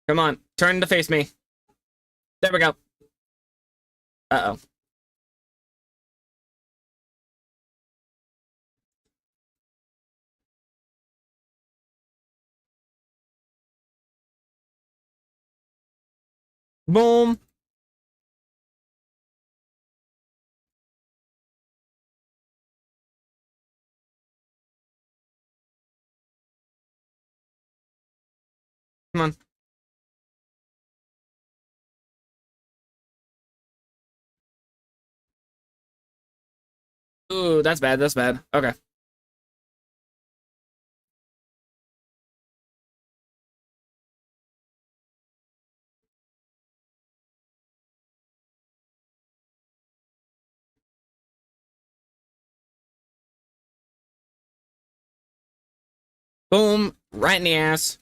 Come on, turn to face me. There we go. Uh-oh. Boom. Come on. Ooh, that's bad, that's bad. Okay. Boom. Right in the ass.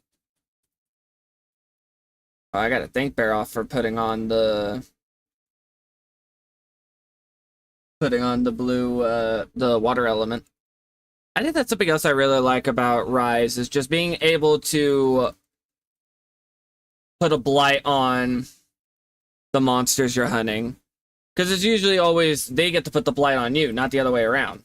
Oh, I gotta thank Bear off for putting on the blue the water element. I think that's something else I really like about Rise is just being able to put a blight on the monsters you're hunting. Because it's usually always they get to put the blight on you, not the other way around.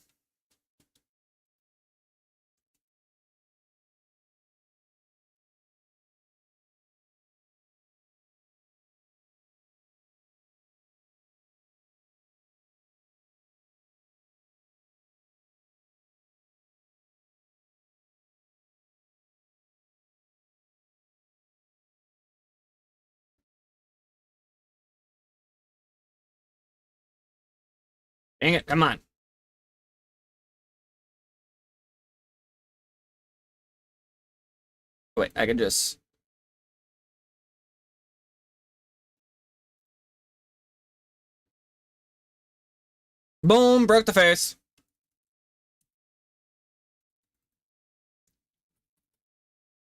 Dang it, come on. Wait, I can just... Boom, broke the face.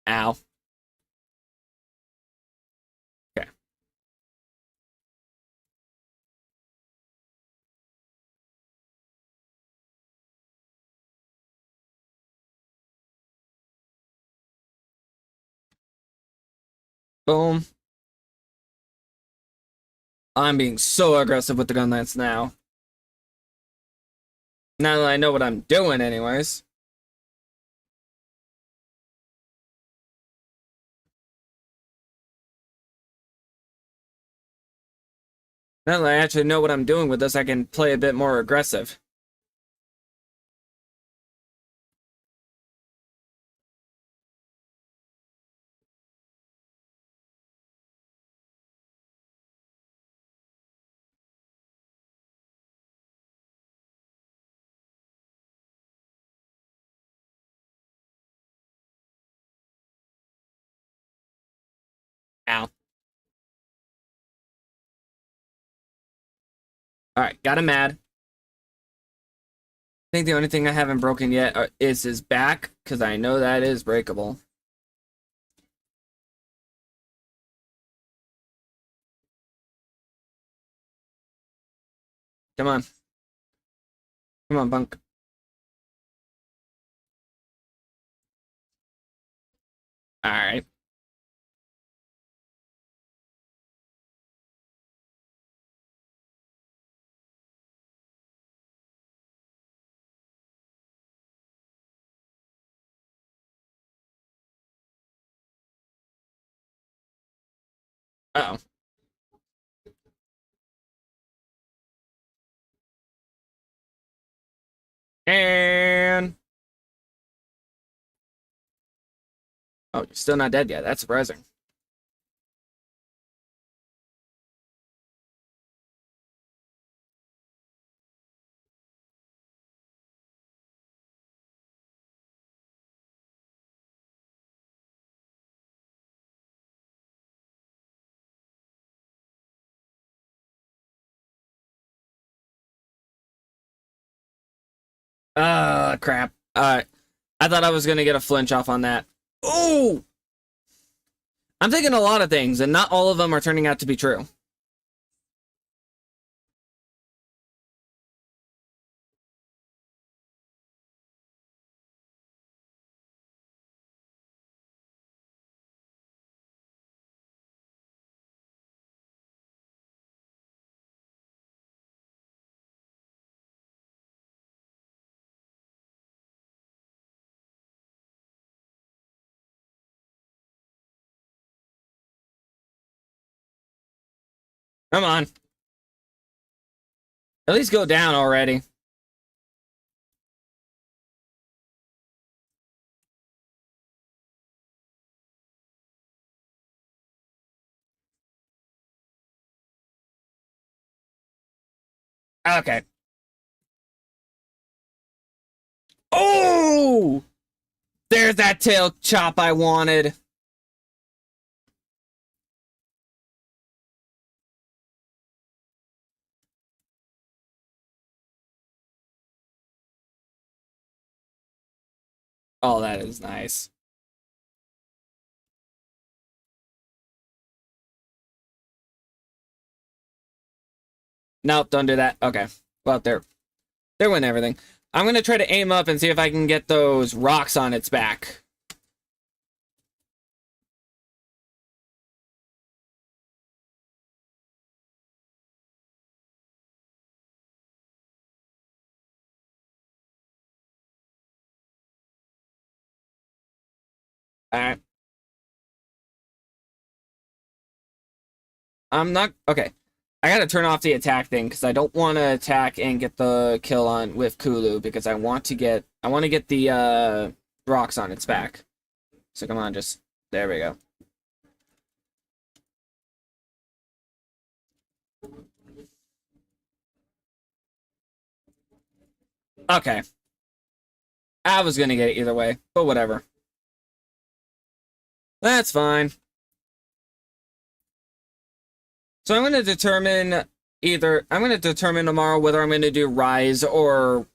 Ow. Okay. Boom. I'm being so aggressive with the gun lance now. Now that I know what I'm doing anyways. Now that I actually know what I'm doing with this, I can play a bit more aggressive. Ow. Alright, got him mad. I think the only thing I haven't broken yet is his back, because I know that is breakable. Come on. Come on, Bunk. Alright. Uh-oh. And... Oh, you're still not dead yet. That's surprising. Crap. Alright. I thought I was gonna get a flinch off on that. Ooh! I'm thinking a lot of things, and not all of them are turning out to be true. Come on. At least go down already. Okay. Oh! There's that tail chop I wanted. Oh, that is nice. Nope, don't do that. Okay. Well, they're winning everything. I'm gonna try to aim up and see if I can get those rocks on its back. Alright. I'm not... Okay. I gotta turn off the attack thing, because I don't want to attack and get the kill on with Kulu, because I want to get the, rocks on its back. So come on, just... There we go. Okay. I was gonna get it either way, but whatever. That's fine. So I'm gonna determine tomorrow whether I'm gonna do Rise or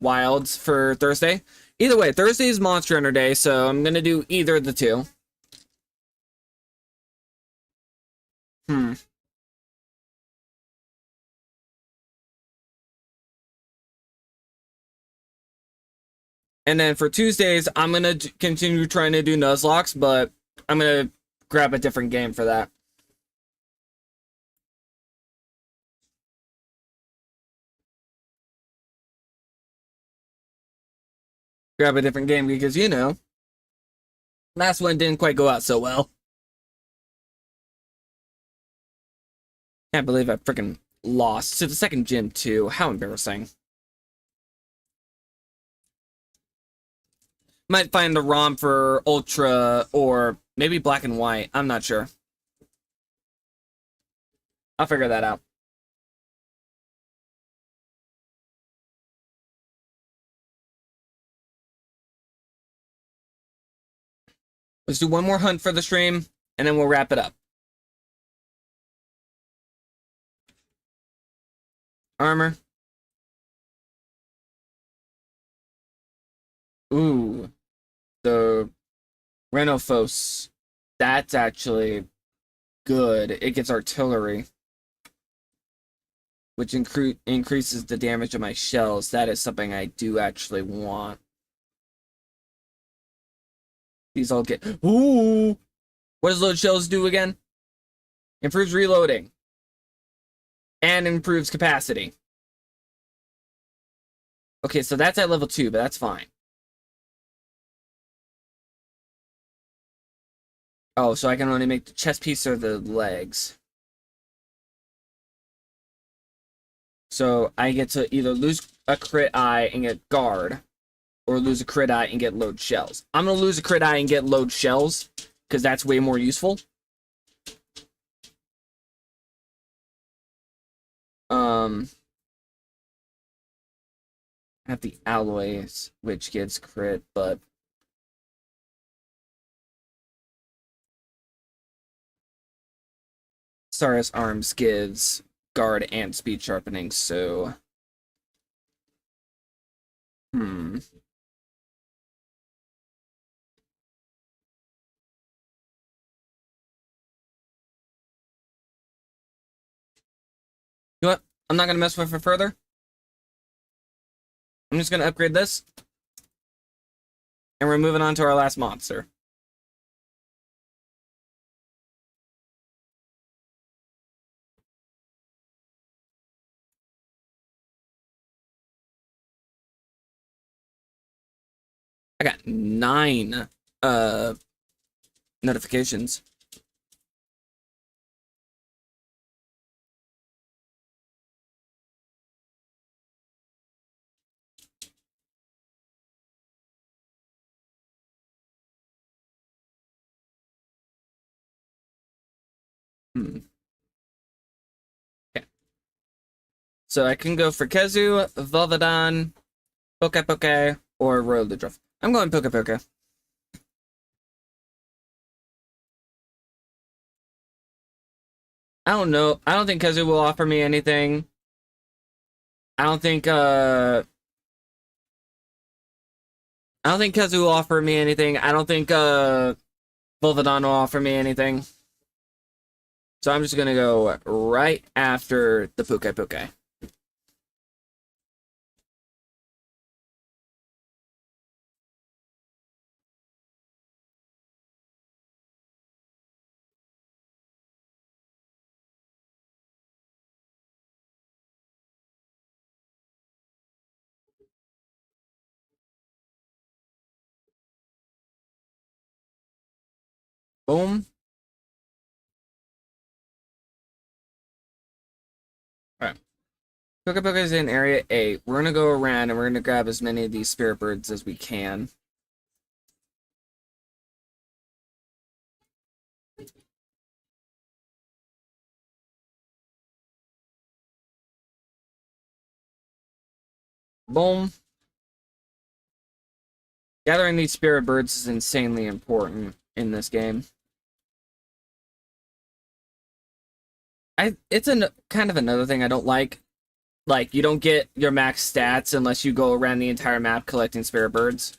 Wilds for Thursday. Either way, Thursday is Monster Hunter Day, so I'm gonna do either of the two. Hmm. And then for Tuesdays, I'm gonna continue trying to do Nuzlocks, but I'm gonna grab a different game for that. Grab a different game because, you know, last one didn't quite go out so well. Can't believe I freaking lost to the second gym, too. How embarrassing. Might find a ROM for Ultra or maybe Black and White. I'm not sure. I'll figure that out. Let's do one more hunt for the stream, and then we'll wrap it up. Armor. Ooh. The Renophos. That's actually good. It gets artillery, which increases the damage of my shells. That is something I do actually want. These all get... Ooh! What does load shells do again? Improves reloading. And improves capacity. Okay, so that's at level 2, but that's fine. Oh, so I can only make the chest piece or the legs. So I get to either lose a crit eye and get guard, or lose a crit eye and get load shells. I'm gonna lose a crit eye and get load shells, because that's way more useful. I have the alloys, which gets crit, but Saurus Arms gives guard and speed sharpening, so... You know what? I'm not gonna mess with it further. I'm just gonna upgrade this. And we're moving on to our last monster. I got 9 notifications. Okay. So I can go for Kezu, Volvadon, Poke Poke, or Royal Ludroth. I'm going Poke Poke. I don't know. I don't think Kezu will offer me anything. I don't think Kezu will offer me anything. I don't think Volvadon will offer me anything. So I'm just gonna go right after the Poke Poke. Boom. Alright. Poke Poke is in area 8. We're gonna go around and we're gonna grab as many of these spirit birds as we can. Boom. Gathering these spirit birds is insanely important in this game. It's kind of another thing I don't like. Like, you don't get your max stats unless you go around the entire map collecting spirit birds.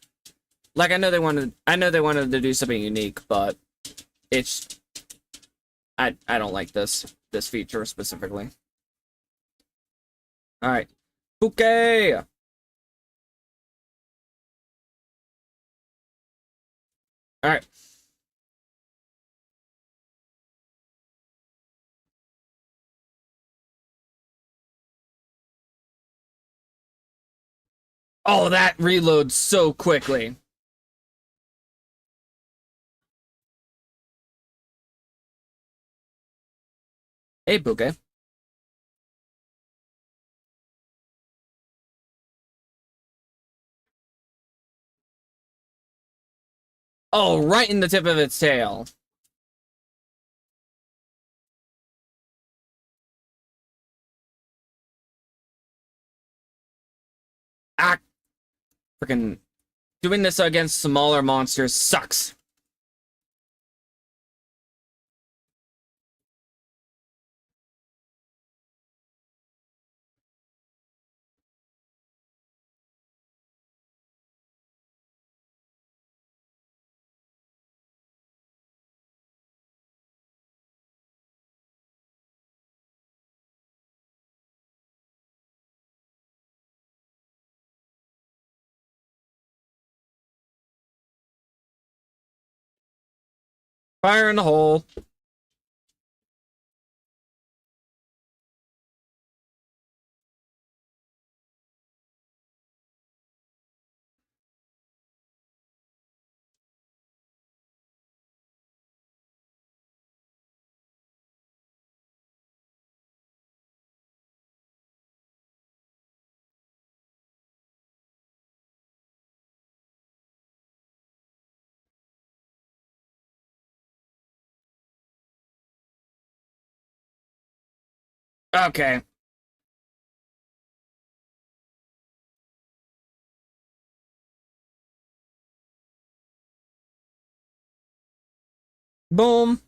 Like, I know they wanted to do something unique, but it's I don't like this feature specifically. All right. Okay. All right. Oh, that reloads so quickly. Hey, Bouquet. Oh, right in the tip of its tail. Ah, freaking doing this against smaller monsters sucks. Fire in the hole. Okay. Boom.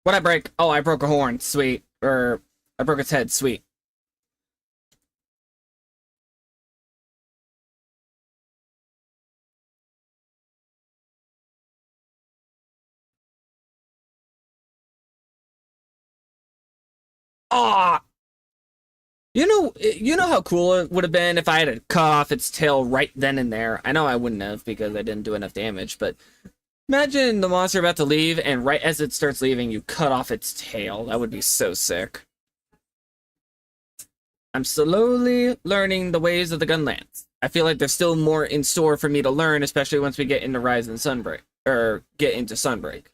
What'd I break? Oh, I broke a horn. Sweet. Or, I broke its head. Sweet. Ah! You know how cool it would have been if I had to cut off its tail right then and there. I know I wouldn't have because I didn't do enough damage, but imagine the monster about to leave, and right as it starts leaving, you cut off its tail. That would be so sick. I'm slowly learning the ways of the Gunlance. I feel like there's still more in store for me to learn, especially once we get into Rise and Sunbreak. Or get into Sunbreak.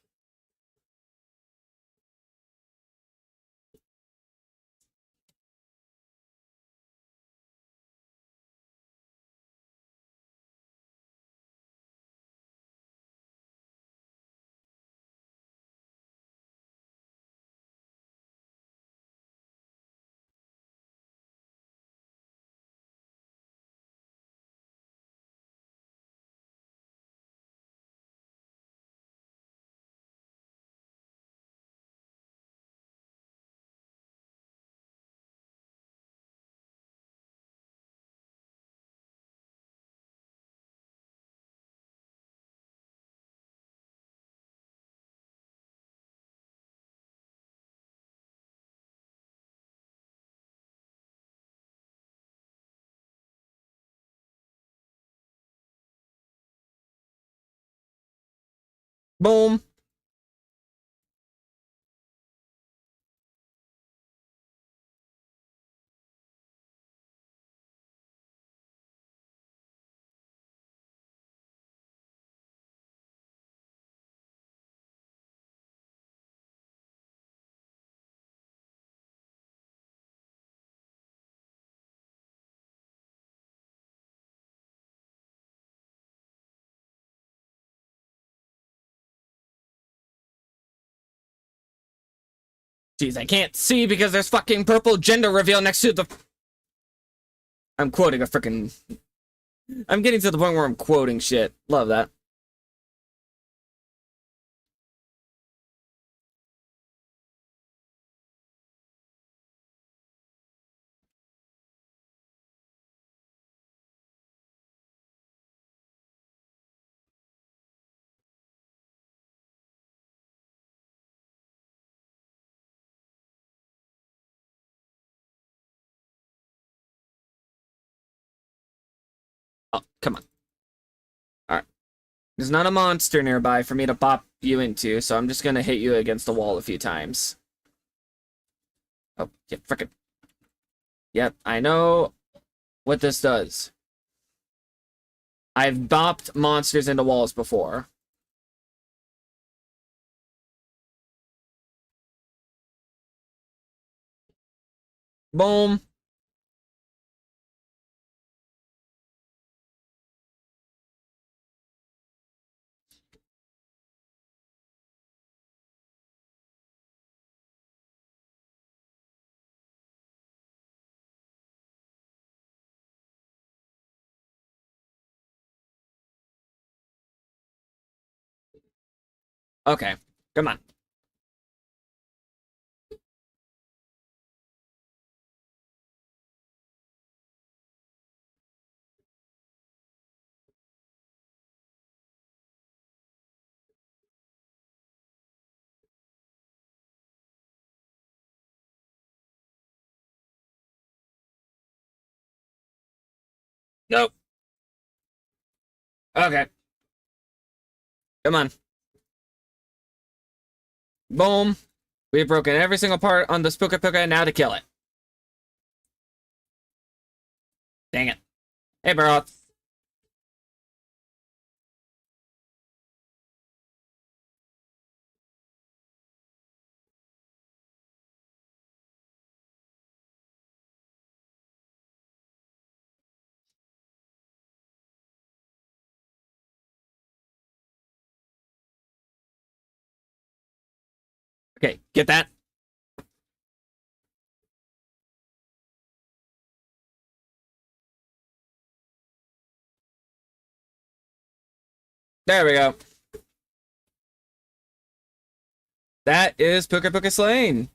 Boom. Jeez, I can't see because there's fucking purple gender reveal next to the... I'm quoting a freaking... I'm getting to the point where I'm quoting shit. Love that. Oh, come on. Alright. There's not a monster nearby for me to pop you into, so I'm just gonna hit you against the wall a few times. Oh, yeah, frickin'. Yep, I know what this does. I've bopped monsters into walls before. Boom. Okay, come on. Nope. Okay, come on. Boom. We've broken every single part on the Spooka Pooka, now to kill it. Dang it. Hey, bro. Okay, get that. There we go. That is Pooka Pooka slain.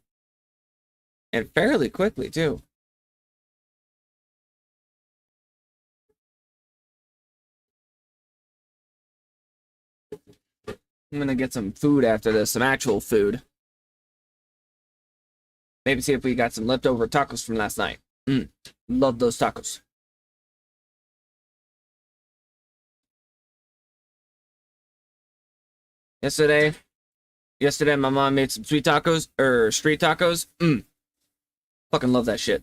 And fairly quickly, too. I'm gonna get some food after this, some actual food. Maybe see if we got some leftover tacos from last night. Love those tacos. Yesterday, my mom made some sweet tacos, or street tacos. Fucking love that shit.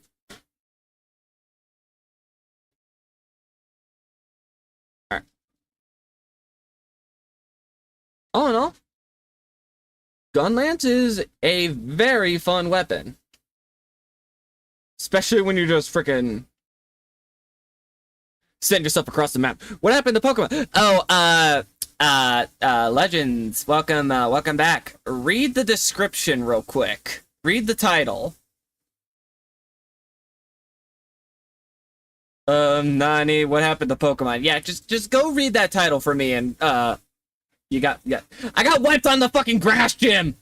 Alright. All in all, Gunlance is a very fun weapon. Especially when you just freaking send yourself across the map. What happened to Pokemon? Oh, Legends, welcome back. Read the description real quick. Read the title. Nani, what happened to Pokemon? Yeah, just go read that title for me and, I got wiped on the fucking grass gym!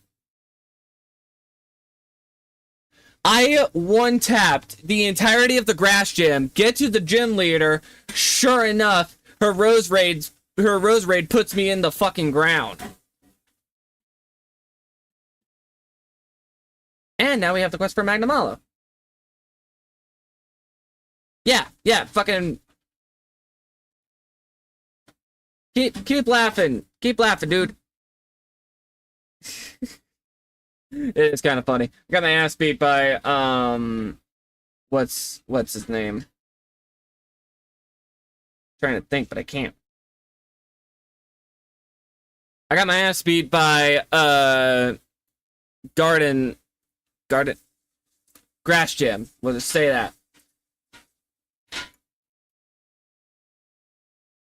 I one-tapped the entirety of the grass gym, get to the gym leader, sure enough, her rose raid puts me in the fucking ground. And now we have the quest for Magnamalo. Yeah, fucking... Keep laughing. Keep laughing, dude. It's kind of funny. I got my ass beat by, what's his name? I'm trying to think, but I can't. I got my ass beat by, Grass Gym. We'll just say that.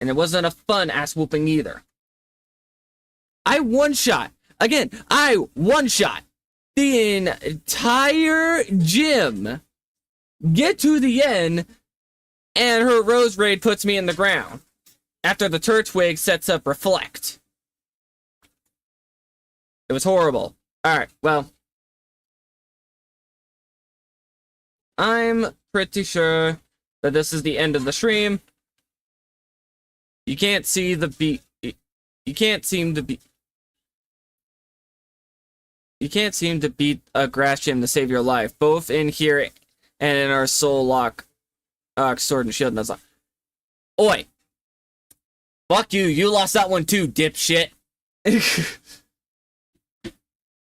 And it wasn't a fun ass whooping either. I one-shot. Again, I one-shot the entire gym. Get to the end, and her Rose Raid puts me in the ground. After the Turtwig sets up Reflect. It was horrible. Alright, well. I'm pretty sure that this is the end of the stream. You can't see the beat. You can't seem to beat a grass gym to save your life, both in here and in our soul lock, sword and shield Nuzlocke. Oi! Fuck you! You lost that one too, dipshit.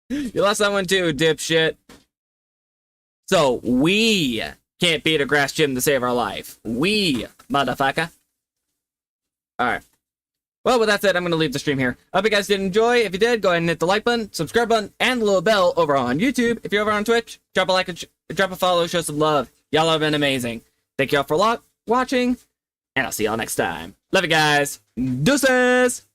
You lost that one too, dipshit. So we can't beat a grass gym to save our life. We, motherfucker. Alright. Well, with that said, I'm going to leave the stream here. I hope you guys did enjoy. If you did, go ahead and hit the like button, subscribe button, and the little bell over on YouTube. If you're over on Twitch, drop a like, drop a follow, show some love. Y'all have been amazing. Thank y'all for watching, and I'll see y'all next time. Love you guys. Deuces!